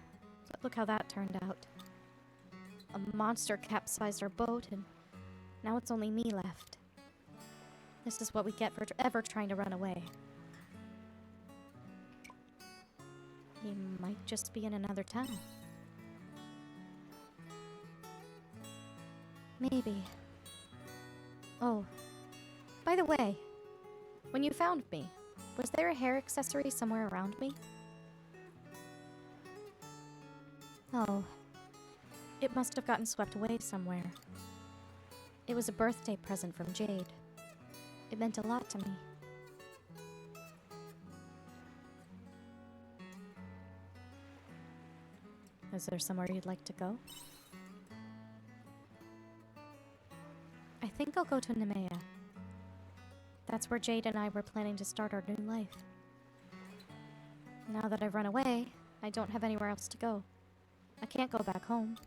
but look how that turned out. A monster capsized our boat, and now it's only me left. This is what we get for ever trying to run away. He might just be in another town. Maybe. Oh, by the way, when you found me, was there a hair accessory somewhere around me? Oh, it must have gotten swept away somewhere. It was a birthday present from Jade. It meant a lot to me. Is there somewhere you'd like to go? I think I'll go to Nemea. That's where Jade and I were planning to start our new life. Now that I've run away, I don't have anywhere else to go. I can't go back home.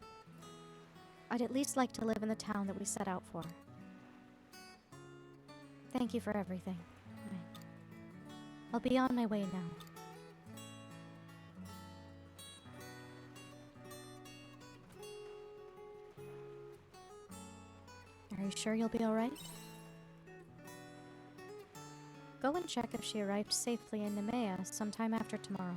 I'd at least like to live in the town that we set out for. Thank you for everything. I'll be on my way now. you sure you'll be alright? Go and check if she arrived safely in Nemea sometime after tomorrow.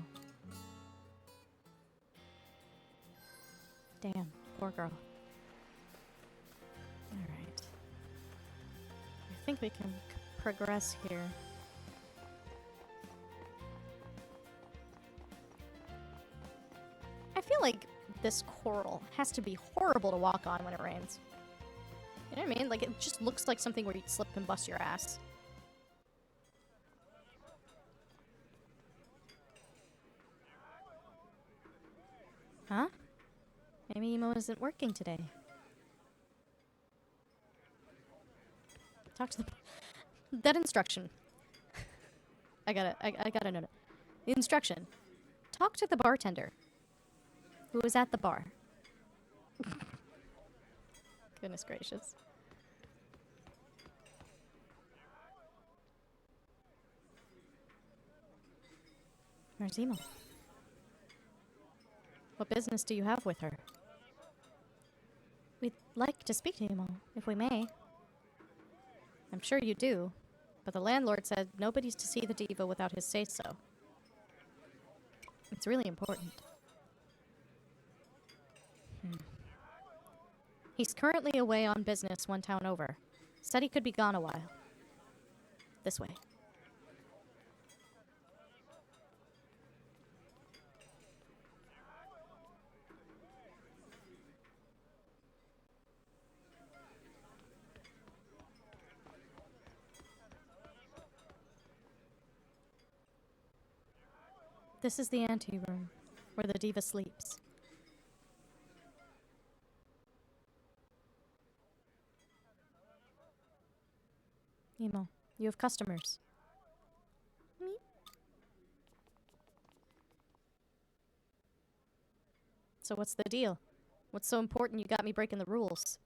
Damn, poor girl. Alright. I think we can progress here. I feel like this coral has to be horrible to walk on when it rains. You know what I mean? Like, it just looks like something where you'd slip and bust your ass. Huh? Maybe Emo isn't working today. Talk to the... That instruction. I gotta note it. The instruction. Talk to the bartender who was at the bar. Goodness gracious. Where's Emo? What business do you have with her? We'd like to speak to Emo, if we may. I'm sure you do, but the landlord said nobody's to see the diva without his say-so. It's really important. He's currently away on business one town over. Said he could be gone a while. This way. This is the anteroom, where the diva sleeps. Emo, you have customers. Me? So what's the deal? What's so important you got me breaking the rules?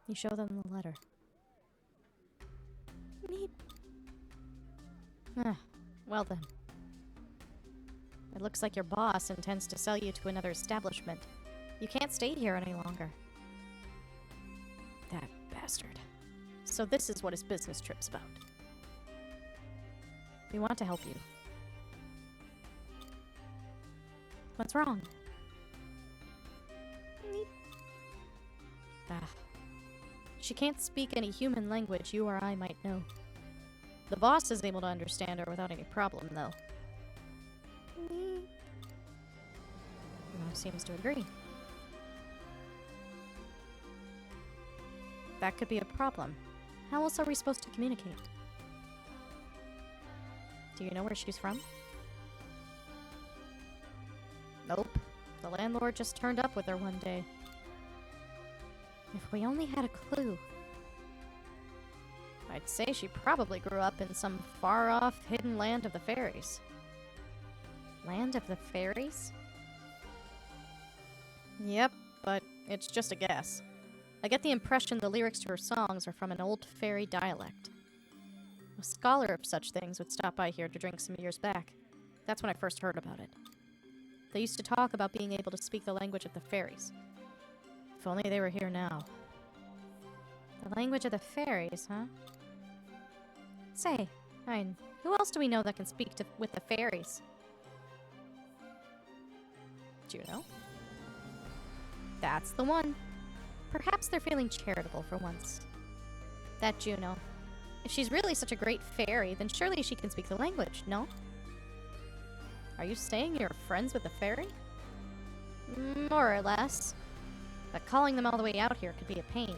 You show them the letter. Me? Well then. It looks like your boss intends to sell you to another establishment. You can't stay here any longer. That bastard. So this is what his business trip's about. We want to help you. What's wrong? She can't speak any human language you or I might know. The boss is able to understand her without any problem, though. Seems to agree. That could be a problem. How else are we supposed to communicate? Do you know where she's from? Nope. The landlord just turned up with her one day. If we only had a clue. I'd say she probably grew up in some far-off, hidden land of the fairies. Land of the fairies? Yep, but it's just a guess. I get the impression the lyrics to her songs are from an old fairy dialect. A scholar of such things would stop by here to drink some years back. That's when I first heard about it. They used to talk about being able to speak the language of the fairies. If only they were here now. The language of the fairies, huh? Say, who else do we know that can speak with the fairies? Juno? That's the one. Perhaps they're feeling charitable for once. That Juno. If she's really such a great fairy, then surely she can speak the language, no? Are you saying you're friends with the fairy? More or less. But calling them all the way out here could be a pain.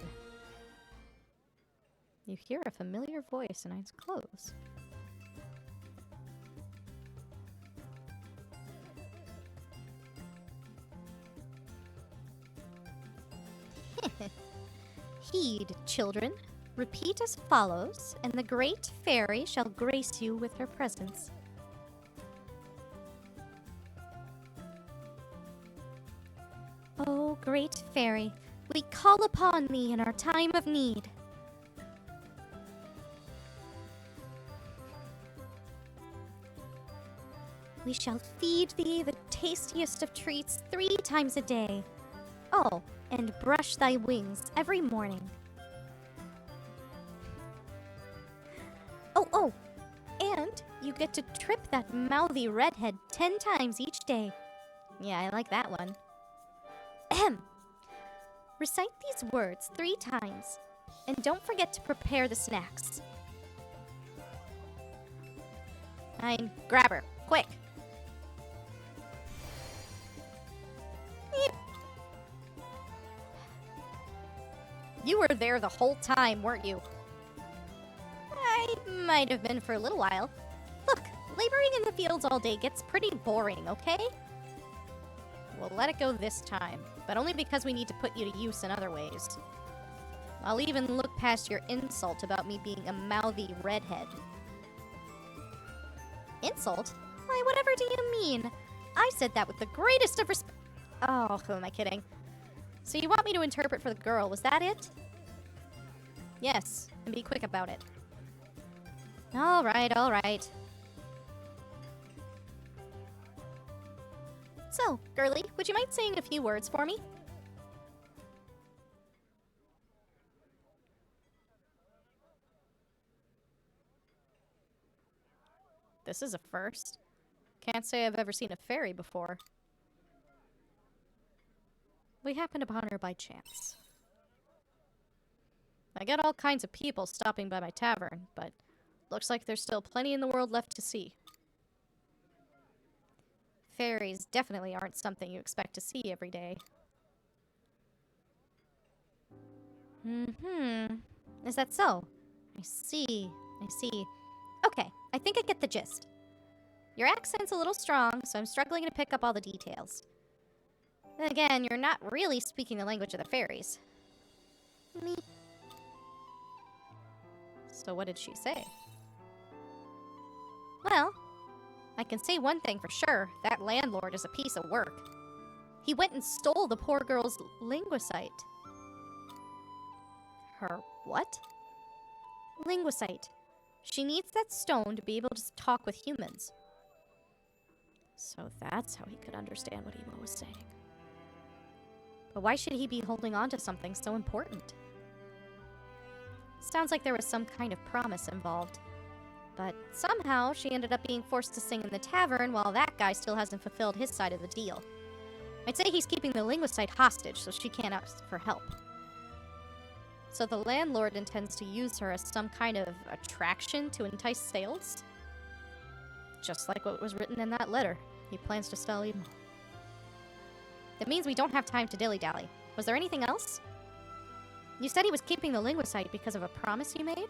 You hear a familiar voice in eyes closed. Heed, children. Repeat as follows, and the great fairy shall grace you with her presence. O great fairy, we call upon thee in our time of need. We shall feed thee the tastiest of treats 3 times a day. Oh, and brush thy wings every morning. Oh, and you get to trip that mouthy redhead 10 times each day. Yeah, I like that one. Ahem. Recite these words 3 times, and don't forget to prepare the snacks. Grab her, quick. Eep. You were there the whole time, weren't you? I might have been for a little while. Look, laboring in the fields all day gets pretty boring, okay? We'll let it go this time, but only because we need to put you to use in other ways. I'll even look past your insult about me being a mouthy redhead. Insult? Why, whatever do you mean? I said that with the greatest of respect. Oh, who am I kidding? So you want me to interpret for the girl, was that it? Yes, and be quick about it. All right. So, girlie, would you mind saying a few words for me? This is a first. Can't say I've ever seen a fairy before. We happened upon her by chance. I get all kinds of people stopping by my tavern, but looks like there's still plenty in the world left to see. Fairies definitely aren't something you expect to see every day. Is that so? I see. Okay, I think I get the gist. Your accent's a little strong, so I'm struggling to pick up all the details. Then again, you're not really speaking the language of the fairies. Me. So what did she say? Well, I can say one thing for sure. That landlord is a piece of work. He went and stole the poor girl's linguicite. Her what? Linguicite. She needs that stone to be able to talk with humans. So that's how he could understand what Emo was saying. But why should he be holding on to something so important? Sounds like there was some kind of promise involved. But somehow she ended up being forced to sing in the tavern while that guy still hasn't fulfilled his side of the deal. I'd say he's keeping the linguicite hostage so she can't ask for help. So the landlord intends to use her as some kind of attraction to entice sales? Just like what was written in that letter. He plans to sell Emo. That means we don't have time to dilly-dally. Was there anything else? You said he was keeping the linguicite because of a promise you made?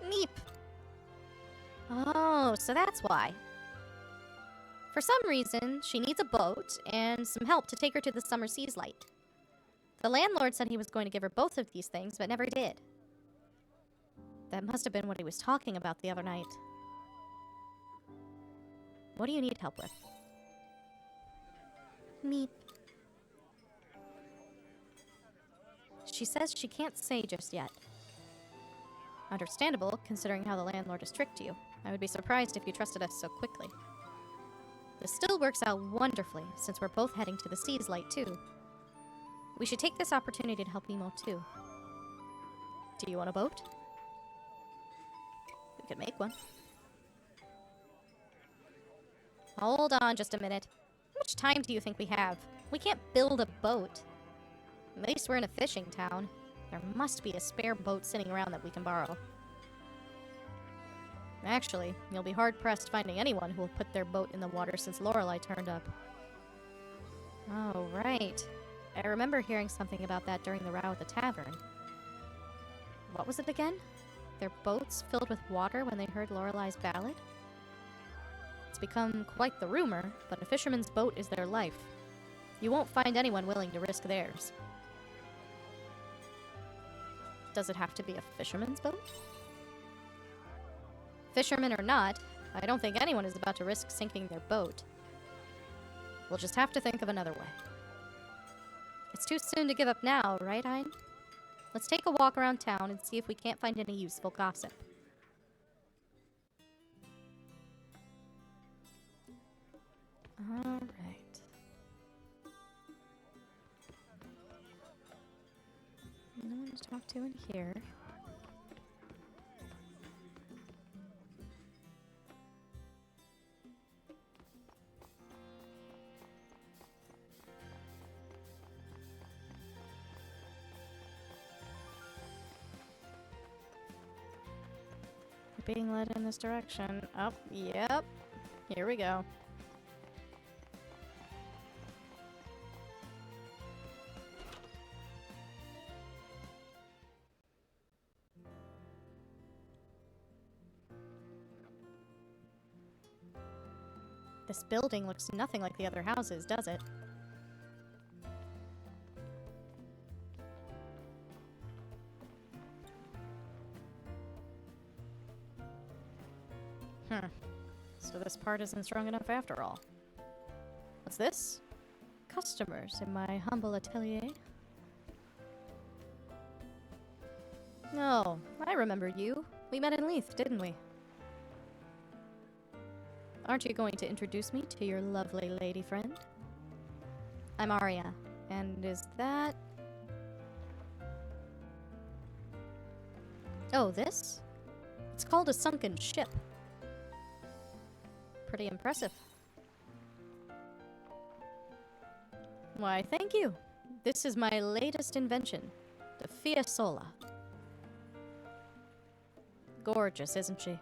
Meep. Oh, so that's why. For some reason, she needs a boat and some help to take her to the summer sea's light. The landlord said he was going to give her both of these things, but never did. That must have been what he was talking about the other night. What do you need help with? Meep. She says she can't say just yet. Understandable, considering how the landlord has tricked you. I would be surprised if you trusted us so quickly. This still works out wonderfully, since we're both heading to the sea's light, too. We should take this opportunity to help Emo, too. Do you want a boat? We could make one. Hold on just a minute. How much time do you think we have? We can't build a boat. At least we're in a fishing town. There must be a spare boat sitting around that we can borrow. Actually, you'll be hard-pressed finding anyone who will put their boat in the water since Lorelei turned up. Oh, right. I remember hearing something about that during the row at the tavern. What was it again? Their boats filled with water when they heard Lorelei's ballad? It's become quite the rumor, but a fisherman's boat is their life. You won't find anyone willing to risk theirs. Does it have to be a fisherman's boat? Fisherman or not, I don't think anyone is about to risk sinking their boat. We'll just have to think of another way. It's too soon to give up now, right, Hein? Let's take a walk around town and see if we can't find any useful gossip. Alright. No one to talk to in here. Being led in this direction. Up, yep. Here we go. This building looks nothing like the other houses, does it? So this part isn't strong enough after all. What's this? Customers in my humble atelier? Oh, I remember you. We met in Leith, didn't we? Aren't you going to introduce me to your lovely lady friend? I'm Arya, and is that... Oh, this? It's called a sunken ship. Pretty impressive. Why, thank you. This is my latest invention, the Fiasola. Gorgeous, isn't she?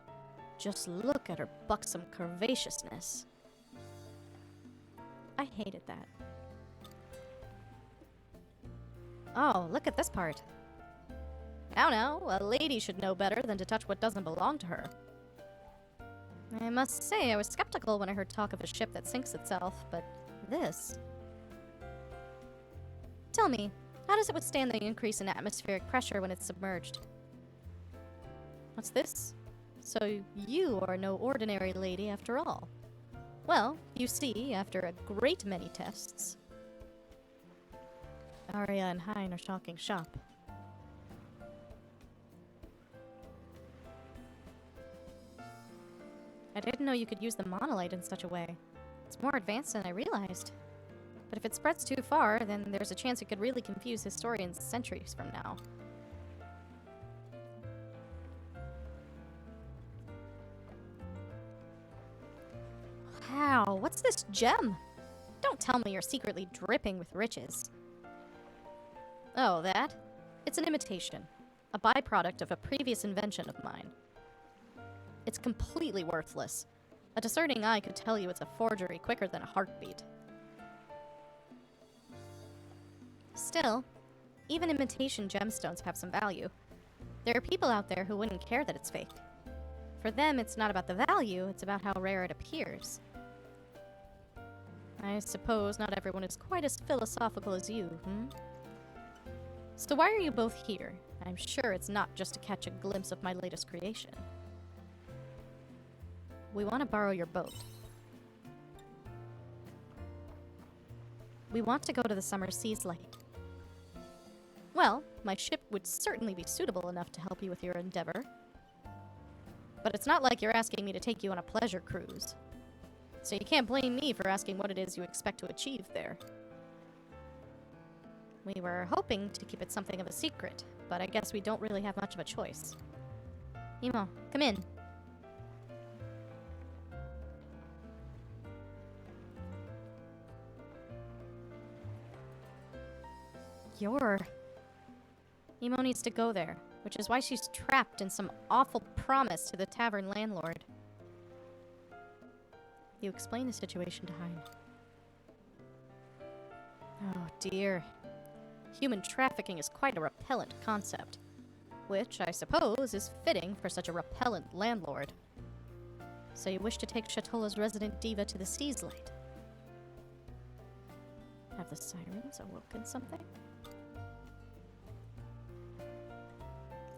Just look at her buxom curvaceousness. I hated that. Oh, look at this part. Now, a lady should know better than to touch what doesn't belong to her. I must say, I was skeptical when I heard talk of a ship that sinks itself, but this... Tell me, how does it withstand the increase in atmospheric pressure when it's submerged? What's this? So you are no ordinary lady after all. Well, you see, after a great many tests... Arya and Hein are talking shop. I didn't know you could use the monolite in such a way. It's more advanced than I realized. But if it spreads too far, then there's a chance it could really confuse historians centuries from now. Wow, what's this gem? Don't tell me you're secretly dripping with riches. Oh, that? It's an imitation. A byproduct of a previous invention of mine. It's completely worthless. A discerning eye could tell you it's a forgery quicker than a heartbeat. Still, even imitation gemstones have some value. There are people out there who wouldn't care that it's fake. For them, it's not about the value, it's about how rare it appears. I suppose not everyone is quite as philosophical as you, So why are you both here? I'm sure it's not just to catch a glimpse of my latest creation. We want to borrow your boat. We want to go to the summer seas light. Well, my ship would certainly be suitable enough to help you with your endeavor. But it's not like you're asking me to take you on a pleasure cruise. So you can't blame me for asking what it is you expect to achieve there. We were hoping to keep it something of a secret, but I guess we don't really have much of a choice. Imo, come in. Imo needs to go there, which is why she's trapped in some awful promise to the tavern landlord. You explain the situation to Hein. Oh dear. Human trafficking is quite a repellent concept, which I suppose is fitting for such a repellent landlord. So you wish to take Shatola's resident diva to the seas light? Have the sirens awoken something?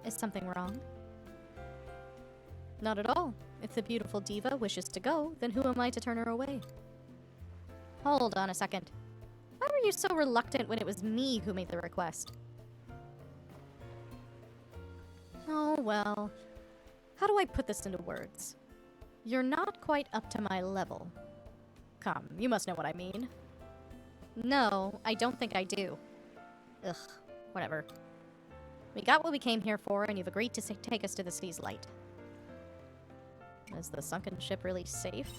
Is something wrong? Not at all. If the beautiful diva wishes to go, then who am I to turn her away? Hold on a second. Why were you so reluctant when it was me who made the request? Oh, well. How do I put this into words? You're not quite up to my level. Come, you must know what I mean. No, I don't think I do. Ugh, whatever. We got what we came here for, and you've agreed to take us to the city's light. Is the sunken ship really safe?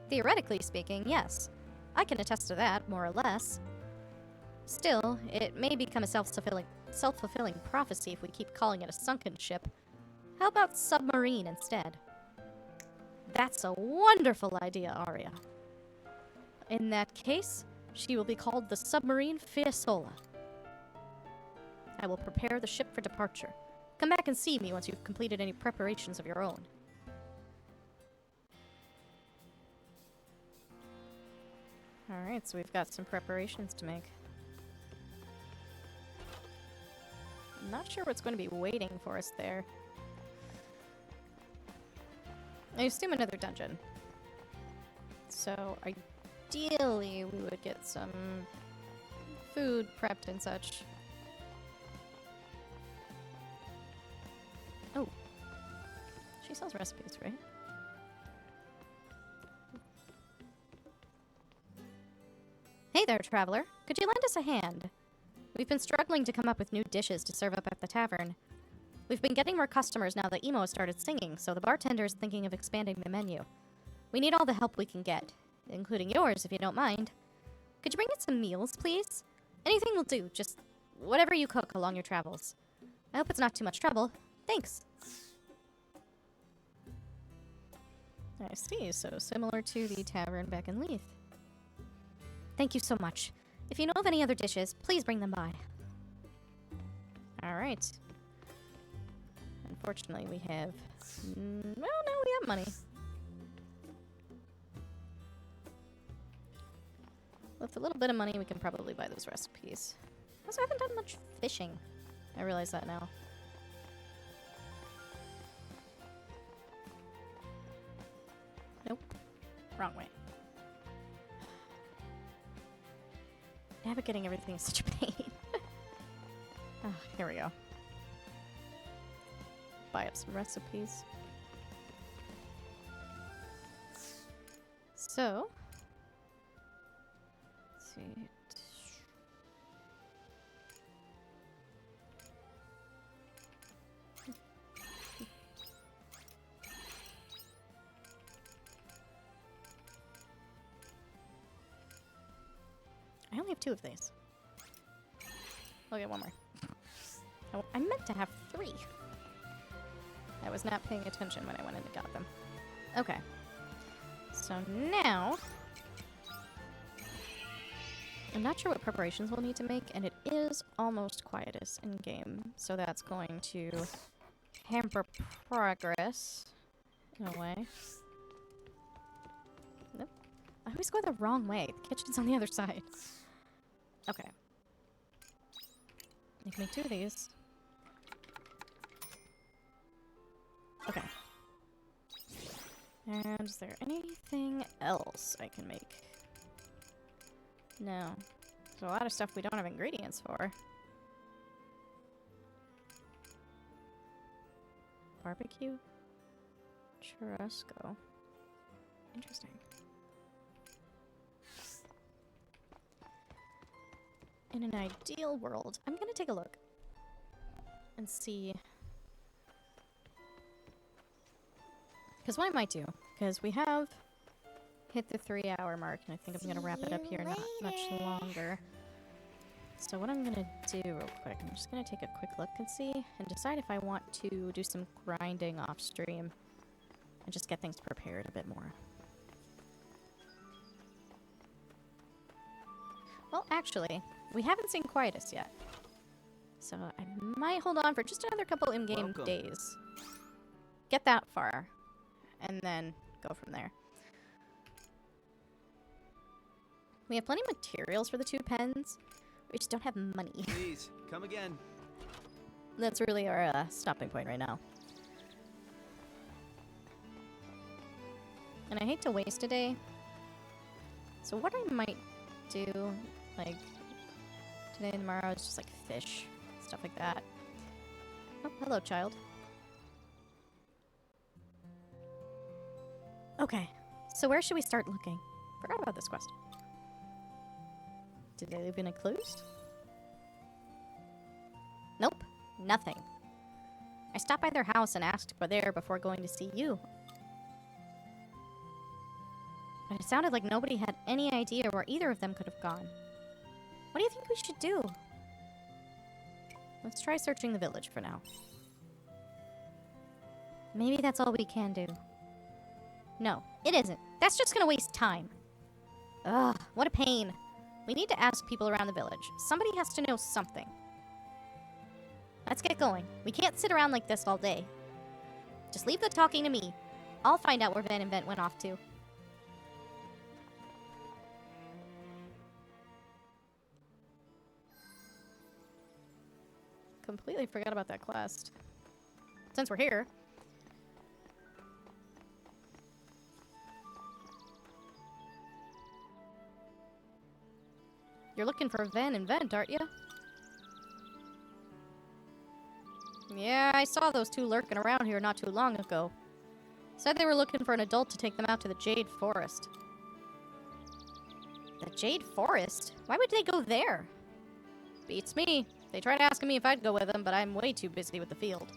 Theoretically speaking, yes. I can attest to that, more or less. Still, it may become a self-fulfilling prophecy if we keep calling it a sunken ship. How about submarine instead? That's a wonderful idea, Arya. In that case, she will be called the Submarine Fiesole. I will prepare the ship for departure. Come back and see me once you've completed any preparations of your own. Alright, so we've got some preparations to make. I'm not sure what's going to be waiting for us there. I assume another dungeon. So, ideally, we would get some food prepped and such. Oh. She sells recipes, right? Hey there, traveler. Could you lend us a hand? We've been struggling to come up with new dishes to serve up at the tavern. We've been getting more customers now that Emo has started singing, so the bartender is thinking of expanding the menu. We need all the help we can get, including yours if you don't mind. Could you bring in some meals, please? Anything will do, just whatever you cook along your travels. I hope it's not too much trouble. Thanks. I see, so similar to the tavern back in Leith. Thank you so much. If you know of any other dishes, please bring them by. Alright. Unfortunately, we have... well, no, we have money. With a little bit of money, we can probably buy those recipes. Also, I haven't done much fishing. I realize that now. Nope. Wrong way. Navigating everything is such a pain. Oh, here we go. Buy up some recipes. So, let's see. I only have 2 of these. I'll get one more. Oh, I meant to have 3. I was not paying attention when I went in and got them. Okay. So now... I'm not sure what preparations we'll need to make, and it is almost quietest in-game. So that's going to hamper progress in a way. Nope. I always go the wrong way. The kitchen's on the other side. Okay. You can make 2 of these. Okay. And is there anything else I can make? No. There's a lot of stuff we don't have ingredients for. Barbecue? Churrasco. Interesting. In an ideal world, I'm gonna take a look and see. Because what I might do, because we have hit the 3-hour mark, and I think I'm gonna wrap it up here not much longer. So what I'm gonna do real quick, I'm just gonna take a quick look and see, and decide if I want to do some grinding off stream and just get things prepared a bit more. Well, actually, we haven't seen Quietus yet. So I might hold on for just another couple in-game days. Get that far. And then go from there. We have plenty of materials for the 2 pens. We just don't have money. Please, come again. That's really our stopping point right now. And I hate to waste a day. So what I might do, like, today and tomorrow is just like fish. Stuff like that. Oh, hello, child. Okay, so where should we start looking? Forgot about this quest. Did they leave any clues? Nope, nothing. I stopped by their house and asked for there before going to see you. But it sounded like nobody had any idea where either of them could have gone. What do you think we should do? Let's try searching the village for now. Maybe that's all we can do. No, it isn't. That's just gonna waste time. Ugh, what a pain. We need to ask people around the village. Somebody has to know something. Let's get going. We can't sit around like this all day. Just leave the talking to me. I'll find out where Van and Vent went off to. Completely forgot about that quest. Since we're here. You're looking for Van and Vent, aren't you? Yeah, I saw those two lurking around here not too long ago. Said they were looking for an adult to take them out to the Jade Forest. The Jade Forest? Why would they go there? Beats me. They tried asking me if I'd go with them, but I'm way too busy with the field.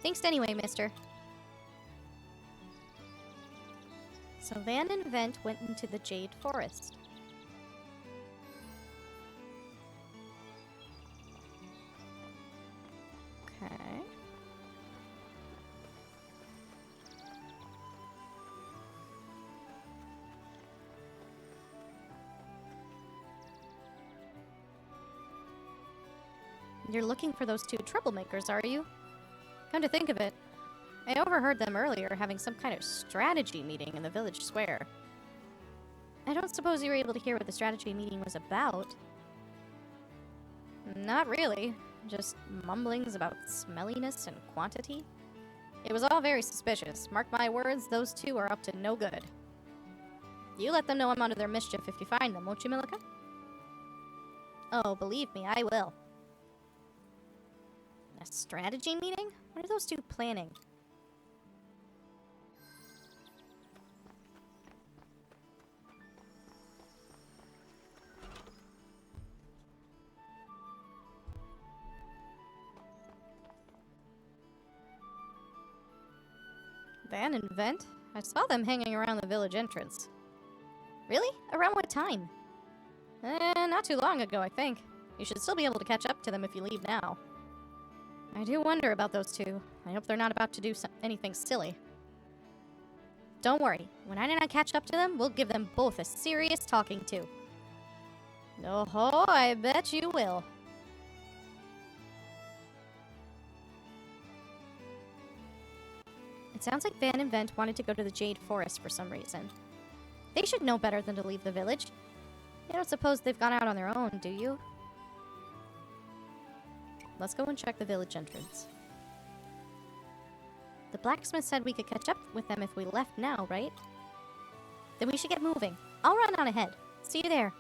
Thanks anyway, mister. So Van and Vent went into the Jade Forest. Okay. You're looking for those two troublemakers, are you? Come to think of it, I overheard them earlier having some kind of strategy meeting in the village square. I don't suppose you were able to hear what the strategy meeting was about. Not really. Just mumblings about smelliness and quantity. It was all very suspicious. Mark my words, those two are up to no good. You let them know I'm onto their mischief if you find them, won't you, Milika? Oh, believe me, I will. A strategy meeting? What are those two planning? Van and Vent? I saw them hanging around the village entrance. Really? Around what time? Not too long ago, I think. You should still be able to catch up to them if you leave now. I do wonder about those two. I hope they're not about to do anything silly. Don't worry. When I and I catch up to them, we'll give them both a serious talking to. Oh, I bet you will. It sounds like Van and Vent wanted to go to the Jade Forest for some reason. They should know better than to leave the village. You don't suppose they've gone out on their own, do you? Let's go and check the village entrance. The blacksmith said we could catch up with them if we left now, right? Then we should get moving. I'll run on ahead. See you there.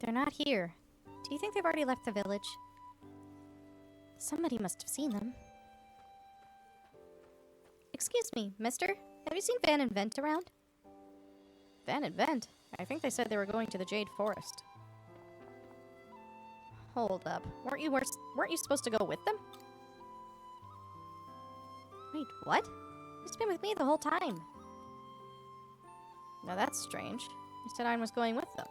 They're not here. Do you think they've already left the village? Somebody must have seen them. Excuse me, mister. Have you seen Van and Vent around? Van and Vent? I think they said they were going to the Jade Forest. Hold up. Weren't you supposed to go with them? Wait, what? He's been with me the whole time. Now that's strange. You said I was going with them.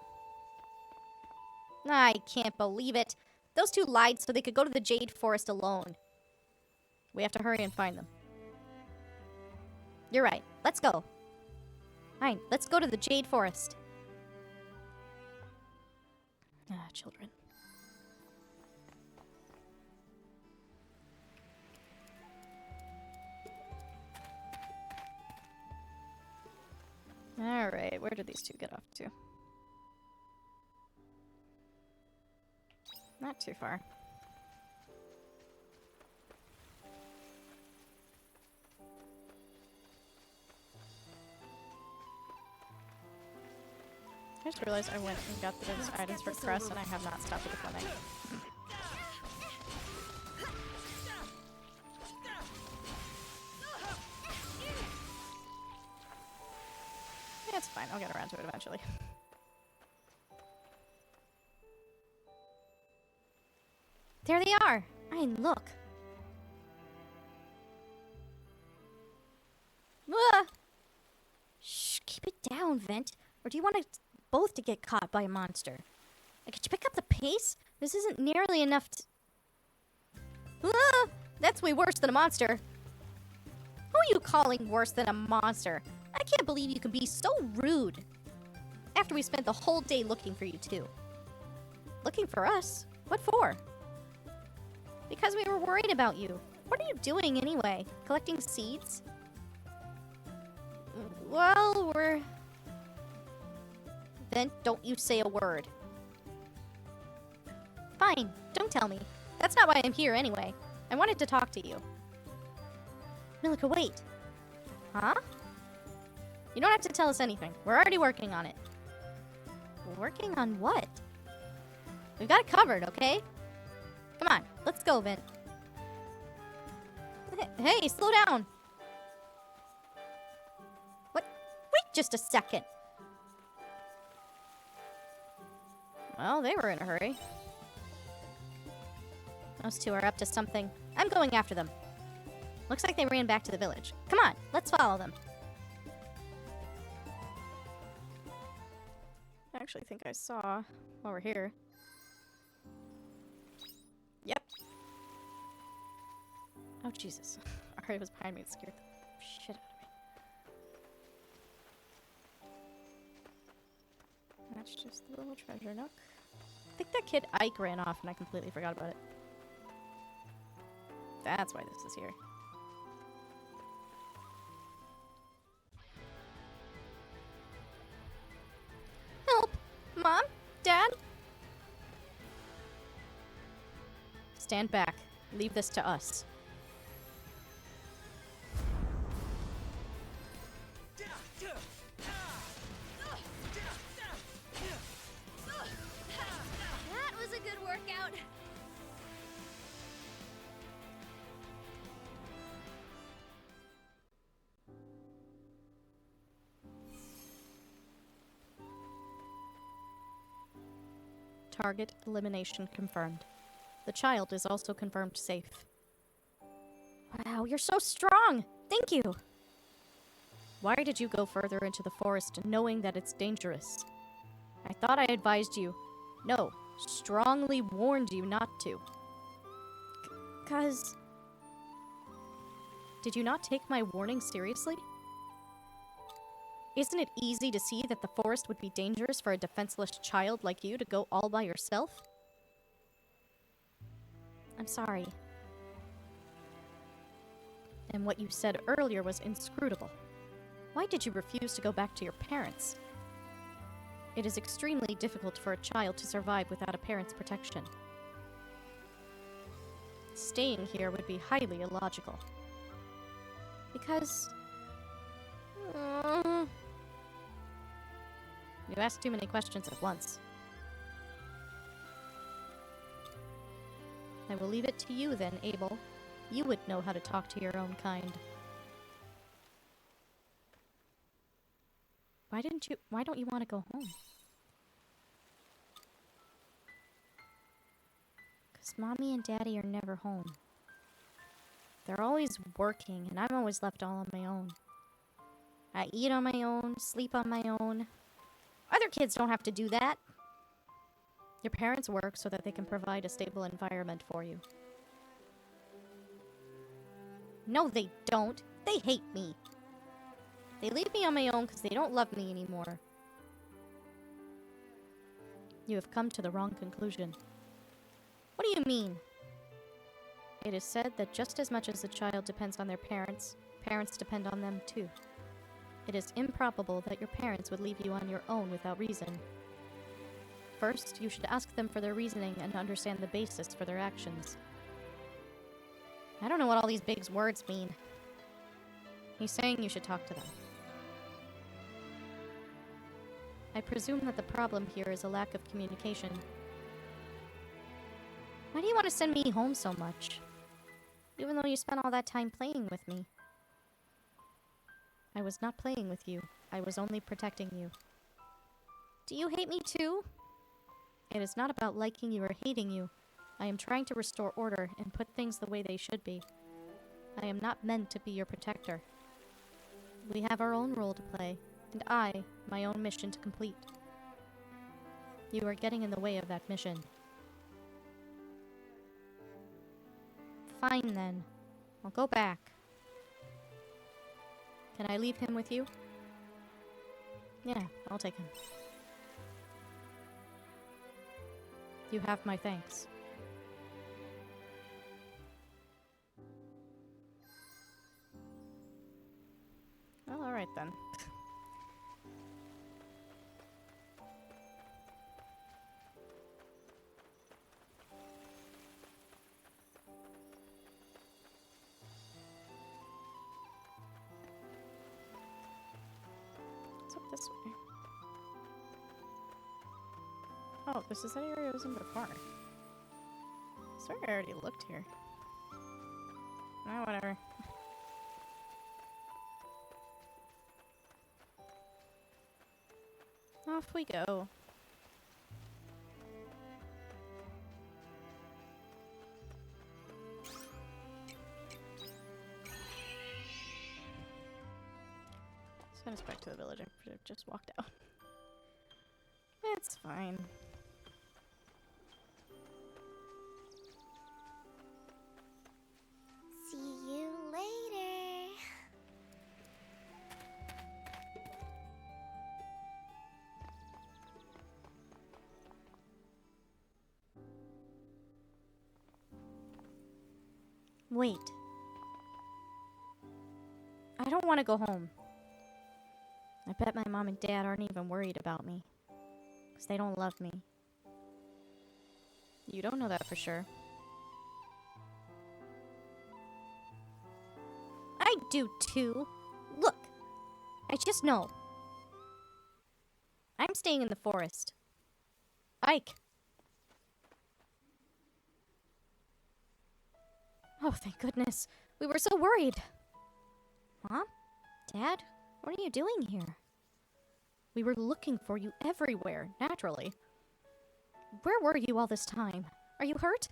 I can't believe it. Those two lied so they could go to the Jade Forest alone. We have to hurry and find them. You're right. Let's go. Fine, let's go to the Jade Forest. Ah, children. Alright, where did these two get off to? Not too far. I just realized I went and got those items for Cress, and I have not stopped at the clinic. Yeah, it's fine. I'll get around to it eventually. There they are! I mean, look. Ah! Shh, keep it down, Vent. Or do you want us both to get caught by a monster? Could you pick up the pace? This isn't nearly enough to... Ah! That's way worse than a monster. Who are you calling worse than a monster? I can't believe you can be so rude. After we spent the whole day looking for you two. Looking for us? What for? Because we were worried about you. What are you doing anyway? Collecting seeds? Well, we're... Then don't you say a word. Fine, don't tell me. That's not why I'm here anyway. I wanted to talk to you. Milika, wait. Huh? You don't have to tell us anything. We're already working on it. Working on what? We've got it covered, okay? Come on, let's go, Vin. Hey, slow down. What? Wait just a second. Well, they were in a hurry. Those two are up to something. I'm going after them. Looks like they ran back to the village. Come on, let's follow them. I actually think I saw while we're here. Yep. Oh, Jesus. Alright, it was behind me. It scared the shit out of me. That's just the little treasure nook. I think that kid Ike ran off and I completely forgot about it. That's why this is here. Help! Mom? Dad? Stand back. Leave this to us. That was a good workout. Target elimination confirmed. The child is also confirmed safe. Wow, you're so strong! Thank you! Why did you go further into the forest knowing that it's dangerous? I thought I advised you. No, strongly warned you not to. 'Cause... Did you not take my warning seriously? Isn't it easy to see that the forest would be dangerous for a defenseless child like you to go all by yourself? I'm sorry. And what you said earlier was inscrutable. Why did you refuse to go back to your parents? It is extremely difficult for a child to survive without a parent's protection. Staying here would be highly illogical. Because... you ask too many questions at once. I will leave it to you then, Abel. You would know how to talk to your own kind. Why don't you want to go home? 'Cause Mommy and Daddy are never home. They're always working, and I'm always left all on my own. I eat on my own, sleep on my own. Other kids don't have to do that. Your parents work so that they can provide a stable environment for you. No, they don't. They hate me. They leave me on my own because they don't love me anymore. You have come to the wrong conclusion. What do you mean? It is said that just as much as a child depends on their parents, parents depend on them too. It is improbable that your parents would leave you on your own without reason. First, you should ask them for their reasoning and understand the basis for their actions. I don't know what all these big words mean. He's saying you should talk to them. I presume that the problem here is a lack of communication. Why do you want to send me home so much? Even though you spent all that time playing with me. I was not playing with you. I was only protecting you. Do you hate me too? It is not about liking you or hating you. I am trying to restore order and put things the way they should be. I am not meant to be your protector. We have our own role to play, and I, my own mission to complete. You are getting in the way of that mission. Fine then. I'll go back. Can I leave him with you? Yeah, I'll take him. You have my thanks. Well, alright then. What's up this way? Oh, this is that area I was in before. I swear I already looked here. Oh, whatever. Off we go. Send us back to the village. I could have just walked out. It's fine. See you later. Wait. I don't want to go home. I bet my mom and dad aren't even worried about me. Because they don't love me. You don't know that for sure. I do too. Look. I just know. I'm staying in the forest. Ike! Oh, thank goodness. We were so worried. Mom? Dad? What are you doing here? We were looking for you everywhere, naturally. Where were you all this time? Are you hurt?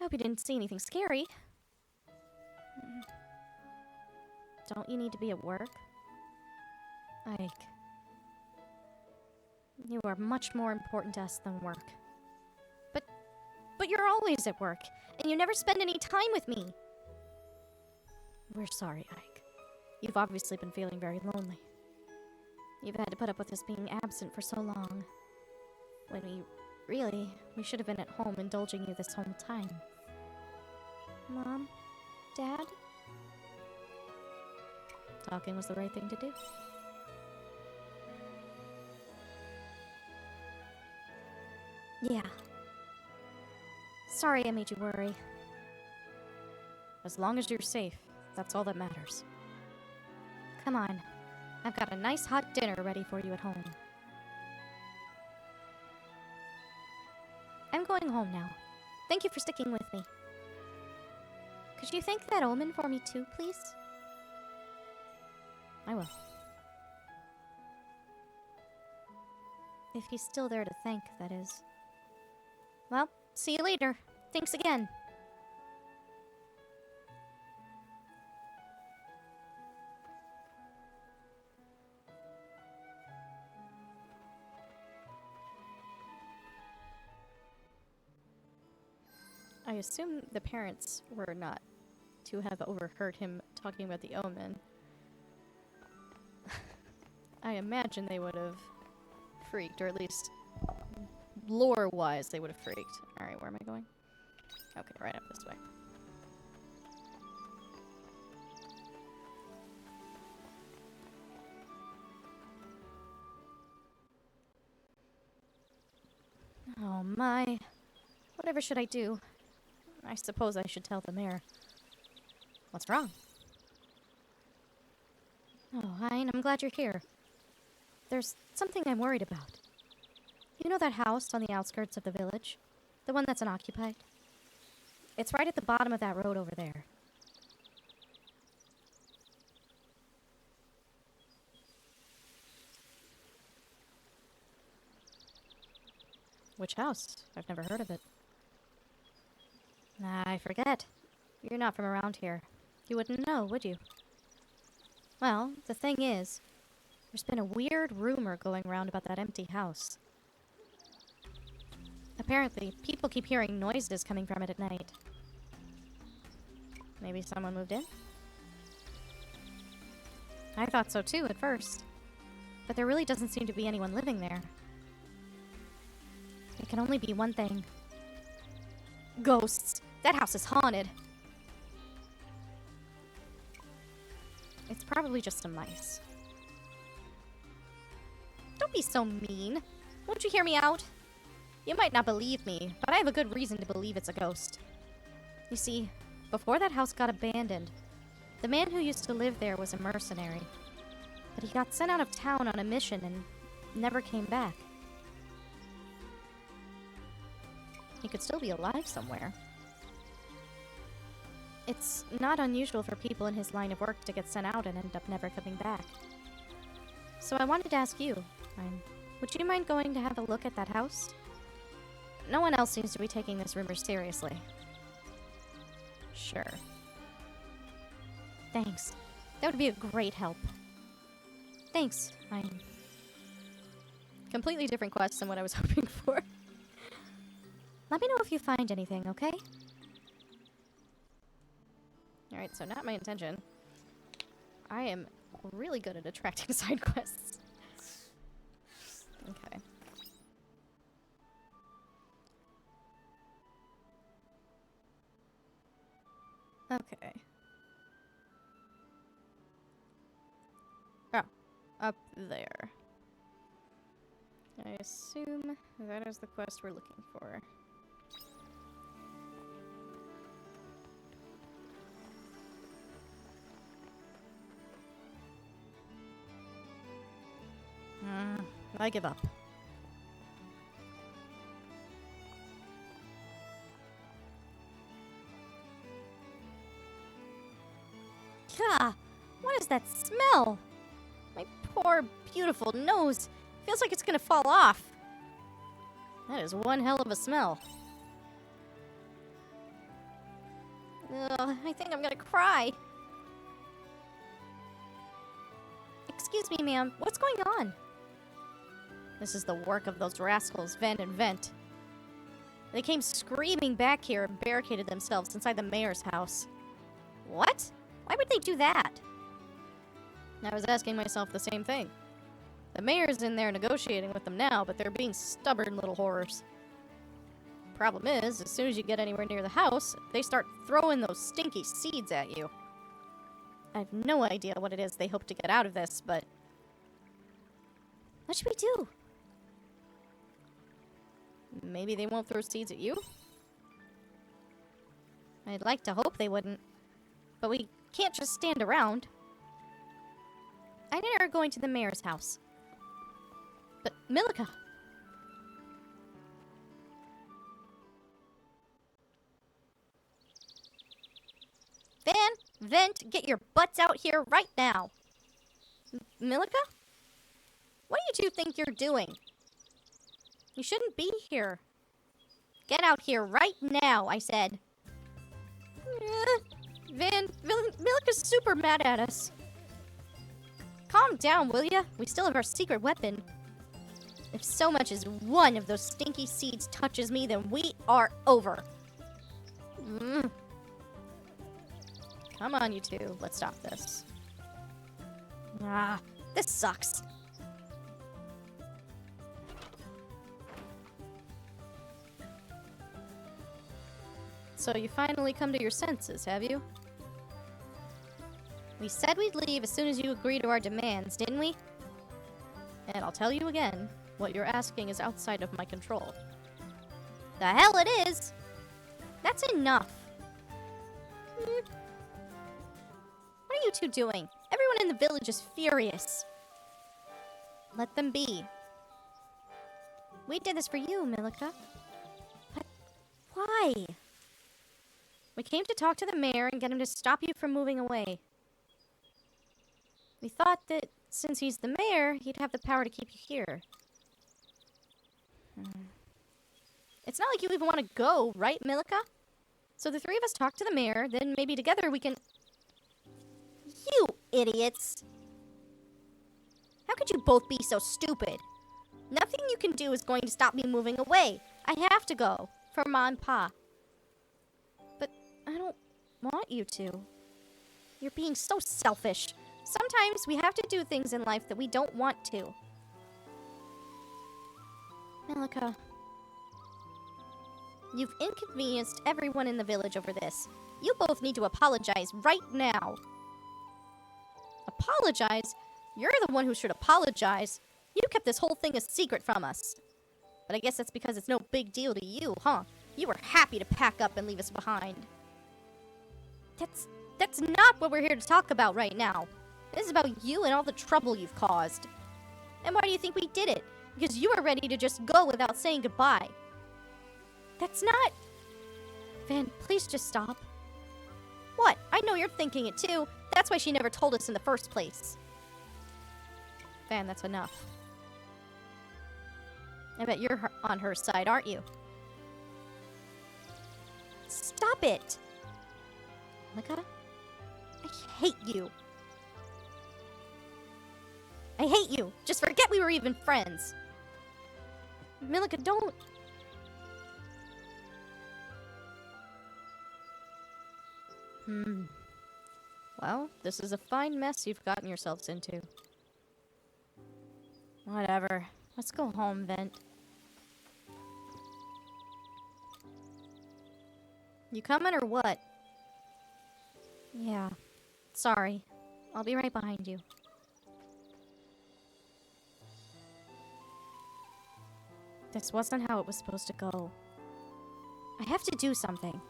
I hope you didn't see anything scary. Don't you need to be at work? Ike. You are much more important to us than work. But you're always at work, and you never spend any time with me. We're sorry, Ike. You've obviously been feeling very lonely. You've had to put up with us being absent for so long. When we should have been at home indulging you this whole time. Mom? Dad? Talking was the right thing to do. Yeah. Sorry I made you worry. As long as you're safe, that's all that matters. Come on. I've got a nice hot dinner ready for you at home. I'm going home now. Thank you for sticking with me. Could you thank that omen for me too, please? I will. If he's still there to thank, that is. Well, see you later. Thanks again. I assume the parents were not to have overheard him talking about the omen. I imagine they would have freaked, or at least lore-wise they would have freaked. Alright, where am I going? Okay, right up this way. Oh my. Whatever should I do? I suppose I should tell the mayor. What's wrong? Oh, Hein, I'm glad you're here. There's something I'm worried about. You know that house on the outskirts of the village? The one that's unoccupied? It's right at the bottom of that road over there. Which house? I've never heard of it. Nah, I forget. You're not from around here. You wouldn't know, would you? Well, the thing is, there's been a weird rumor going around about that empty house. Apparently, people keep hearing noises coming from it at night. Maybe someone moved in? I thought so too at first. But there really doesn't seem to be anyone living there. It can only be one thing. Ghosts! That house is haunted! It's probably just some mice. Don't be so mean. Won't you hear me out? You might not believe me, but I have a good reason to believe it's a ghost. You see, before that house got abandoned, the man who used to live there was a mercenary. But he got sent out of town on a mission and never came back. He could still be alive somewhere. It's not unusual for people in his line of work to get sent out and end up never coming back. So I wanted to ask you, would you mind going to have a look at that house? No one else seems to be taking this rumor seriously. Sure. Thanks. That would be a great help. Thanks. Completely different quest than what I was hoping for. Let me know if you find anything, okay? Alright, so not my intention. I am really good at attracting side quests. Okay. Okay. Oh, up there. I assume that is the quest we're looking for. I give up. Gah! What is that smell? My poor, beautiful nose. Feels like it's gonna fall off. That is one hell of a smell. Ugh, I think I'm gonna cry. Excuse me, ma'am. What's going on? This is the work of those rascals, Vent and Vent. They came screaming back here and barricaded themselves inside the mayor's house. What? Why would they do that? I was asking myself the same thing. The mayor's in there negotiating with them now, but they're being stubborn little horrors. Problem is, as soon as you get anywhere near the house, they start throwing those stinky seeds at you. I have no idea what it is they hope to get out of this, but... What should we do? Maybe they won't throw seeds at you? I'd like to hope they wouldn't. But we can't just stand around. I know you're going to the mayor's house. But, Milika! Vent, get your butts out here right now! Milika? What do you two think you're doing? You shouldn't be here. Get out here right now, I said. Milika's super mad at us. Calm down, will ya? We still have our secret weapon. If so much as one of those stinky seeds touches me, then we are over. Come on, you two. Let's stop this. This sucks. So you finally come to your senses, have you? We said we'd leave as soon as you agreed to our demands, didn't we? And I'll tell you again, what you're asking is outside of my control. The hell it is! That's enough. What are you two doing? Everyone in the village is furious. Let them be. We did this for you, Milika. But why? We came to talk to the mayor and get him to stop you from moving away. We thought that since he's the mayor, he'd have the power to keep you here. It's not like you even want to go, right, Milika? So the three of us talk to the mayor, then maybe together we can... You idiots! How could you both be so stupid? Nothing you can do is going to stop me moving away. I have to go. For Ma and Pa. But I don't want you to. You're being so selfish. Sometimes we have to do things in life that we don't want to. Milika. You've inconvenienced everyone in the village over this. You both need to apologize right now. Apologize? You're the one who should apologize. You kept this whole thing a secret from us. But I guess that's because it's no big deal to you, huh? You were happy to pack up and leave us behind. That's not what we're here to talk about right now. This is about you and all the trouble you've caused. And why do you think we did it? Because you were ready to just go without saying goodbye. That's not... Van, please just stop. What? I know you're thinking it too. That's why she never told us in the first place. Van, that's enough. I bet you're on her side, aren't you? Stop it! Milika? I hate you. I hate you. Just forget we were even friends. Milika, don't... Well, this is a fine mess you've gotten yourselves into. Whatever. Let's go home, Vent. You coming or what? Yeah. Sorry. I'll be right behind you. This wasn't how it was supposed to go. I have to do something.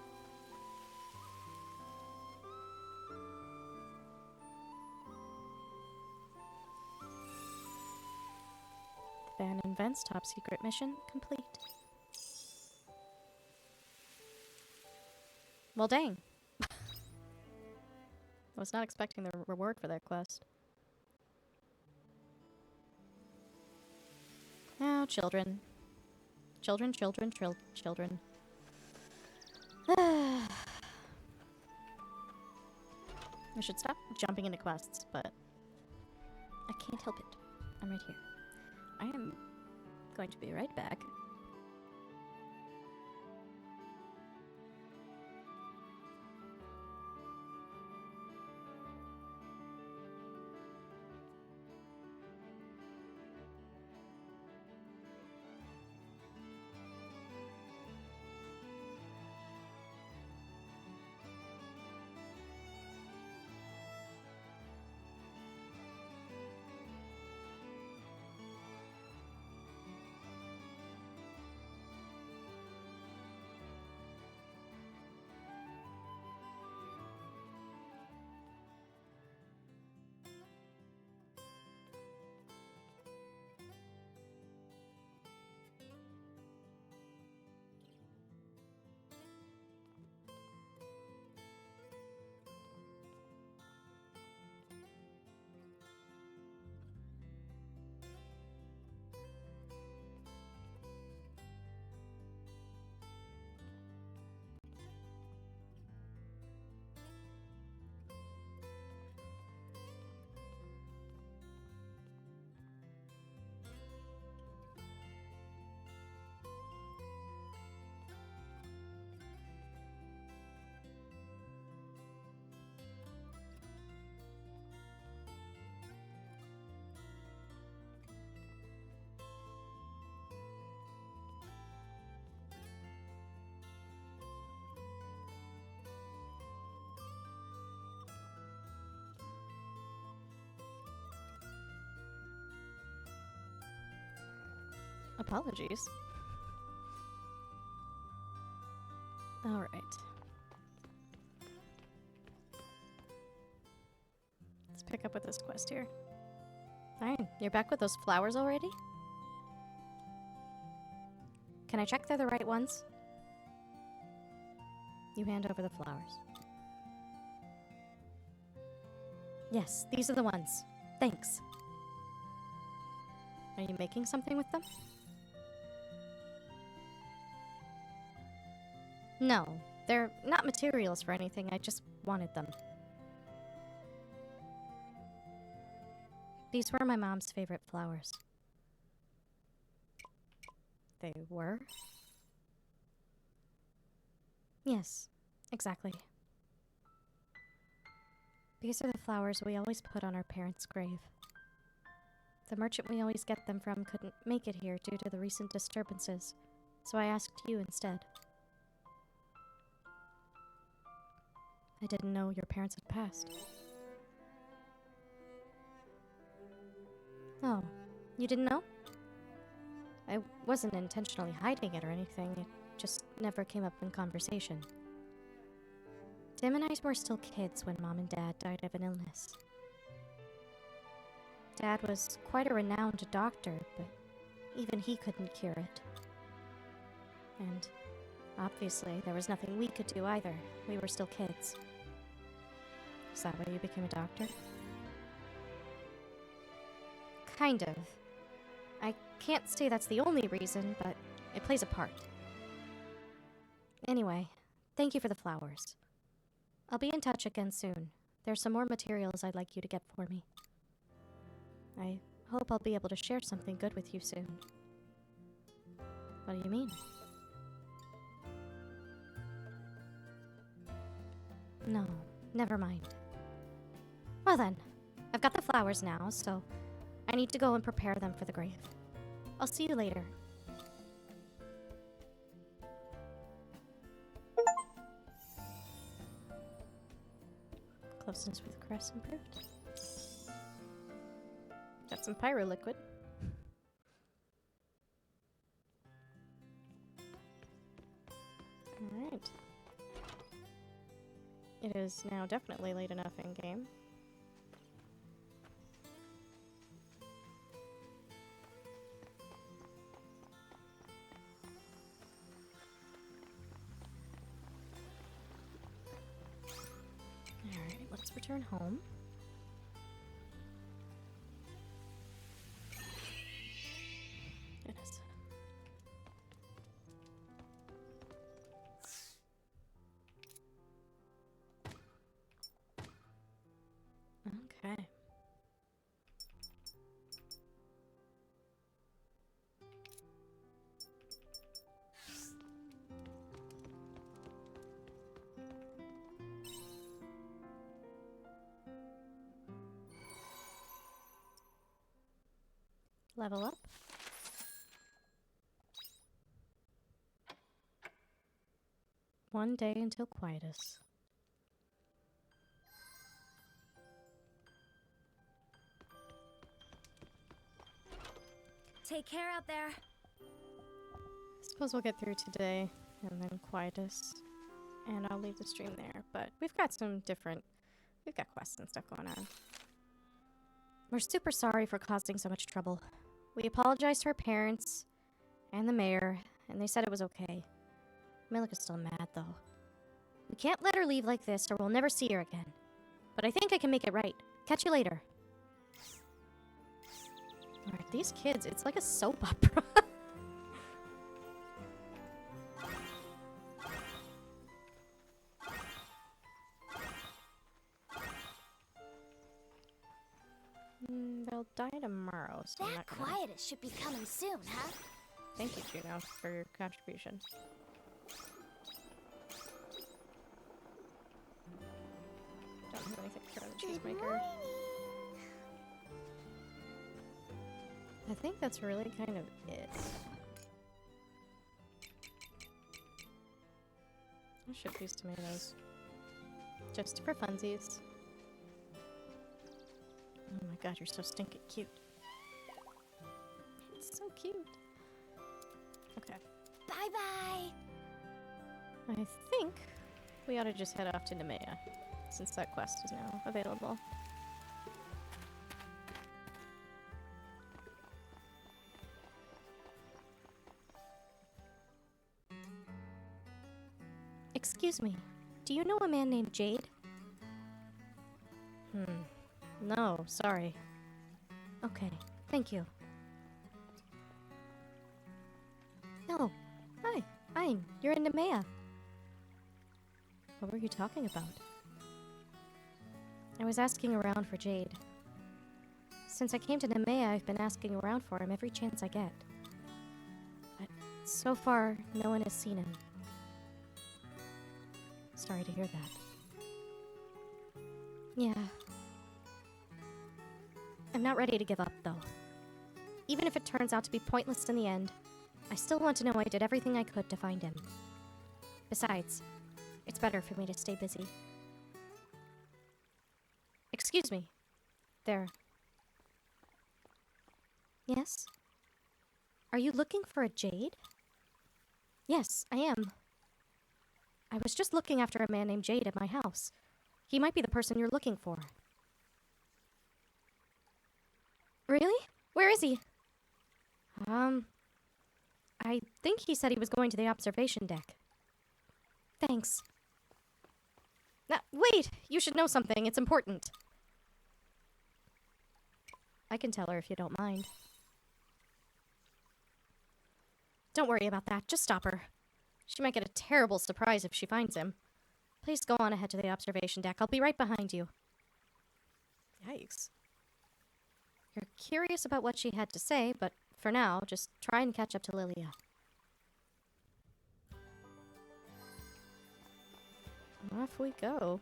Van and Vent's top secret mission complete. Well, dang. I was not expecting the reward for that quest. Now, children. Children. I should stop jumping into quests, but I can't help it. I'm right here. I am going to be right back. Apologies. Alright. Let's pick up with this quest here. Alright, you're back with those flowers already? Can I check they're the right ones? You hand over the flowers. Yes, these are the ones. Thanks. Are you making something with them? No, they're not materials for anything. I just wanted them. These were my mom's favorite flowers. They were? Yes, exactly. These are the flowers we always put on our parents' grave. The merchant we always get them from couldn't make it here due to the recent disturbances, so I asked you instead. I didn't know your parents had passed. Oh, you didn't know? I wasn't intentionally hiding it or anything, it just never came up in conversation. Tim and I were still kids when Mom and Dad died of an illness. Dad was quite a renowned doctor, but even he couldn't cure it. And obviously, there was nothing we could do either. We were still kids. Is that why you became a doctor? Kind of. I can't say that's the only reason, but it plays a part. Anyway, thank you for the flowers. I'll be in touch again soon. There's some more materials I'd like you to get for me. I hope I'll be able to share something good with you soon. What do you mean? No, never mind. Well then, I've got the flowers now, so I need to go and prepare them for the grave. I'll see you later. Closeness with Cress improved. Got some pyro liquid. Alright. It is now definitely late enough in game. Alright, let's return home. Goodness. Okay. Level up. One day until Quietus. Take care out there. Suppose we'll get through today, and then Quietus. And I'll leave the stream there, but we've got quests and stuff going on. We're super sorry for causing so much trouble. We apologized to our parents and the mayor, and they said it was okay. Milika's still mad, though. We can't let her leave like this, or we'll never see her again. But I think I can make it right. Catch you later. Alright, these kids, it's like a soap opera. They'll die tomorrow, so I'm That not gonna... Quietus should be coming soon, huh? Thank you, Juno, for your contribution. Don't have anything for the cheesemaker. I think that's really kind of it. I'll ship these tomatoes. Just for funsies. Oh my god, you're so stinking cute. It's so cute. Okay. Bye-bye. I think we ought to just head off to Nemea, since that quest is now available. Excuse me, do you know a man named Jade? No, sorry. Okay, thank you. Oh, hi, Ein, you're in Nemea. What were you talking about? I was asking around for Jade. Since I came to Nemea, I've been asking around for him every chance I get. But so far, no one has seen him. Sorry to hear that. Yeah. I'm not ready to give up, though. Even if it turns out to be pointless in the end, I still want to know I did everything I could to find him. Besides, it's better for me to stay busy. Excuse me. There. Yes? Are you looking for a Jade? Yes, I am. I was just looking after a man named Jade at my house. He might be the person you're looking for. Really? Where is he? I think he said he was going to the observation deck. Thanks. Now, wait! You should know something. It's important. I can tell her if you don't mind. Don't worry about that. Just stop her. She might get a terrible surprise if she finds him. Please go on ahead to the observation deck. I'll be right behind you. Yikes. You're curious about what she had to say, but for now, just try and catch up to Lilia. Off we go.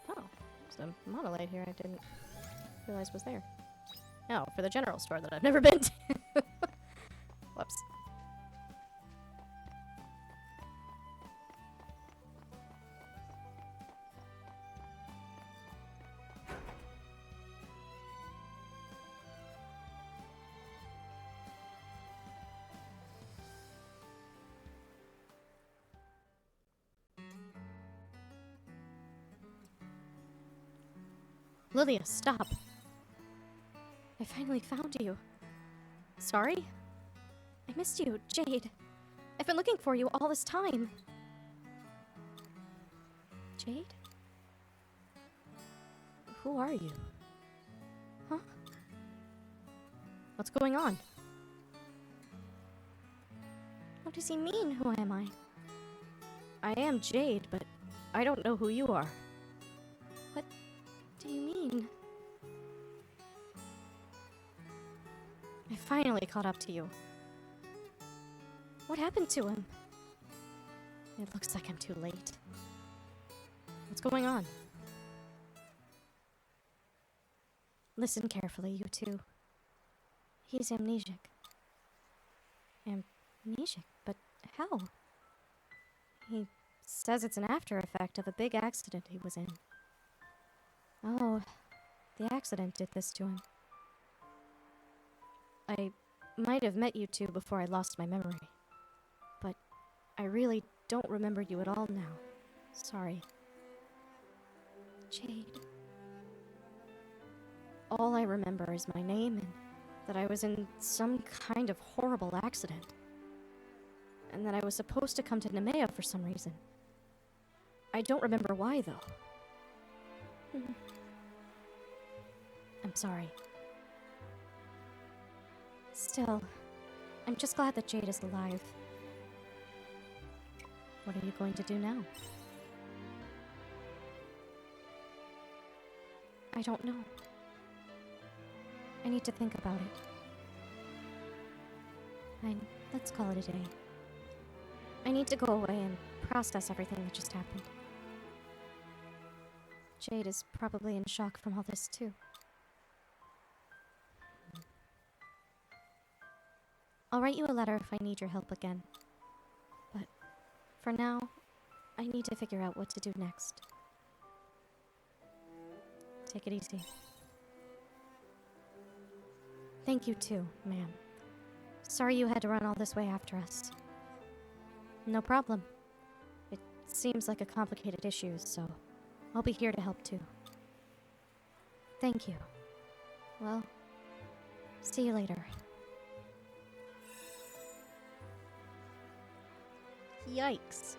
Oh, there's a monolith here I didn't realize was there. Oh, for the general store that I've never been to. Whoops. Lilia, stop. I finally found you. Sorry? I missed you, Jade. I've been looking for you all this time. Jade? Who are you? Huh? What's going on? What does he mean, who am I? I am Jade, but I don't know who you are. What do you mean? I finally caught up to you. What happened to him? It looks like I'm too late. What's going on? Listen carefully, you two. He's amnesiac. Amnesiac? But How? he says it's an after effect of a big accident he was in. Oh, The accident did this to him. I might have met you two before I lost my memory, but I really don't remember you at all now. Sorry. Jade. All I remember is my name and that I was in some kind of horrible accident. And that I was supposed to come to Nemea for some reason. I don't remember why, though. I'm sorry. Still, I'm just glad that Jade is alive. What are you going to do now? I don't know. I need to think about it. Let's call it a day. I need to go away and process everything that just happened. Jade is probably in shock from all this, too. I'll write you a letter if I need your help again. But for now, I need to figure out what to do next. Take it easy. Thank you too, ma'am. Sorry you had to run all this way after us. No problem. It seems like a complicated issue, so I'll be here to help too. Thank you. Well, See you later. Yikes.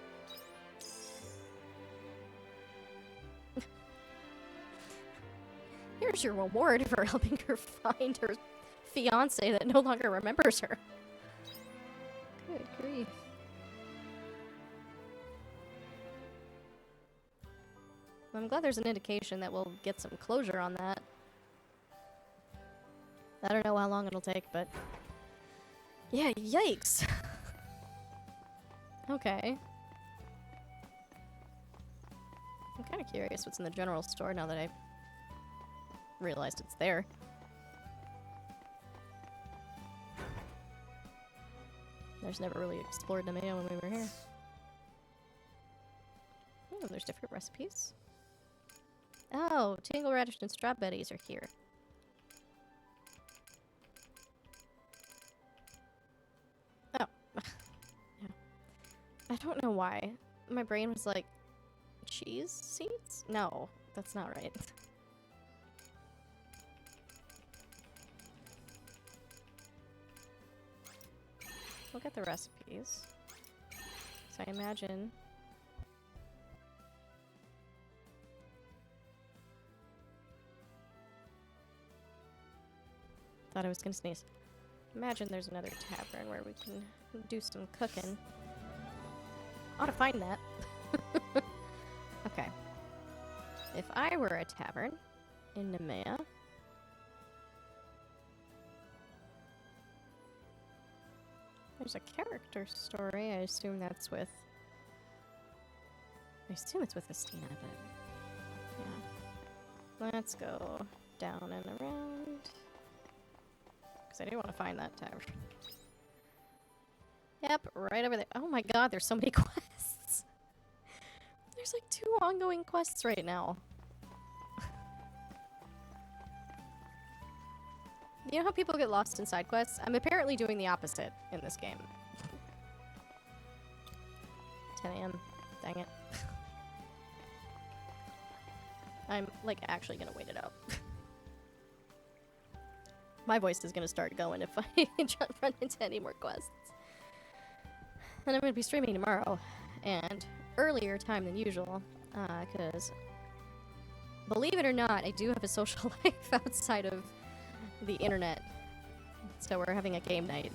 Here's your reward for helping her find her fiance that no longer remembers her. Good grief. I'm glad there's an indication that we'll get some closure on that. I don't know how long it'll take, but... yeah, yikes! Okay. I'm kind of curious what's in the general store now that I realized it's there. I just never really explored Nemea when we were here. Oh, there's different recipes. Oh, tingle radish and strawberries are here. Oh. Yeah. I don't know why. My brain was like, cheese seeds? No, that's not right. Look at the recipes. So I imagine... Thought I was gonna sneeze. Imagine there's another tavern where we can do some cooking. Ought to find that. Okay. If I were a tavern in Nemea... There's a character story. I assume that's with... I assume it's with Estina, but... Yeah. Let's go down and around. Because I do want to find that tavern. Yep, right over there. Oh my god, there's so many quests! There's like 2 ongoing quests right now. You know how people get lost in side quests? I'm apparently doing the opposite in this game. 10 a.m. Dang it. I'm, like, actually gonna wait it out. My voice is gonna start going if I run into any more quests. And I'm gonna be streaming tomorrow. And earlier time than usual. Because, believe it or not, I do have a social life outside of the internet. So we're having a game night.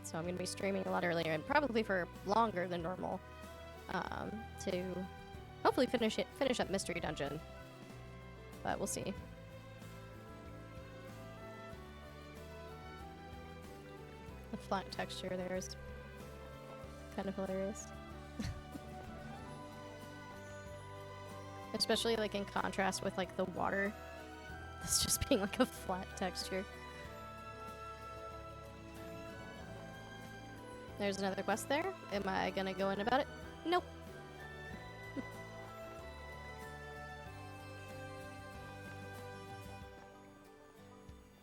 So I'm gonna be streaming a lot earlier and probably for longer than normal. To hopefully finish up Mystery Dungeon. But we'll see. The flat texture there is kind of hilarious. Especially like in contrast with like the water. This just being like a flat texture. There's another quest there. Am I gonna go in about it? Nope.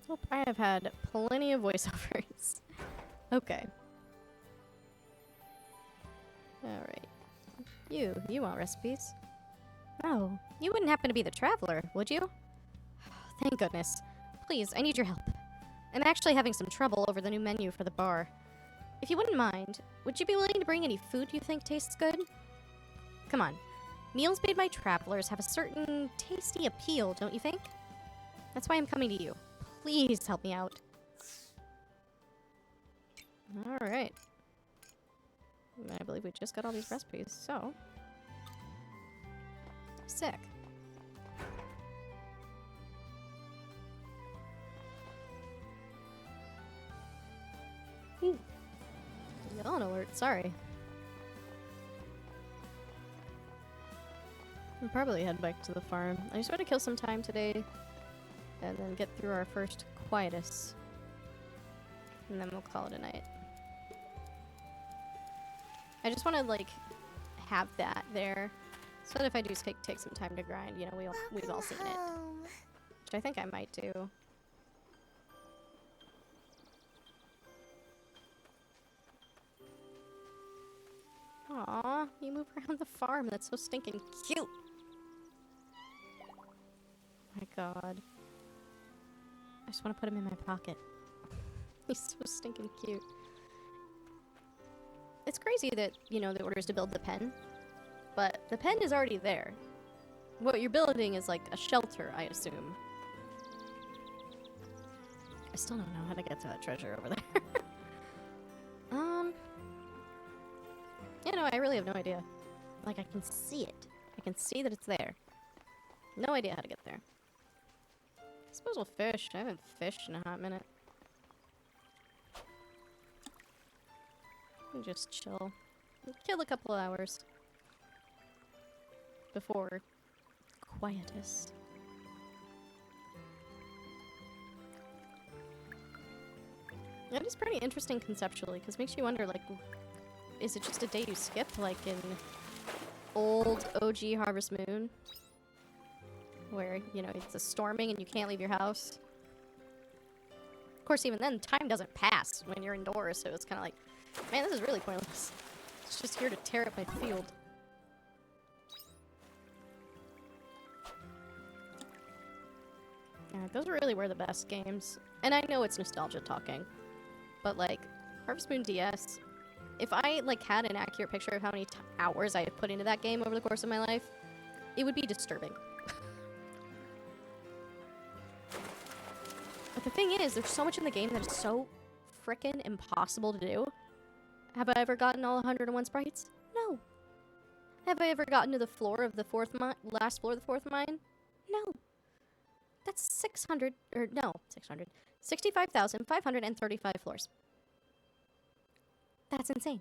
Nope, I have had plenty of voiceovers. Okay. Alright. You want recipes? Oh, you wouldn't happen to be the traveler, would you? Thank goodness. Please, I need your help. I'm actually having some trouble over the new menu for the bar. If you wouldn't mind, would you be willing to bring any food you think tastes good? Come on. Meals made by travelers have a certain tasty appeal, don't you think? That's why I'm coming to you. Please help me out. Alright. I believe we just got all these recipes, so... Sick. Yawn alert, sorry. I'll probably head back to the farm. I just want to kill some time today and then get through our first quietus. And then we'll call it a night. I just want to, like, have that there. So that if I do take some time to grind, you know, we've all seen it. Which I think I might do. Aw, you move around the farm. That's so stinking cute. My god. I just want to put him in my pocket. He's so stinking cute. it's crazy that, you know, the order is to build the pen, but the pen is already there. What you're building is like a shelter, I assume. I still don't know how to get to that treasure over there. You know, I really have no idea. Like, I can see it. I can see that it's there. No idea how to get there. I suppose we'll fish. I haven't fished in a hot minute. And just chill. Kill a couple of hours. Before quietus. It is pretty interesting conceptually, because it makes you wonder, like, is it just a day you skip, like in old OG Harvest Moon? Where, you know, it's a storming and you can't leave your house. Of course, even then, time doesn't pass when you're indoors, so it's kind of like, man, this is really pointless. It's just here to tear up my field. Yeah, those really were the best games. And I know it's nostalgia talking, but like, Harvest Moon DS, if I like had an accurate picture of how many hours I have put into that game over the course of my life, it would be disturbing. But the thing is, there's so much in the game that is so frickin' impossible to do. Have I ever gotten all 101 sprites? No. Have I ever gotten to the floor of the last floor of the fourth mine? No. That's 65,535 floors. That's insane.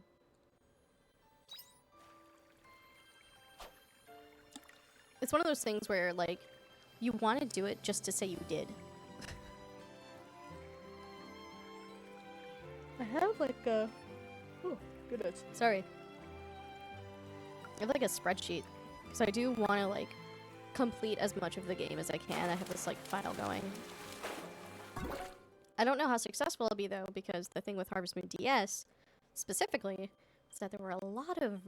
It's one of those things where, like, you want to do it just to say you did. I have, like, a... Oh, goodness. Sorry. I have, like, a spreadsheet. Because I do want to, like, complete as much of the game as I can. I have this, like, file going. I don't know how successful I'll be, though, because the thing with Harvest Moon DS, specifically, is that there were a lot of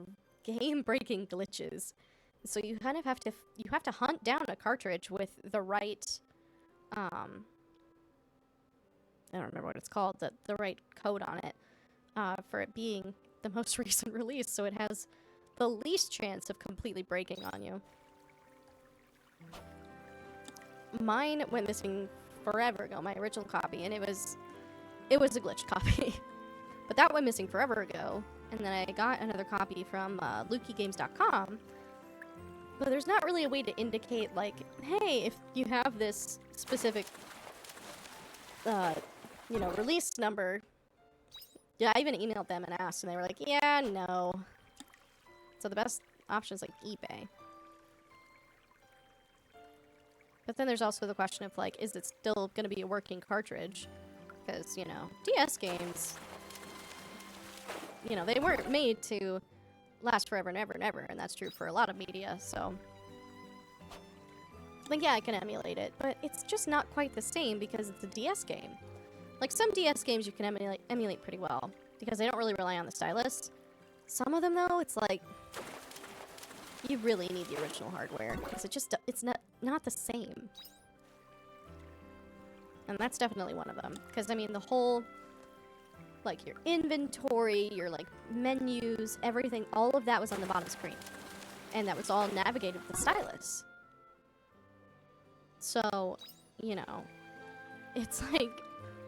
game-breaking glitches. So you kind of have to, hunt down a cartridge with the right, I don't remember what it's called, the right code on it, for it being the most recent release, so it has the least chance of completely breaking on you. Mine went missing forever ago, my original copy, and it was a glitched copy. But that went missing forever ago, and then I got another copy from LukeyGames.com, but there's not really a way to indicate, like, hey, if you have this specific, you know, release number. Yeah, I even emailed them and asked, and they were like, yeah, no. So the best option is, like, eBay. But then there's also the question of, like, is it still going to be a working cartridge? Because, you know, DS games, you know, they weren't made to last forever and ever and ever, and that's true for a lot of media, so... Like, yeah, I can emulate it, but it's just not quite the same because it's a DS game. Like, some DS games you can emulate pretty well, because they don't really rely on the stylus. Some of them, though, it's like... You really need the original hardware, because it's not the same. And that's definitely one of them. Because, I mean, the whole, like, your inventory, your, like, menus, everything, all of that was on the bottom screen. And that was all navigated with the stylus. So, you know, it's like,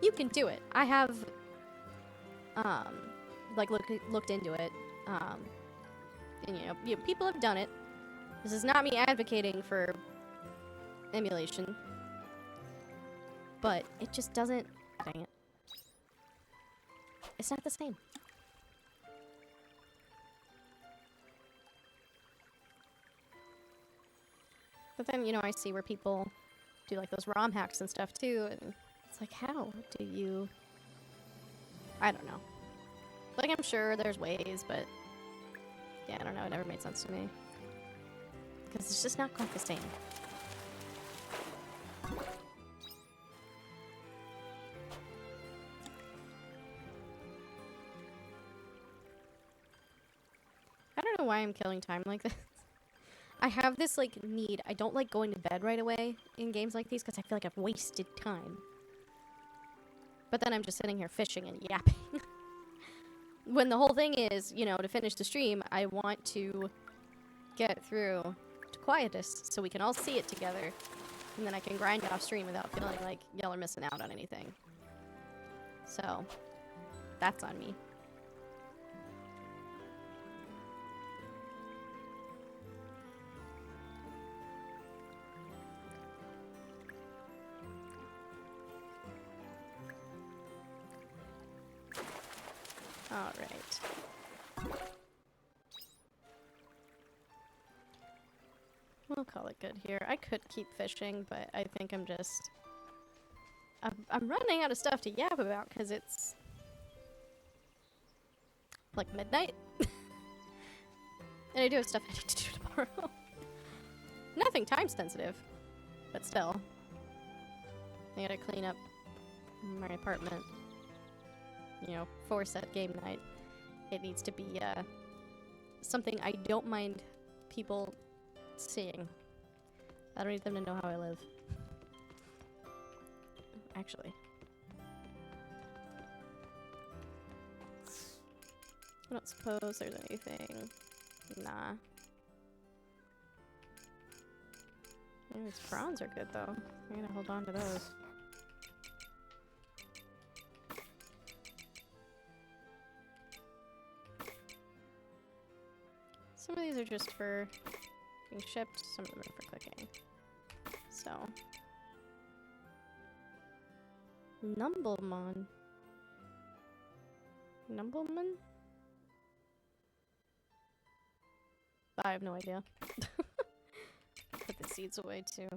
you can do it. I have, like, looked into it, and, you know, people have done it. This is not me advocating for emulation. But it just doesn't... Dang it. It's not the same. But then, you know, I see where people do, like, those ROM hacks and stuff, too, and it's like, how do you... I don't know. Like, I'm sure there's ways, but... Yeah, I don't know, it never made sense to me. Because it's just not quite the same. I don't know why I'm killing time like this. I have this, like, need. I don't like going to bed right away in games like these because I feel like I've wasted time. But then I'm just sitting here fishing and yapping. when the whole thing is, you know, to finish the stream, I want to get through to Quietus so we can all see it together. And then I can grind off stream without feeling like y'all are missing out on anything. So, that's on me. Alright. We'll call it good here. I could keep fishing, but I think I'm just... I'm running out of stuff to yap about because it's... like midnight. And I do have stuff I need to do tomorrow. Nothing time sensitive, but still. I gotta clean up my apartment. You know, for set game night. It needs to be something I don't mind people seeing. I don't need them to know how I live. Actually. I don't suppose there's anything. Nah. Maybe these prawns are good though. I'm gonna hold on to those. Some of these are just for being shipped, some of them are for cooking. So. Numblemon. Numbleman? I have no idea. Put the seeds away too.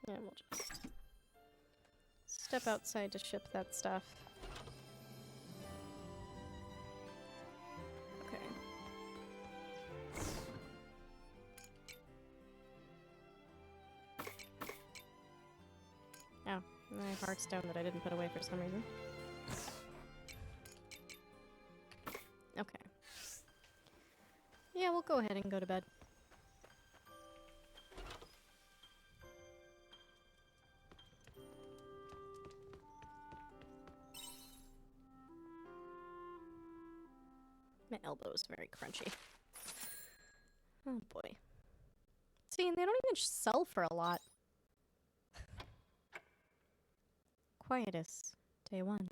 And we'll just step outside to ship that stuff. Okay. Oh, and I have Hearthstone that I didn't put away for some reason. Okay. Yeah, we'll go ahead and go to bed. My elbow is very crunchy. Oh boy. See, and they don't even sell for a lot. Quietus, day 1.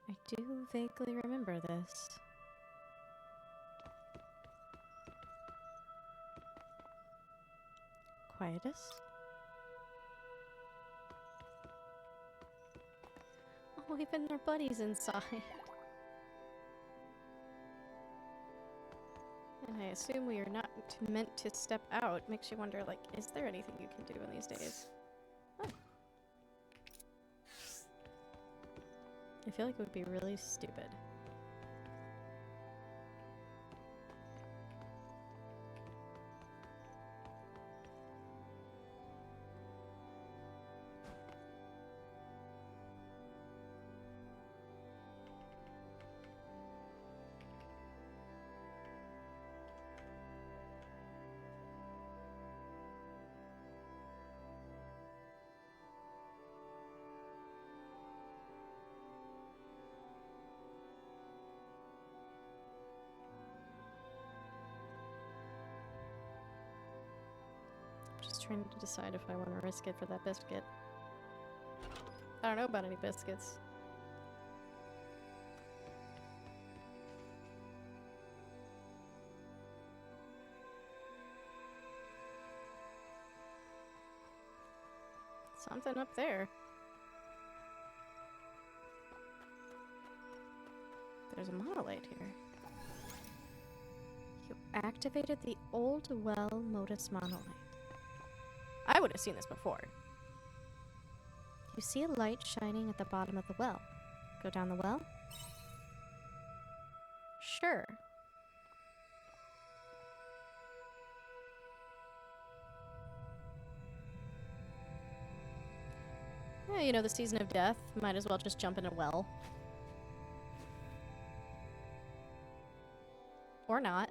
I do vaguely remember this. Quietus? Oh, even their buddies inside. And I assume we are not meant to step out. Makes you wonder, like, is there anything you can do in these days? Oh. I feel like it would be really stupid. Just trying to decide if I want to risk it for that biscuit. I don't know about any biscuits. Something up there. There's a monolith here. You activated the old well modus monolith. I would have seen this before. You see a light shining at the bottom of the well. Go down the well? Sure. Yeah, you know, the season of death. Might as well just jump in a well. Or not.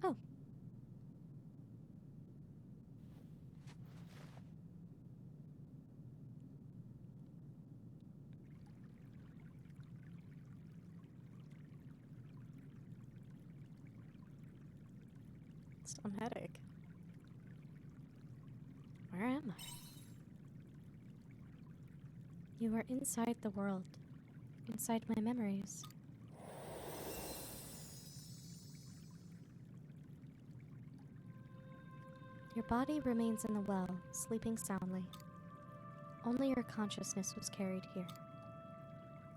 Oh. Some headache. Where am I? You are inside the world. Inside my memories. Your body remains in the well, sleeping soundly. Only your consciousness was carried here.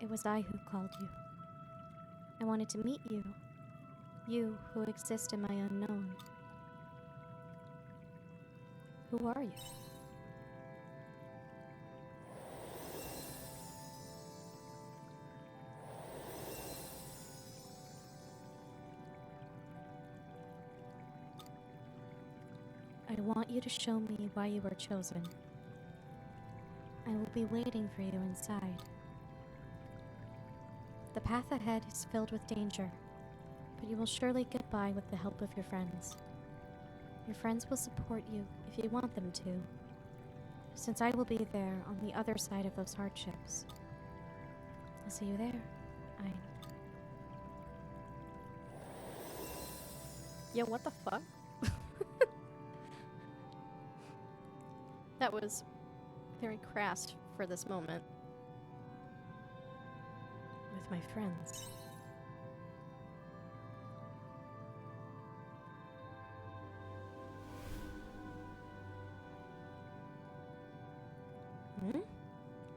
It was I who called you. I wanted to meet you. You who exist in my unknown. Who are you? I want you to show me why you were chosen. I will be waiting for you inside. The path ahead is filled with danger, but you will surely get by with the help of your friends. Your friends will support you if you want them to, since I will be there on the other side of those hardships. I'll see you there. Yo, what the fuck? That was very crass for this moment. With my friends.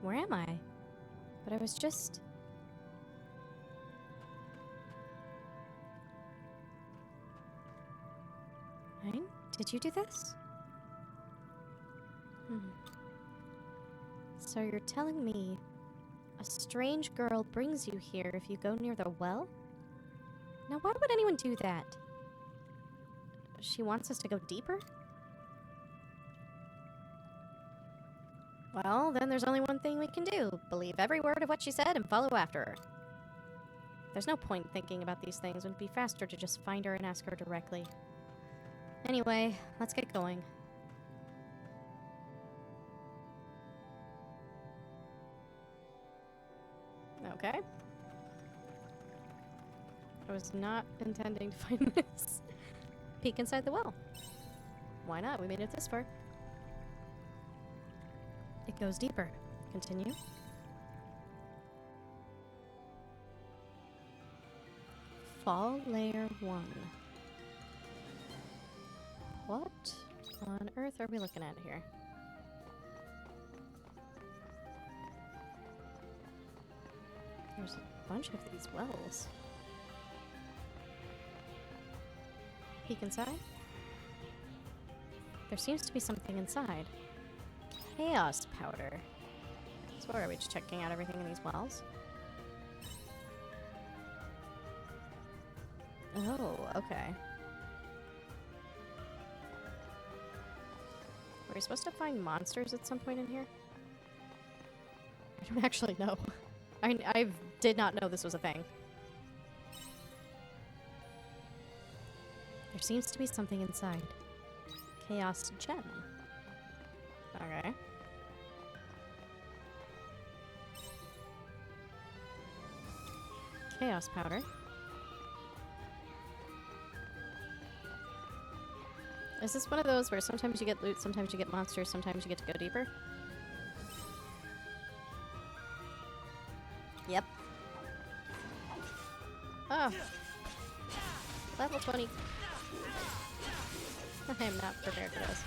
Where am I? But I was just... Hein? Did you do this? So you're telling me a strange girl brings you here if you go near the well? Now why would anyone do that? She wants us to go deeper? Well, then there's only one thing we can do. Believe every word of what she said and follow after her. There's no point thinking about these things. It would be faster to just find her and ask her directly. Anyway, let's get going. Okay. I was not intending to find this. Peek inside the well. Why not? We made it this far. It goes deeper. Continue. Fall layer 1. What on earth are we looking at here? There's a bunch of these wells. Peek inside. There seems to be something inside. Chaos powder. So what are we just checking out everything in these wells? Oh, okay. Were we supposed to find monsters at some point in here? I don't actually know. I did not know this was a thing. There seems to be something inside. Chaos gem. Okay. Chaos powder. Is this one of those where sometimes you get loot, sometimes you get monsters, sometimes you get to go deeper? Yep. Oh. Level 20. I am not prepared for this.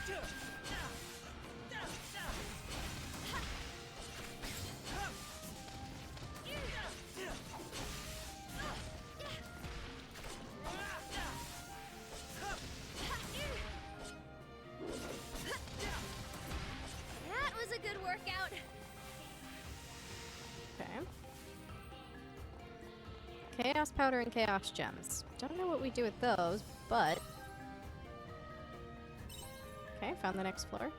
That was a good workout. Okay. Chaos powder and chaos gems. Don't know what we do with those, but... Okay, found the next floor.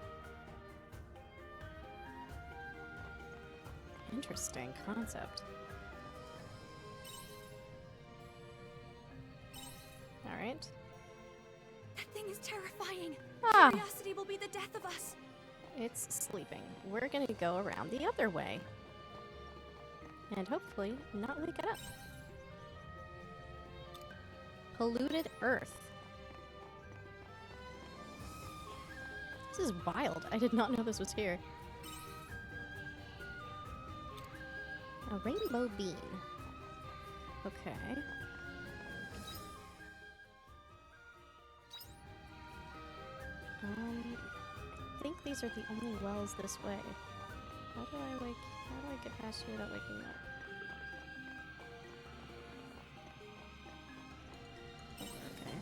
Interesting concept. Alright. thing is terrifying. Ah. Curiosity will be the death of us. It's sleeping. We're gonna go around the other way. And hopefully not wake it up. Polluted Earth. This is wild. I did not know this was here. A rainbow bean. Okay. I think these are the only wells this way. How do I get past here without waking up? Okay.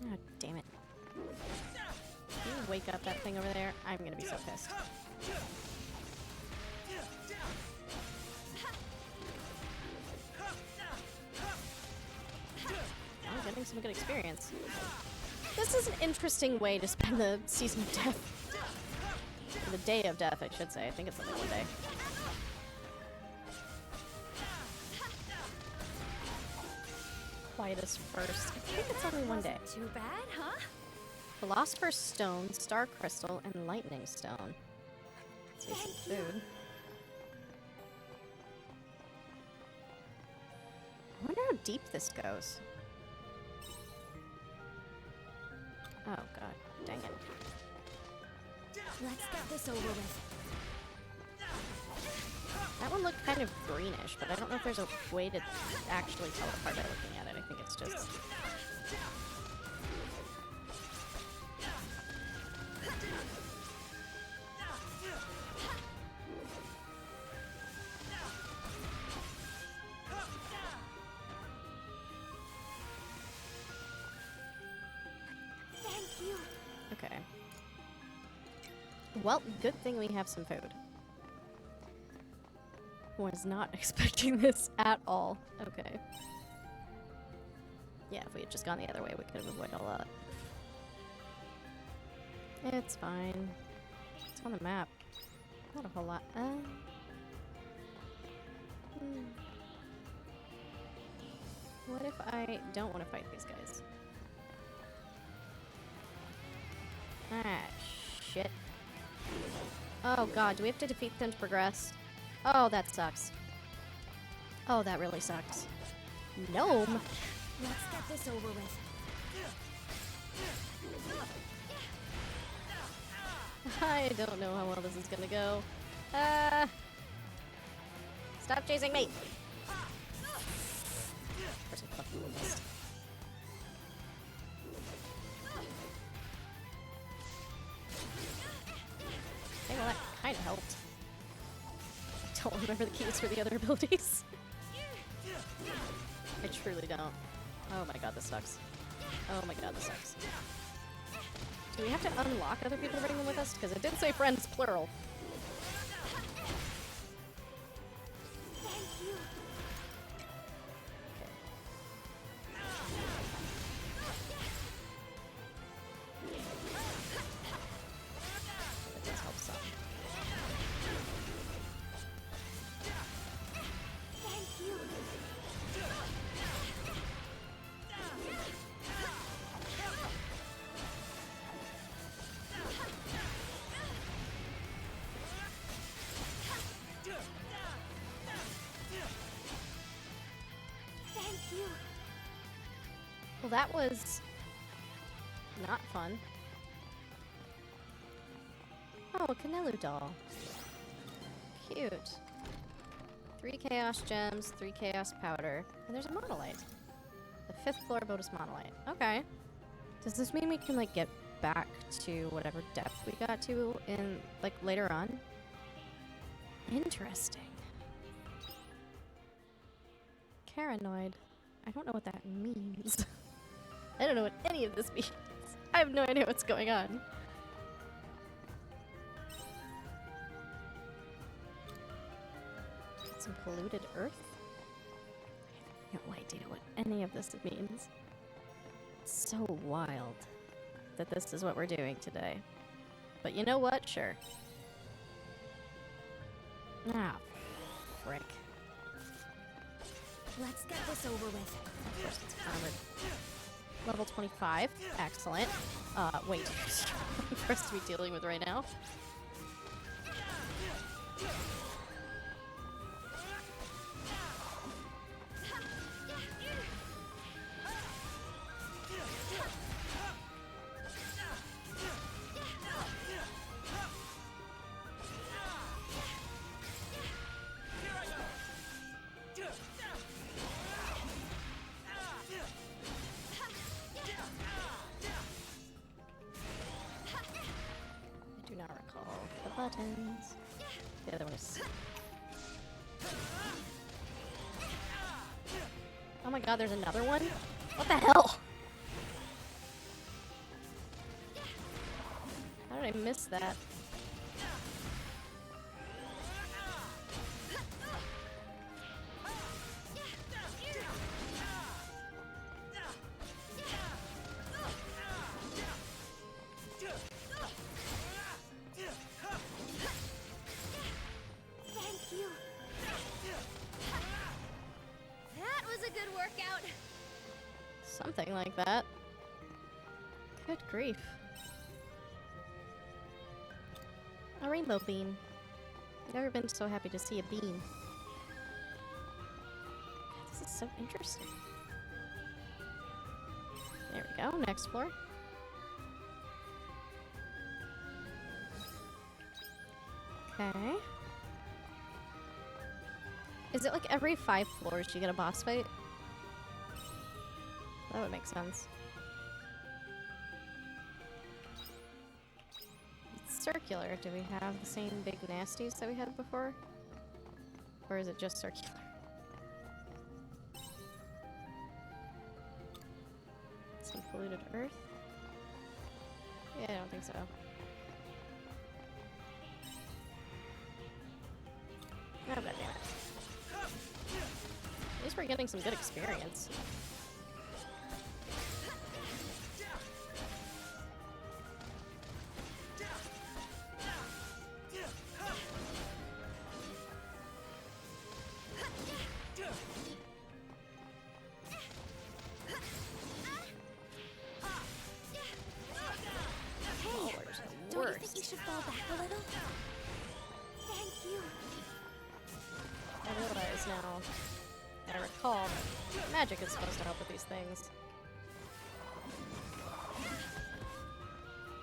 Ah, damn it. Can you wake up that thing over there? I'm gonna be so pissed. I'm getting some good experience. This is an interesting way to spend the season of death. Or the day of death, I should say. I think it's only one day. Quietest first. I think it's only one day. Too bad, huh? Philosopher's Stone, Star Crystal, and Lightning Stone. Let's see some food. I wonder how deep this goes. Oh god, dang it. Let's get this over with. That one looked kind of greenish, but I don't know if there's a way to actually tell it apart by looking at it. I think it's just... Thank you. Okay. Well, good thing we have some food. Was not expecting this at all. Okay. Yeah, if we had just gone the other way, we could have avoided a lot. It's fine. It's on the map. Not a whole lot. What if I don't want to fight these guys? Ah, shit. Oh god, do we have to defeat them to progress? Oh, that sucks. Oh, that really sucks. Gnome? Let's get this over with. I don't know how well this is gonna go. Stop chasing me! Of course I fucking missed. Okay, well that kinda helped. I don't remember the keys for the other abilities. I truly don't. Oh my god, this sucks. Oh my god, this sucks. Do we have to unlock other people to bring them with us? Because it did say friends, plural. Thank you. That does help some. Thank you. Thank you. Well, that was not fun. Oh, a Canelu doll. Cute. 3 Chaos Gems, 3 Chaos Powder, and there's a Monolite. The 5th floor bonus Monolite. Okay. Does this mean we can, like, get back to whatever depth we got to in, like, later on? Interesting. Paranoid. I don't know what that means. I don't know what any of this means. I have no idea what's going on. Some polluted earth? I have no idea what any of this means. It's so wild that this is what we're doing today. But you know what? Sure. Ah, frick. Let's get this over with. Of course it's covered. Level 25. Excellent. Wait. For us to be dealing with right now. I do not recall the buttons. The other one is... Oh my god, there's another one? What the hell? How did I miss that? Thank you. That was a good workout. Something like that. Good grief. A rainbow bean. I've never been so happy to see a bean. God, this is so interesting. There we go, next floor. Okay. Is it like every 5 floors you get a boss fight? That would make sense. It's circular. Do we have the same big nasties that we had before? Or is it just circular? Some polluted earth? Yeah, I don't think so. Oh, god damn it. At least we're getting some good experience. Don't you think you should fall back a little? Thank you. I realize now, I recall that magic is supposed to help with these things.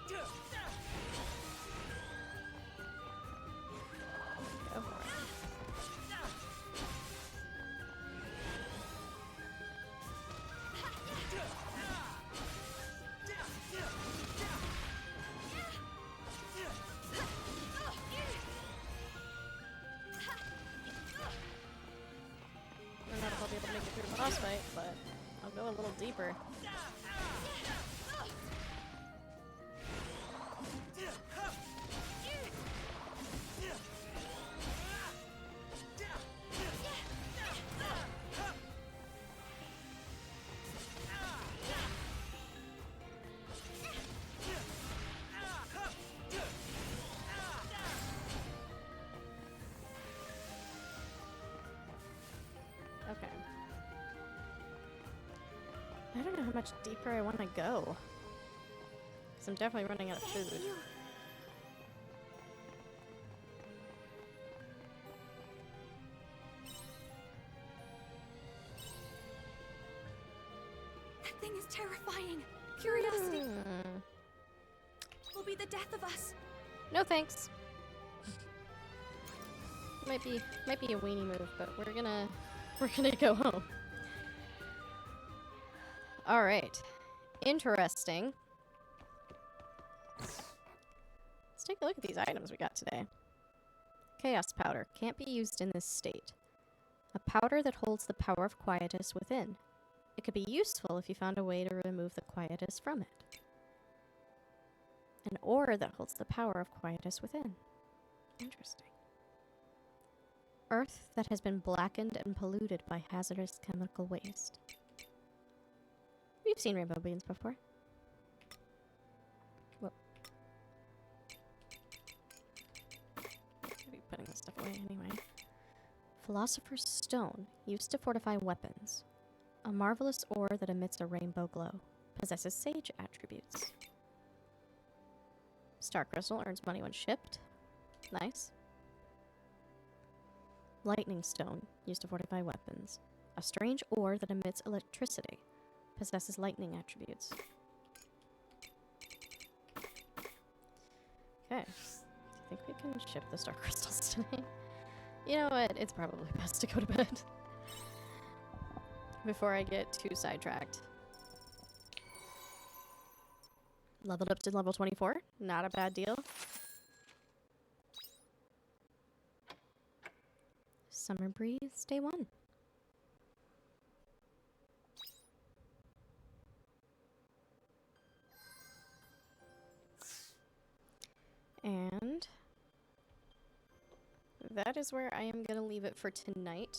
Go for it. I don't know if I'll be able to make it through the boss fight, but I'll go a little deeper. Okay. I don't know how much deeper I want to go. Because I'm definitely running out of food. Thank you. That thing is terrifying. Curiosity will be the death of us. No thanks. Might be a weenie move, but we're gonna go home. All right, interesting. Let's take a look at these items we got today. Chaos powder can't be used in this state. A powder that holds the power of quietus within. It could be useful if you found a way to remove the quietus from it. An ore that holds the power of quietus within. Interesting. Earth that has been blackened and polluted by hazardous chemical waste. We've seen rainbow beans before. Whoa. I'll be putting this stuff away anyway. Philosopher's Stone, used to fortify weapons. A marvelous ore that emits a rainbow glow. Possesses sage attributes. Star crystal earns money when shipped. Nice. Lightning stone, used to fortify weapons. A strange ore that emits electricity. Possesses lightning attributes. Okay. Do you think we can ship the star crystals tonight? You know what? It's probably best to go to bed. Before I get too sidetracked. Leveled up to level 24. Not a bad deal. Summer breeze, day 1. And that is where I am going to leave it for tonight.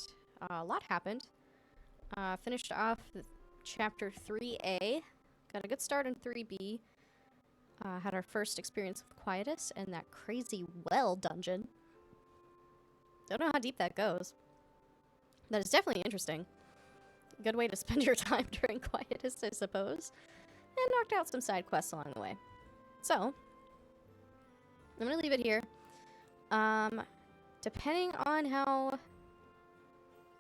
A lot happened. Finished off chapter 3A. Got a good start in 3B. Had our first experience with Quietus and that crazy well dungeon. Don't know how deep that goes. That is definitely interesting. Good way to spend your time during Quietus, I suppose. And knocked out some side quests along the way. So, I'm gonna leave it here. Depending on how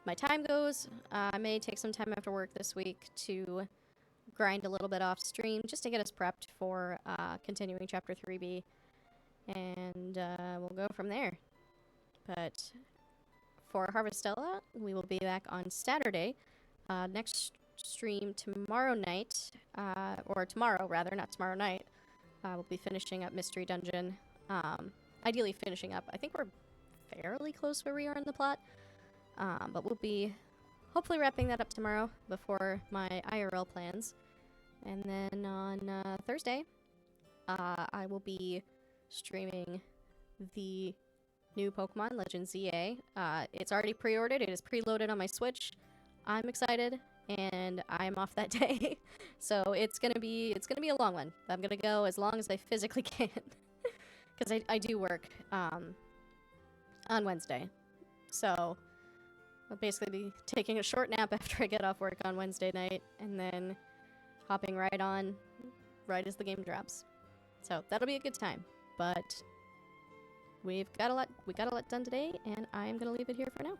my time goes, I may take some time after work this week to grind a little bit off stream just to get us prepped for continuing chapter 3B. And we'll go from there. But for Harvestella, we will be back on Saturday. Next stream tomorrow night, or tomorrow rather, not tomorrow night. We'll be finishing up Mystery Dungeon. Ideally finishing up. I think we're fairly close where we are in the plot. But we'll be hopefully wrapping that up tomorrow before my IRL plans. And then on Thursday, I will be streaming the new Pokemon Legends ZA. It's already pre-ordered. It is preloaded on my Switch. I'm excited, and I'm off that day. So it's gonna be a long one. I'm gonna go as long as I physically can, because I do work on Wednesday. So I'll basically be taking a short nap after I get off work on Wednesday night, and then hopping right on right as the game drops. So that'll be a good time. But we got a lot done today, and I am gonna leave it here for now.